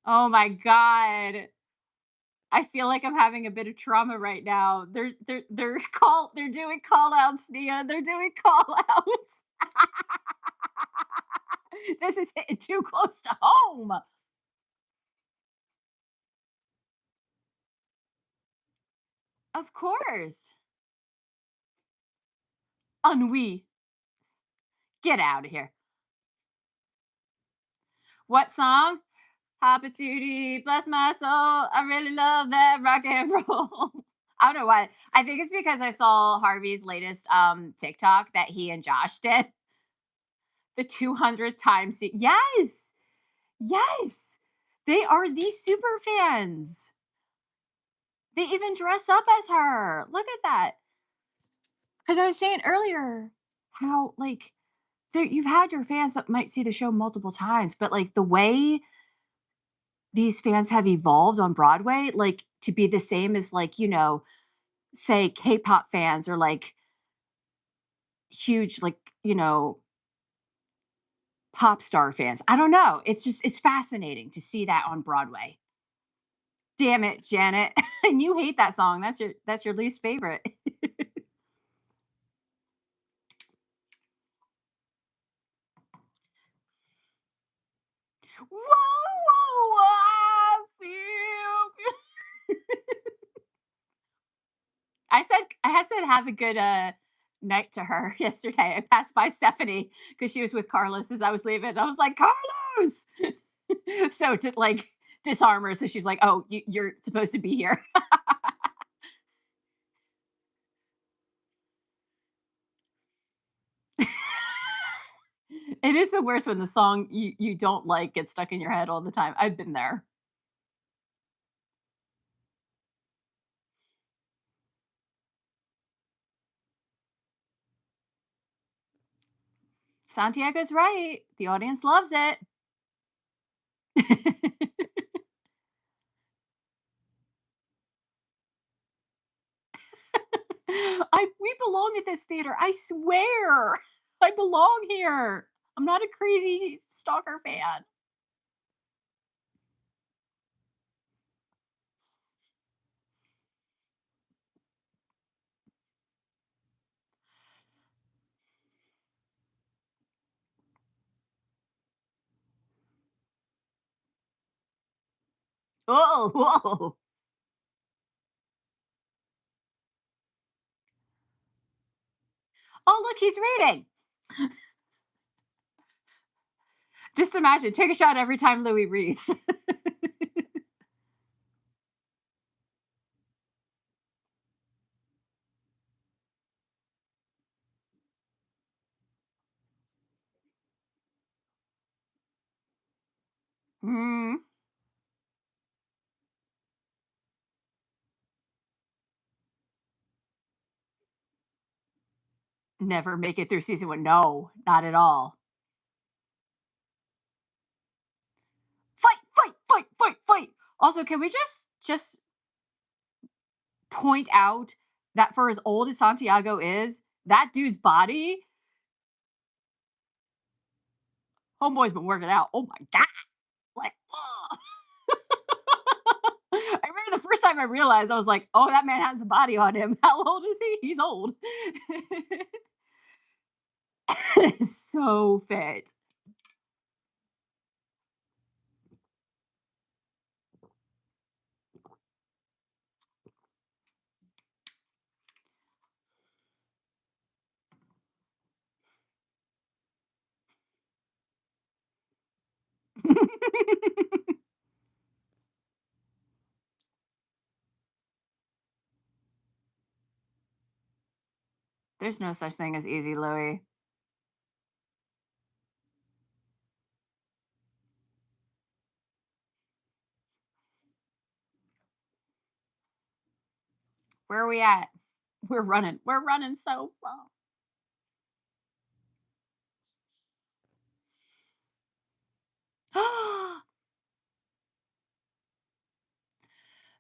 Oh my god. I feel like I'm having a bit of trauma right now. They're doing call outs, Nia. They're doing call outs. This is hitting too close to home. Of course. Ennui. Get out of here. What song? Opportunity, bless my soul. I really love that rock and roll. I don't know why. I think it's because I saw Harvey's latest TikTok that he and Josh did. The 200th time. Yes. Yes. They are these super fans. They even dress up as her. Look at that. Because I was saying earlier how, like, you've had your fans that might see the show multiple times, but like the way these fans have evolved on Broadway, like to be the same as, like, say K-pop fans or like huge, like, pop star fans. I don't know. It's fascinating to see that on Broadway. Damn it, Janet. And you hate that song. That's your least favorite. Whoa, whoa, I feel I had said have a good night to her yesterday. I passed by Stephanie because she was with Carlos as I was leaving. I was like, Carlos. So to like disarm her, so she's like, "Oh, you're supposed to be here." It is the worst when the song you don't like gets stuck in your head all the time. I've been there. Santiago's right. The audience loves it. belong at this theater. I swear. I belong here. I'm not a crazy stalker fan. Oh, whoa. Oh, look, he's reading. Just imagine, take a shot every time Louis reads. Mm, never make it through season one. No, not at all. Fight, fight, fight, fight, fight. Also, can we just point out that for as old as Santiago is, that dude's body, homeboy's been working out. Oh my god. Like, ugh. I remember the first time I realized, I was like, "Oh, that man has a body on him." How old is he? He's old. So fit. There's no such thing as easy, Louis. Where are we at? We're running. We're running so far.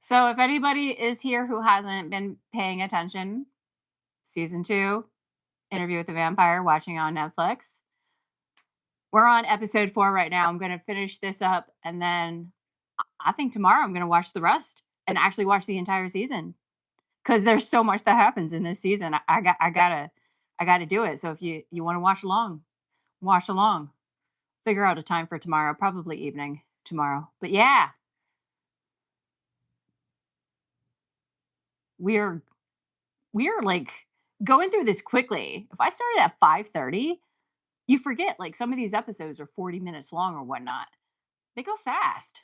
So, if anybody is here who hasn't been paying attention, season 2, Interview with the Vampire, watching on Netflix. We're on episode 4 right now. I'm gonna finish this up, and then I think tomorrow I'm gonna watch the rest and actually watch the entire season because there's so much that happens in this season. I gotta do it. So if you wanna watch along, watch along. Figure out a time for tomorrow, probably evening tomorrow. But yeah, we're we're like going through this quickly. If I started at 5:30, you forget like some of these episodes are 40 minutes long or whatnot. They go fast.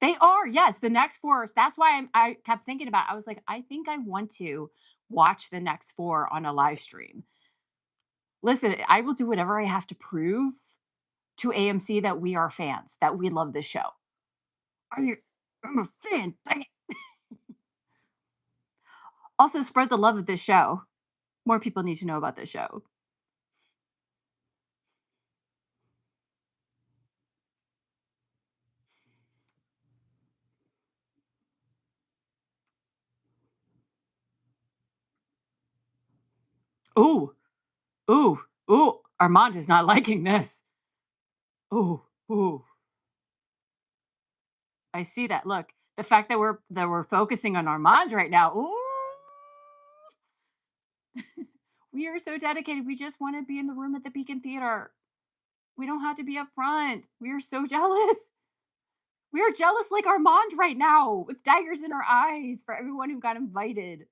They are, yes, the next 4, that's why I kept thinking about it. I was like, "I think I want to watch the next 4 on a live stream." Listen, I will do whatever I have to prove to AMC that we are fans, that we love this show. Are you I'm a fan, dang it. Also, spread the love of this show. More people need to know about this show. Ooh, ooh, ooh, Armand is not liking this. Ooh, ooh, I see that. Look, the fact that we're focusing on Armand right now. Ooh, we are so dedicated. We just want to be in the room at the Beacon Theater. We don't have to be up front. We are so jealous. We are jealous like Armand right now with daggers in our eyes for everyone who got invited.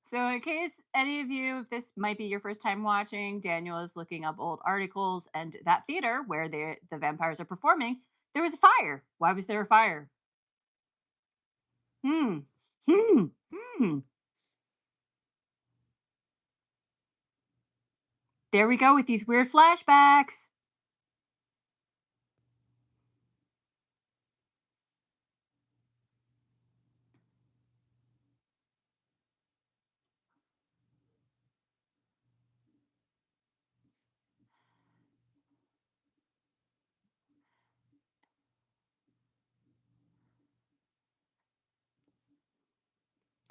So, in case any of you, if this might be your first time watching, Daniel is looking up old articles, and that theater where the vampires are performing, there was a fire. Why was there a fire? Hmm. Hmm. Hmm. There we go with these weird flashbacks.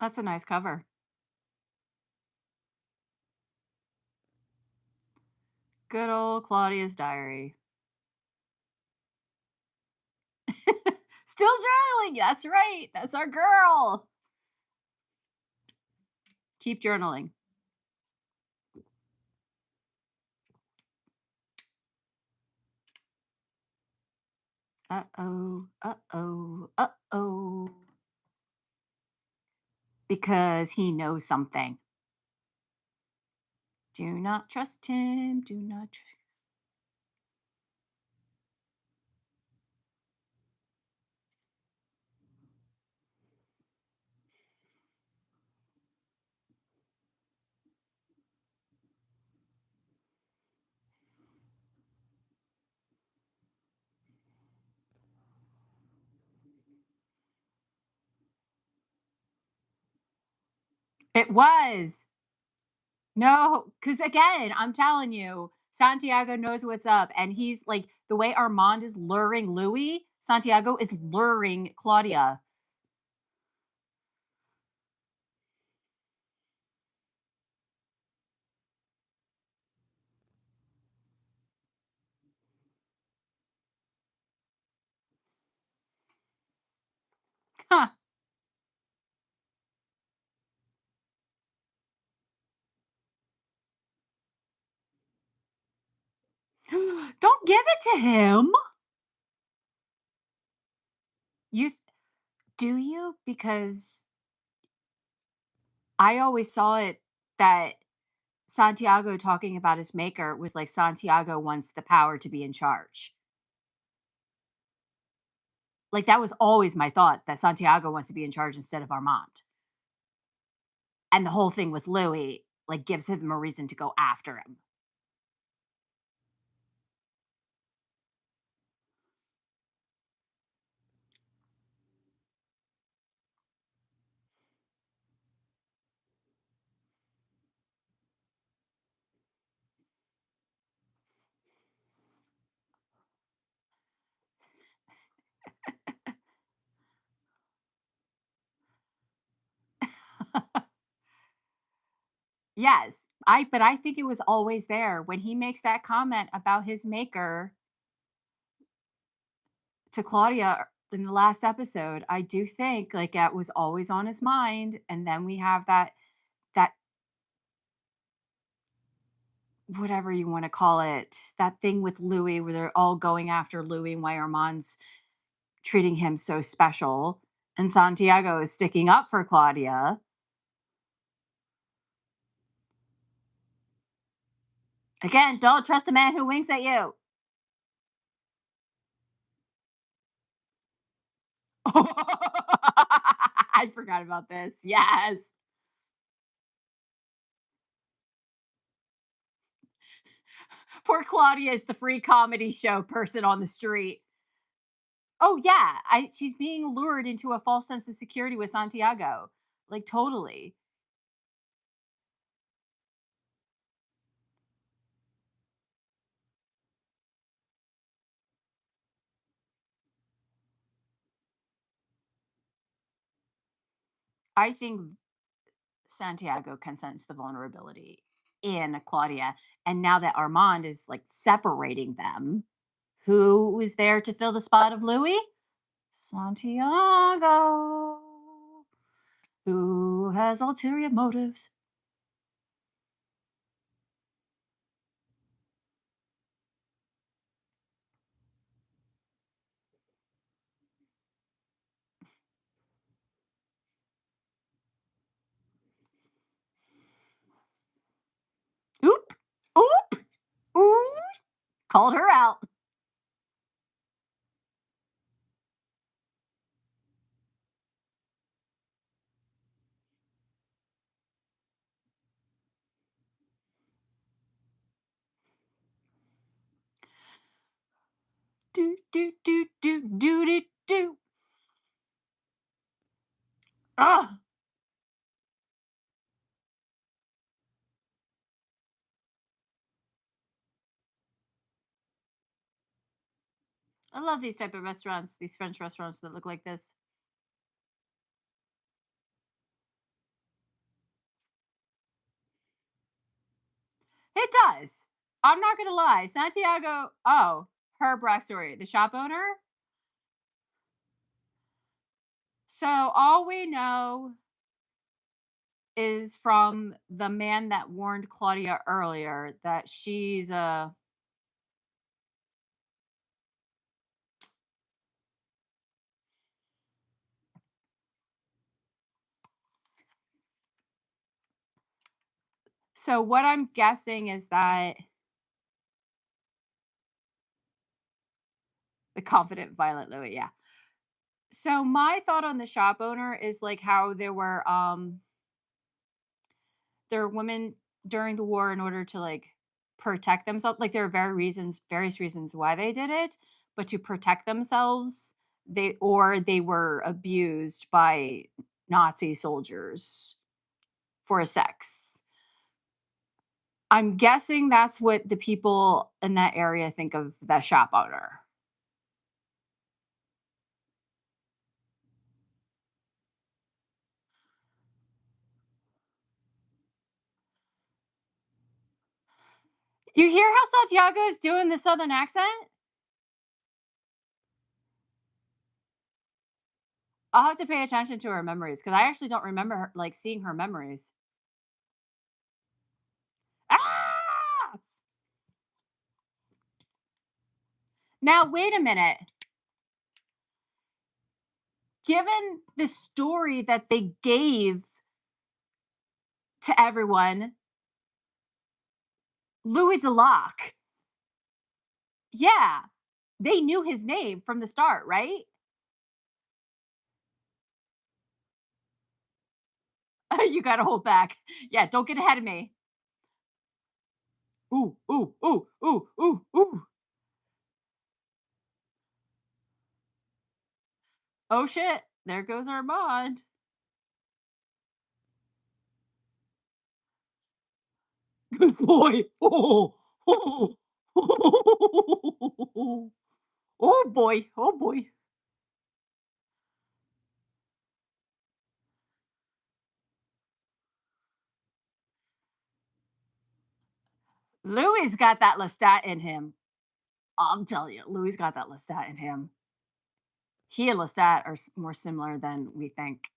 That's a nice cover. Good old Claudia's diary. Still journaling. That's right. That's our girl. Keep journaling. Uh-oh. Uh-oh. Uh-oh. Because he knows something. Do not trust him. Do not trust. It was. No, because again, I'm telling you, Santiago knows what's up. And he's like, the way Armand is luring Louis, Santiago is luring Claudia. Huh. Don't give it to him. You do you? Because I always saw it that Santiago talking about his maker was like Santiago wants the power to be in charge. Like that was always my thought that Santiago wants to be in charge instead of Armand. And the whole thing with Louis like gives him a reason to go after him. Yes, I think it was always there when he makes that comment about his maker to Claudia in the last episode. I do think like that was always on his mind, and then we have that whatever you want to call it, that thing with Louis where they're all going after Louis and why Armand's treating him so special, and Santiago is sticking up for Claudia. Again, don't trust a man who winks at you. I forgot about this. Yes. Poor Claudia is the free comedy show person on the street. Oh yeah, she's being lured into a false sense of security with Santiago. Like totally. I think Santiago can sense the vulnerability in Claudia. And now that Armand is like separating them, who is there to fill the spot of Louis? Santiago, who has ulterior motives. Oop, oop, oop. Called her out. Do, do, do, do, do, do, do. Ah, I love these type of restaurants, these French restaurants that look like this. It does. I'm not gonna lie. Santiago, oh, her backstory, the shop owner. So all we know is from the man that warned Claudia earlier that she's a. So what I'm guessing is that the confident violent Louis, yeah. So my thought on the shop owner is like how there were women during the war in order to like protect themselves. Like there are various reasons why they did it, but to protect themselves, they were abused by Nazi soldiers for sex. I'm guessing that's what the people in that area think of the shop owner. You hear how Santiago is doing the southern accent? I'll have to pay attention to her memories because I actually don't remember her, like seeing her memories. Ah! Now, wait a minute. Given the story that they gave to everyone, Louis Deloc, yeah, they knew his name from the start, right? You got to hold back. Yeah, don't get ahead of me. Ooh, ooh, ooh, ooh, ooh, ooh. Oh shit, there goes Armand. Good boy. Oh, oh, oh, oh boy. Oh boy. Louis got that Lestat in him. I'm telling you, Louis got that Lestat in him. He and Lestat are more similar than we think.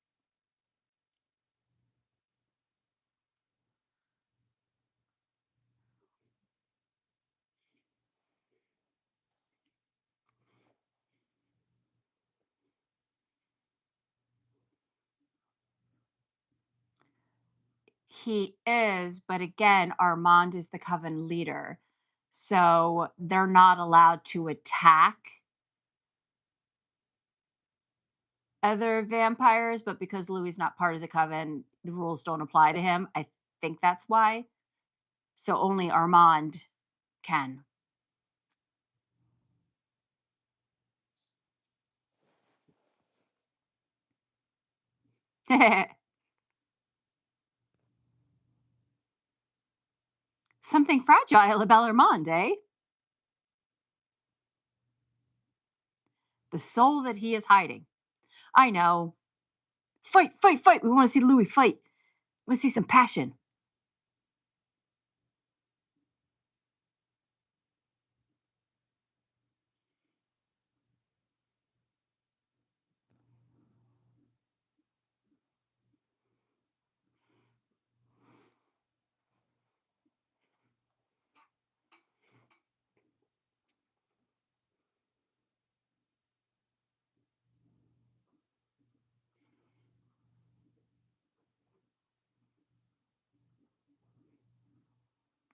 He is, but again, Armand is the coven leader. So they're not allowed to attack other vampires, but because Louis is not part of the coven, the rules don't apply to him. I think that's why. So only Armand can. Something fragile about Armand, eh? The soul that he is hiding. I know. Fight, fight, fight. We want to see Louis fight. We want to see some passion.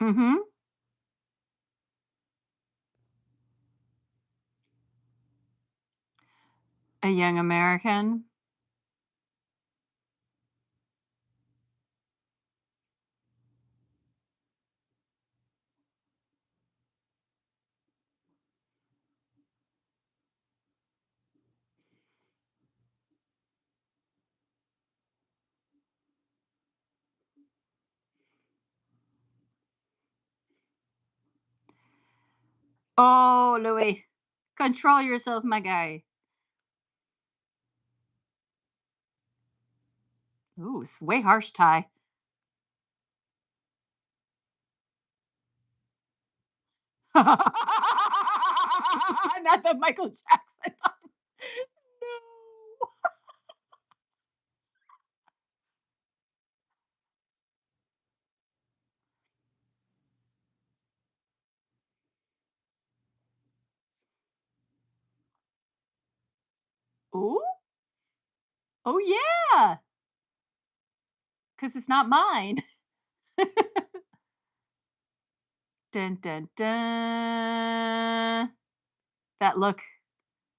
Mm-hmm. A young American. Oh, Louis. Control yourself, my guy. Ooh, it's way harsh, Ty. Not the Michael Jackson. No. Ooh, oh, yeah, because it's not mine. Dun, dun, dun. That look,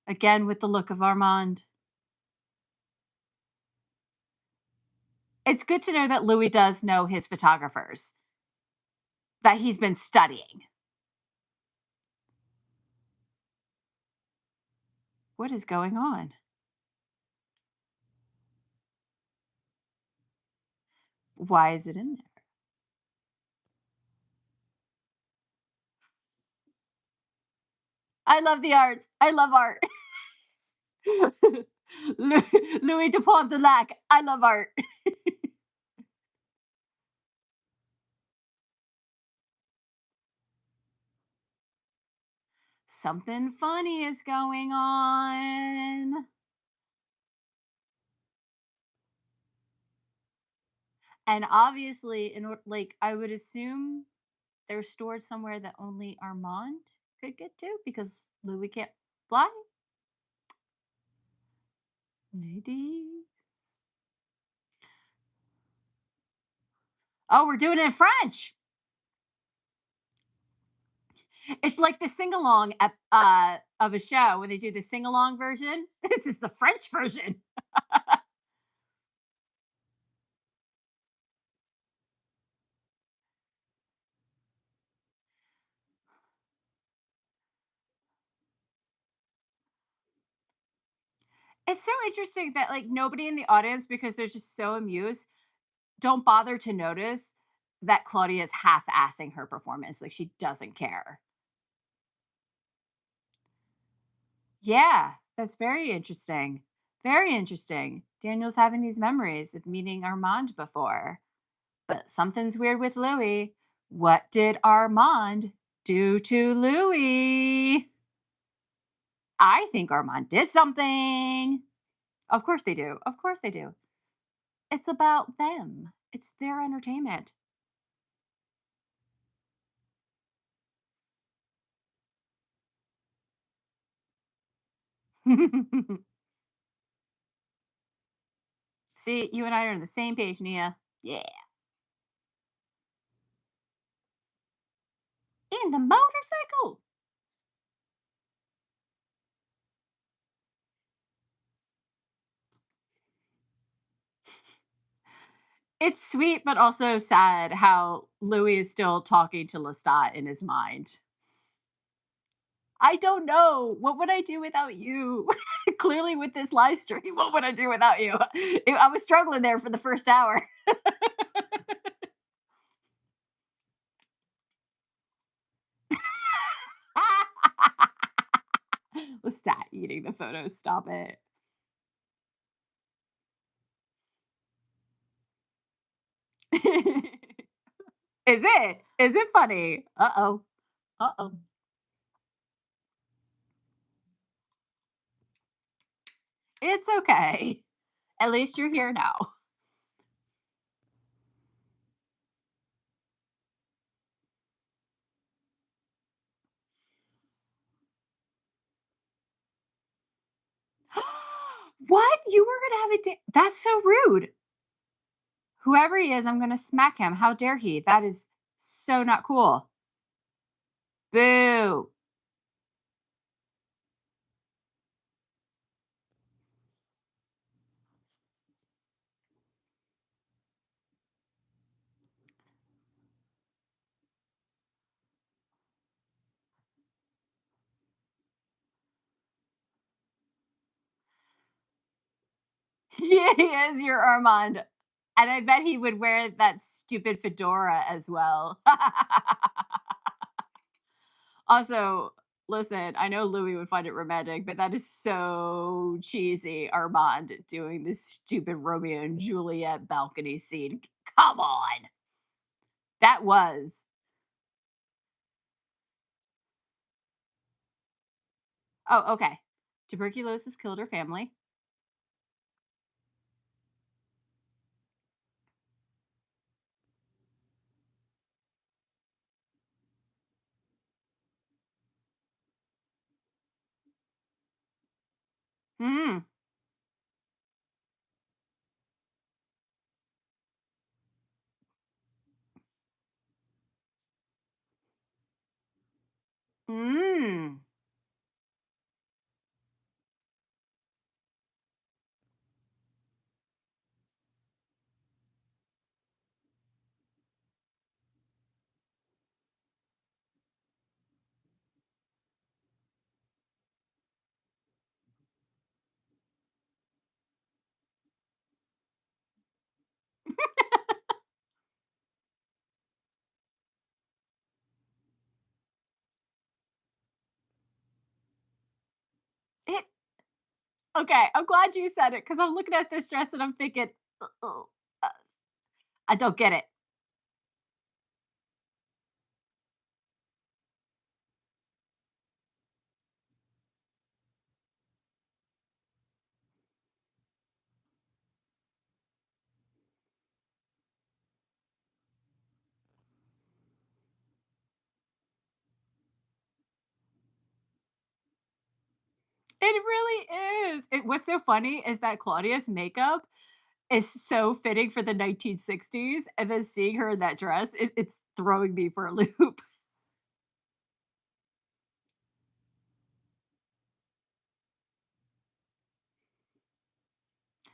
again with the look of Armand. It's good to know that Louis does know his photographers, that he's been studying. What is going on? Why is it in there? I love the art. I love art. Louis Dupont de Lac. I love art. Something funny is going on. And obviously, like, I would assume they're stored somewhere that only Armand could get to because Louis can't fly. Maybe. Oh, we're doing it in French. It's like the sing along of a show when they do the sing along version. This is the French version. It's so interesting that like nobody in the audience, because they're just so amused, don't bother to notice that Claudia is half assing her performance. Like she doesn't care. Yeah, that's very interesting. Very interesting. Daniel's having these memories of meeting Armand before. But something's weird with Louis. What did Armand do to Louis? I think Armand did something. Of course they do. Of course they do. It's about them. It's their entertainment. See, you and I are on the same page, Nia. Yeah. In the motorcycle. It's sweet, but also sad how Louis is still talking to Lestat in his mind. I don't know. What would I do without you? Clearly, with this live stream, what would I do without you? I was struggling there for the first hour. Lestat eating the photos. Stop it. Is it? Is it funny? Uh oh. Uh oh. It's okay. At least you're here now. What? You were gonna have a date? That's so rude. Whoever he is, I'm gonna smack him. How dare he? That is so not cool. Boo. He is your Armand. And I bet he would wear that stupid fedora as well. Also, listen, I know Louis would find it romantic, but that is so cheesy, Armand doing this stupid Romeo and Juliet balcony scene. Come on. That was. Oh, okay. Tuberculosis killed her family. Mm. Mm. It okay, I'm glad you said it because 'cause I'm looking at this dress and I'm thinking, "Uh-oh, uh, I don't get it." It really is. What's so funny is that Claudia's makeup is so fitting for the 1960s, and then seeing her in that dress, it's throwing me for a loop.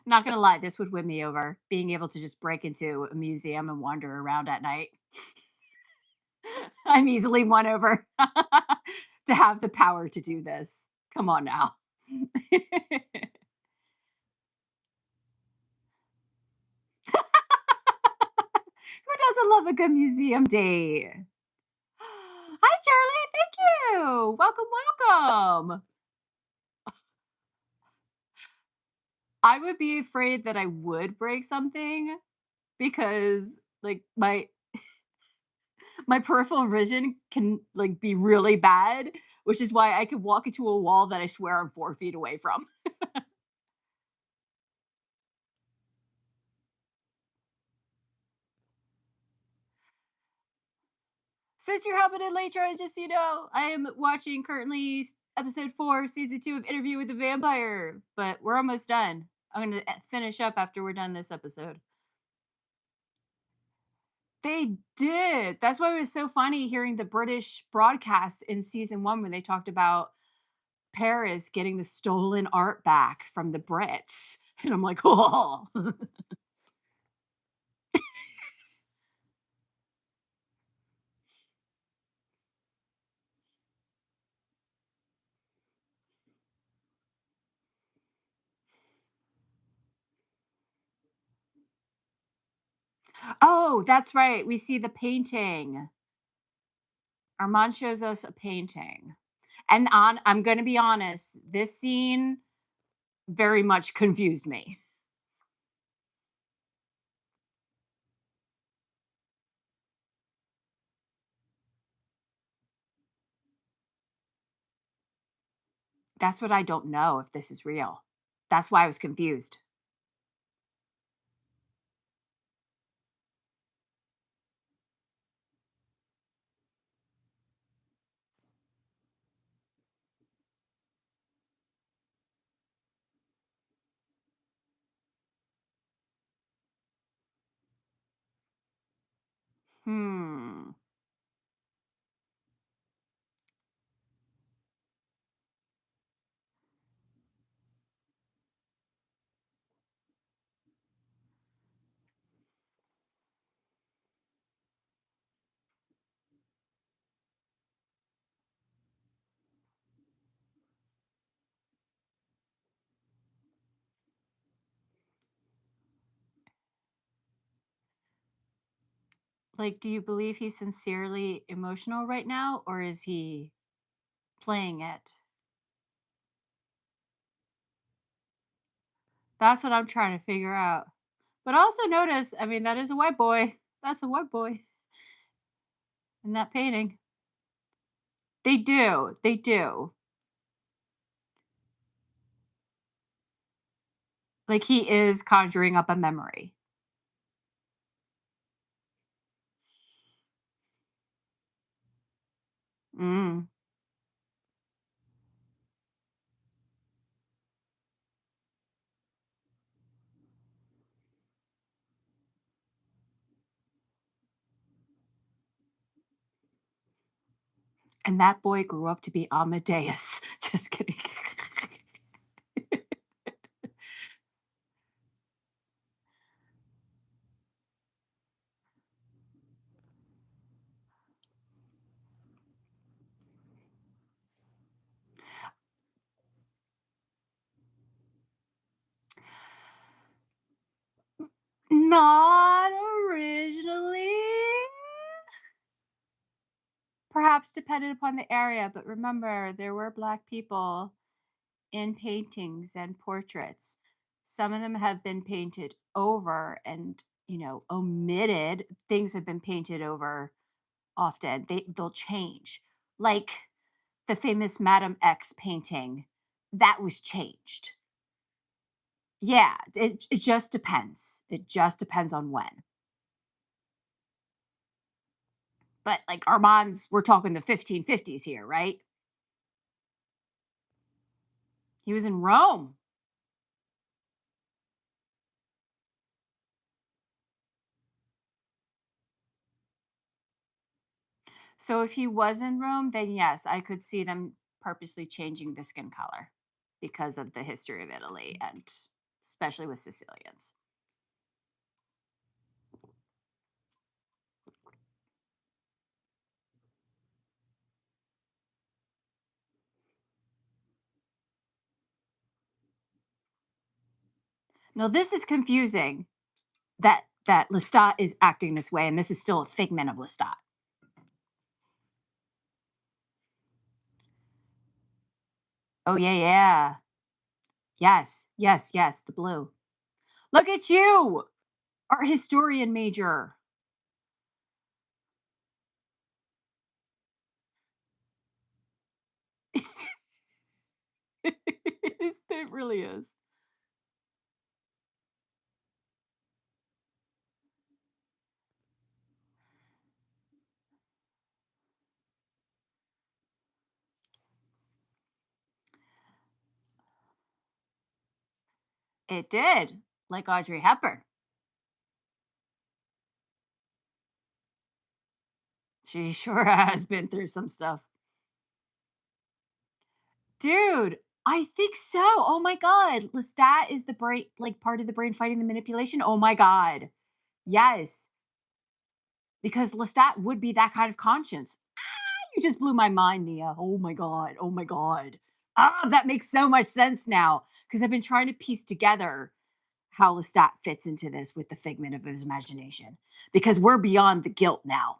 Not gonna lie, this would win me over, being able to just break into a museum and wander around at night. I'm easily won over to have the power to do this. Come on now. Who doesn't love a good museum date? Hi, Charlie. Thank you. Welcome, welcome. I would be afraid that I would break something because like my peripheral vision can like be really bad, which is why I could walk into a wall that I swear I'm 4 feet away from. Since you're hopping in late, Troy, just so you know, I am watching currently episode 4, season 2 of Interview with the Vampire, but we're almost done. I'm going to finish up after we're done this episode. They did. That's why it was so funny hearing the British broadcast in season 1 when they talked about Paris getting the stolen art back from the Brits. And I'm like, oh, oh, that's right. We see the painting. Armand shows us a painting. And I'm going to be honest, this scene very much confused me. That's what I don't know if this is real. That's why I was confused. Hmm. Like, do you believe he's sincerely emotional right now, or is he playing it? That's what I'm trying to figure out. But also notice, I mean, that is a white boy. That's a white boy in that painting. They do. They do. Like he is conjuring up a memory. Mm. And that boy grew up to be Amadeus. Just kidding. Not originally. Perhaps depended upon the area, but remember, there were Black people in paintings and portraits. Some of them have been painted over and, omitted. Things have been painted over often. They'll change. Like the famous Madame X painting, that was changed. Yeah, it just depends. It just depends on when. But like Armand's, we're talking the 1550s here, right? He was in Rome. So if he was in Rome, then yes, I could see them purposely changing the skin color because of the history of Italy and especially with Sicilians. Now this is confusing that Lestat is acting this way, and this is still a figment of Lestat. Oh yeah, yeah. Yes, yes, yes, the blue. Look at you, art historian major. It really is. It did, like Audrey Hepburn. She sure has been through some stuff. Dude, I think so. Oh my god. Lestat is the brain, like part of the brain fighting the manipulation. Oh my god. Yes, because Lestat would be that kind of conscience. Ah, you just blew my mind, Nia. Oh my god. Oh my god. Ah, that makes so much sense now because I've been trying to piece together how Lestat fits into this with the figment of his imagination because we're beyond the guilt now.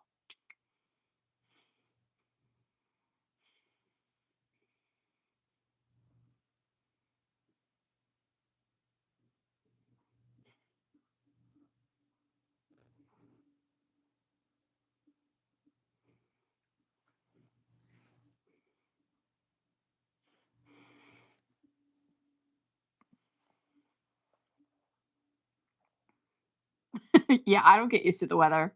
Yeah, I don't get used to the weather.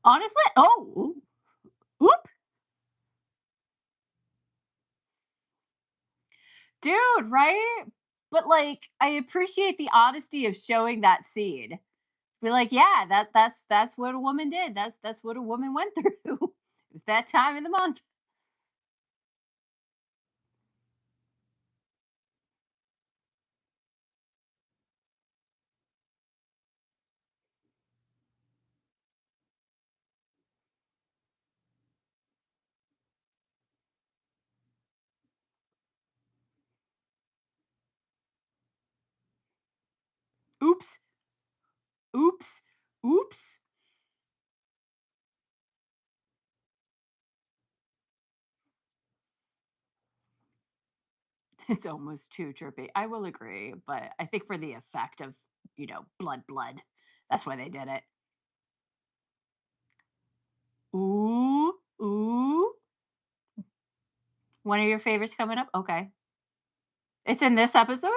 Honestly, oh, whoop, dude, right? But like, I appreciate the honesty of showing that scene. Be like, yeah, that's what a woman did. That's what a woman went through. It was that time in the month. Oops, oops, oops. It's almost too trippy. I will agree, but I think for the effect of, blood, that's why they did it. Ooh, ooh. One of your favorites coming up? Okay. It's in this episode?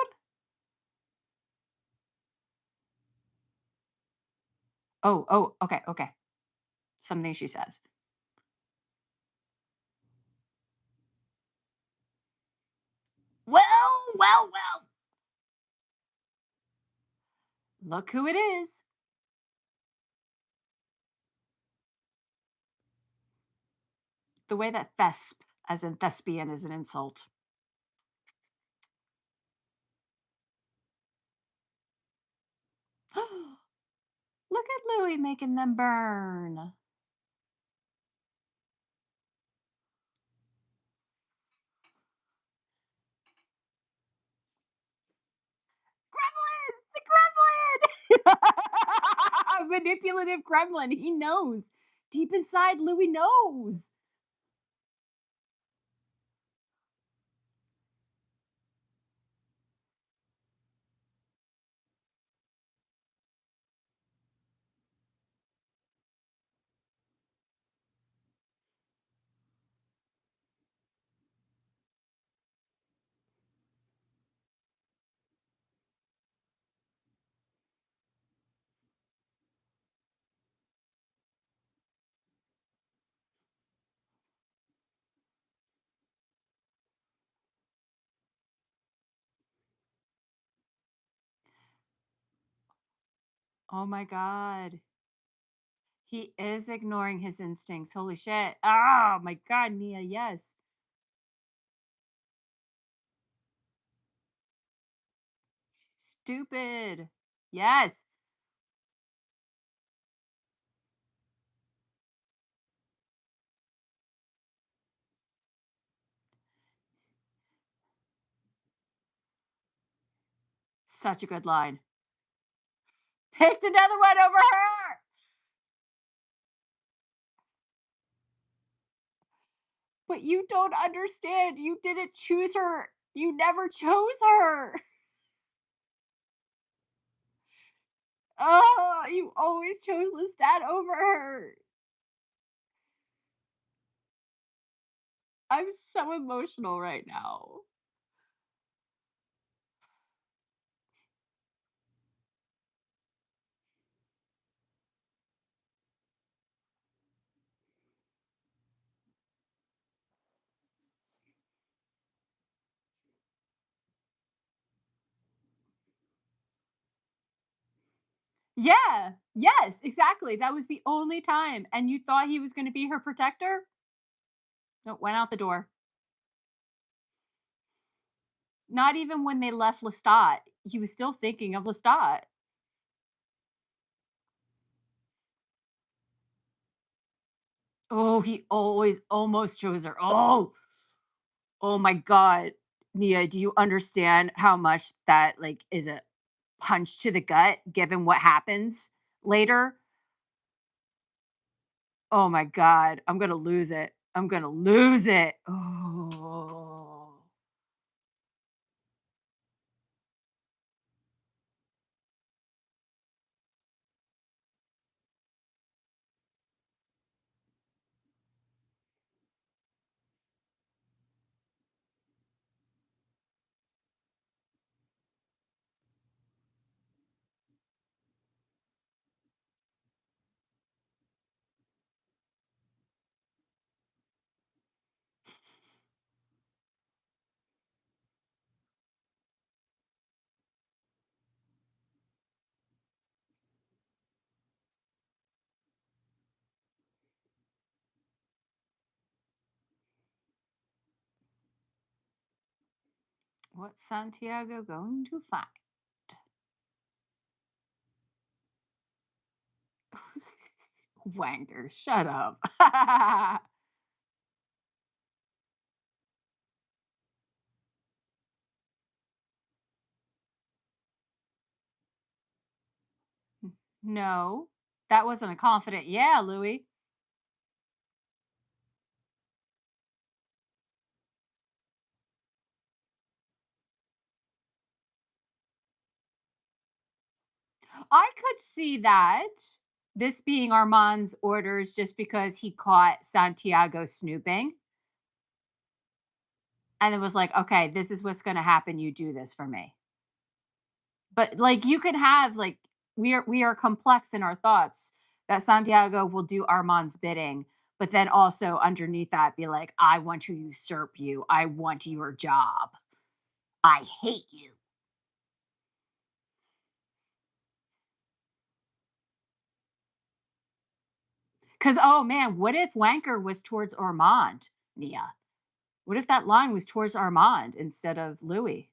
Oh, oh, okay, okay. Something she says. Well, well, well. Look who it is. The way that thesp, as in thespian, is an insult. Look at Louis making them burn. Gremlin! The gremlin! Manipulative gremlin. He knows. Deep inside, Louis knows. Oh my God. He is ignoring his instincts. Holy shit. Oh my God, Nia. Yes. Stupid. Yes. Such a good line. Picked another one over her. But you don't understand. You didn't choose her. You never chose her. Oh, you always chose Lestat over her. I'm so emotional right now. Yeah. Yes, exactly. That was the only time. And you thought he was going to be her protector? No, went out the door. Not even when they left Lestat. He was still thinking of Lestat. Oh, he always almost chose her. Oh, oh my God. Nia, do you understand how much that like is a punch to the gut given what happens later? Oh my God. I'm gonna lose it. I'm gonna lose it. Oh. What's Santiago going to find? Wanker, shut up. No, that wasn't a confident yeah, Louis. I could see that. This being Armand's orders just because he caught Santiago snooping and it was like, "Okay, this is what's gonna happen, you do this for me." But, like, you could have, like we are complex in our thoughts that Santiago will do Armand's bidding, but then also underneath that be like, "I want to usurp you. I want your job. I hate you." 'Cause, oh, man, what if Wanker was towards Armand, Nia? What if that line was towards Armand instead of Louis?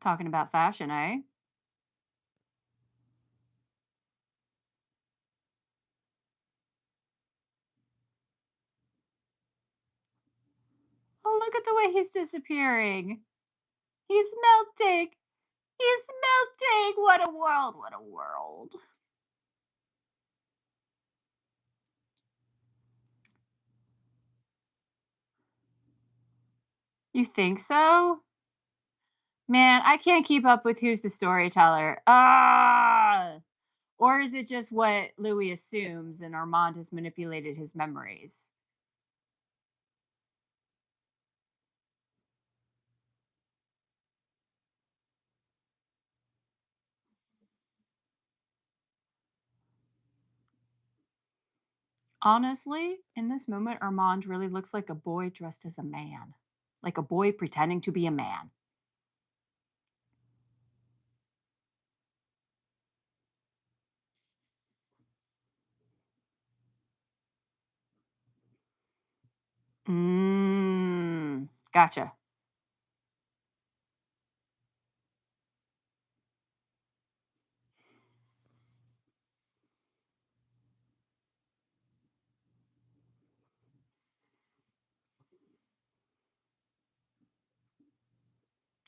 Talking about fashion, eh? Oh, look at the way he's disappearing. He's melting. He's melting. What a world. What a world. You think so? Man, I can't keep up with who's the storyteller. Ah! Or is it just what Louis assumes and Armand has manipulated his memories? Honestly, in this moment, Armand really looks like a boy dressed as a man, like a boy pretending to be a man. Gotcha.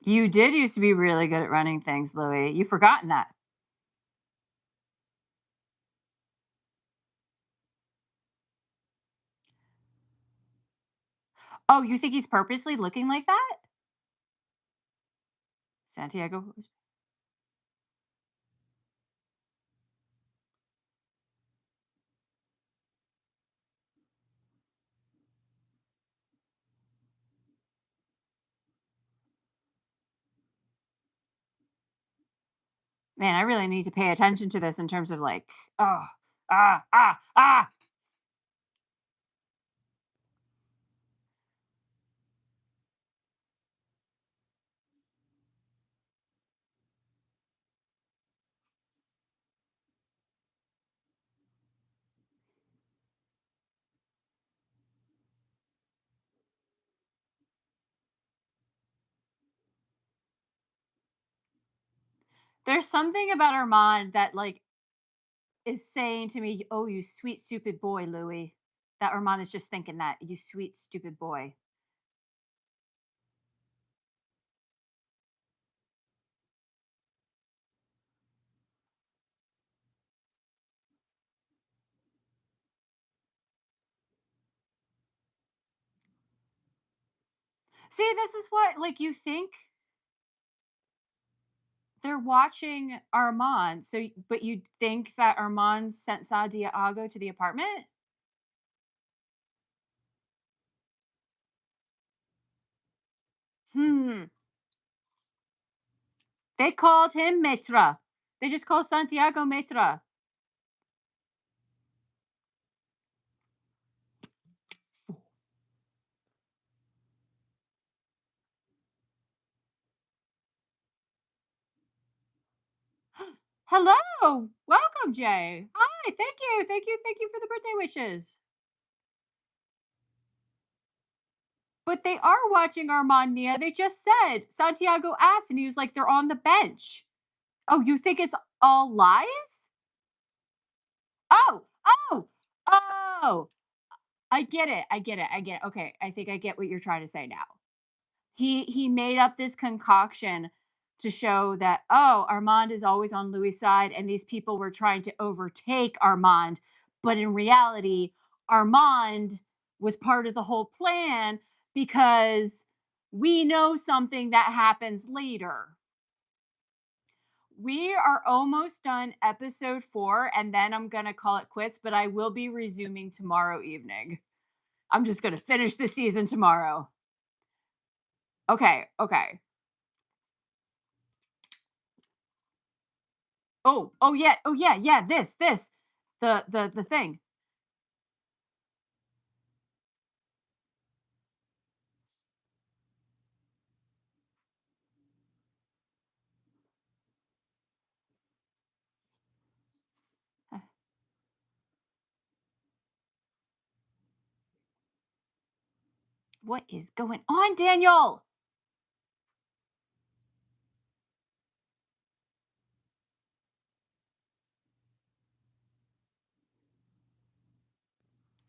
You did used to be really good at running things, Louis. You've forgotten that. Oh, you think he's purposely looking like that? Santiago? Man, I really need to pay attention to this in terms of like, oh, ah, ah, ah. There's something about Armand that like is saying to me, "Oh, you sweet stupid boy, Louis." That Armand is just thinking that, "You sweet stupid boy." See, this is what like you think they're watching Armand, so but you think that Armand sent Santiago to the apartment? Hmm. They called him Maître. They just call Santiago Maître. Hello. Welcome, Jay. Hi, thank you. Thank you. Thank you for the birthday wishes. But they are watching Armania. They just said Santiago asked, and he was like, they're on the bench. Oh, you think it's all lies? Oh, oh, oh. I get it. I get it. I get it. Okay. I think I get what you're trying to say now. He made up this concoction to show that, oh, Armand is always on Louis' side and these people were trying to overtake Armand, but in reality, Armand was part of the whole plan because we know something that happens later. We are almost done episode 4, and then I'm gonna call it quits, but I will be resuming tomorrow evening. I'm just gonna finish the season tomorrow. Okay, okay. Oh yeah, oh yeah, yeah, this. The thing. Uh, What is going on, Daniel?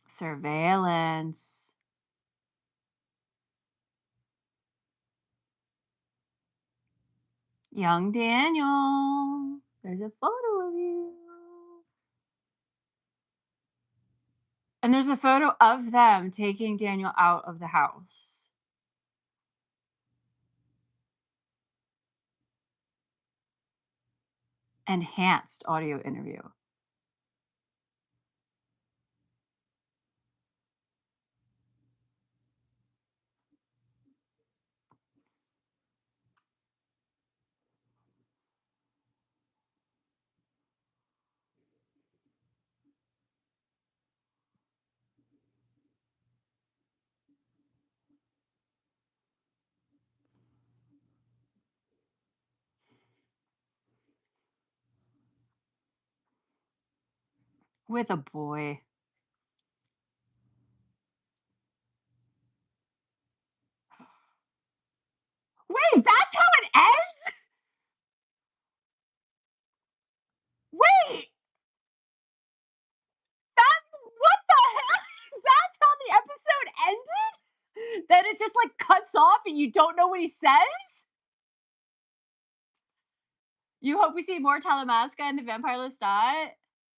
Surveillance. Young Daniel. There's a photo of you. And there's a photo of them taking Daniel out of the house. Enhanced audio interview with a boy. Wait, that's how it ends? Wait, that what the hell? That's how the episode ended? That it just like cuts off and you don't know what he says? You hope we see more Talamasca and the Vampire Lestat?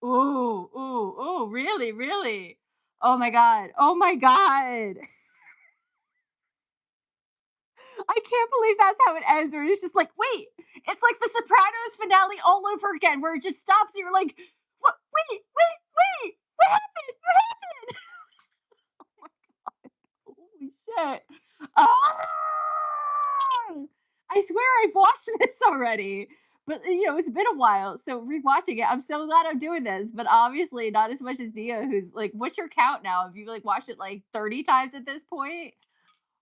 Ooh, ooh, ooh, really, really? Oh my god. Oh my god. I can't believe that's how it ends, where it's just like, wait, it's like the Sopranos finale all over again, where it just stops and you're like, what wait, what happened? What happened? Holy shit. Ah! I swear I've watched this already. But it's been a while. So rewatching it, I'm so glad I'm doing this. But obviously not as much as Nia, who's like, what's your count now? Have you like watched it like 30 times at this point?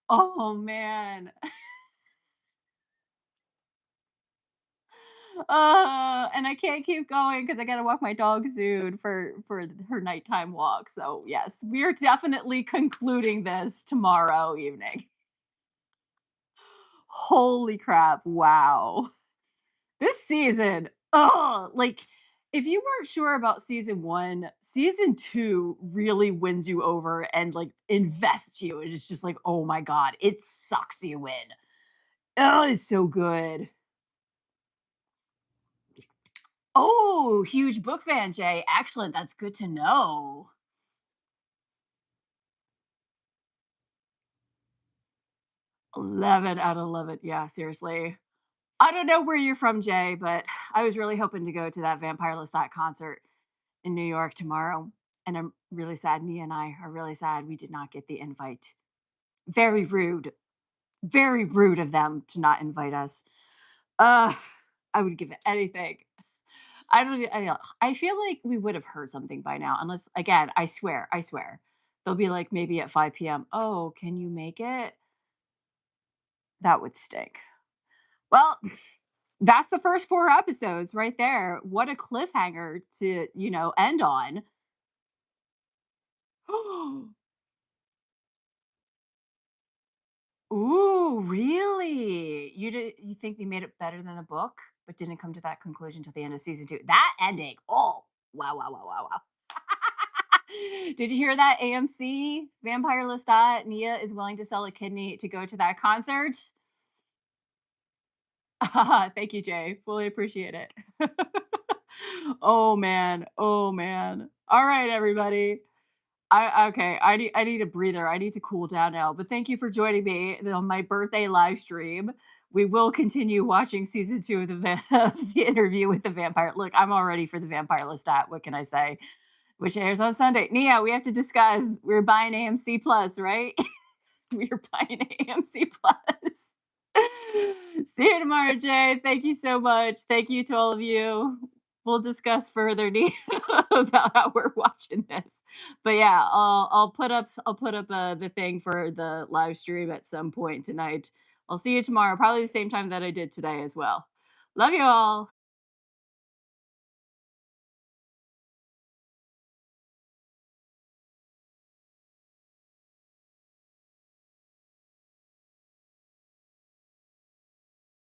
Oh man. And I can't keep going because I gotta walk my dog soon for her nighttime walk. So yes, we're definitely concluding this tomorrow evening. Holy crap! Wow, this season. Oh, like if you weren't sure about season one, season two really wins you over and like invests you. And it's just like, oh my god, it sucks you in. Oh, it's so good. Oh, huge book fan, Jay. Excellent. That's good to know. 11 out of 11. Yeah, seriously. I don't know where you're from, Jay, but I was really hoping to go to that Vampire Lestat concert in New York tomorrow. And I'm really sad. Nia and I are really sad we did not get the invite. Very rude. Very rude of them to not invite us. Uh, I would give it anything. I feel like we would have heard something by now, unless again, I swear. They'll be like maybe at 5 PM. Oh, can you make it? That would stink. Well, that's the first 4 episodes right there. What a cliffhanger to, end on. Ooh, really? You think they made it better than the book, but didn't come to that conclusion till the end of season 2? That ending. Oh, wow, wow, wow, wow, wow. Did you hear that? AMC, Vampire Lestat, Nia is willing to sell a kidney to go to that concert. Thank you, Jay. Fully appreciate it. Oh man. Oh man. All right, everybody. Okay. I need a breather. I need to cool down now. But thank you for joining me on my birthday live stream. We will continue watching season two of of the interview with the vampire. Look, I'm all ready for the Vampire Lestat. What can I say? Which airs on Sunday. Nia, we have to discuss. We're buying AMC Plus, right? We're buying AMC Plus. See you tomorrow, Jay. Thank you so much. Thank you to all of you. We'll discuss further about how we're watching this. But yeah, I'll put up the thing for the live stream at some point tonight. I'll see you tomorrow, probably the same time that I did today as well. Love you all.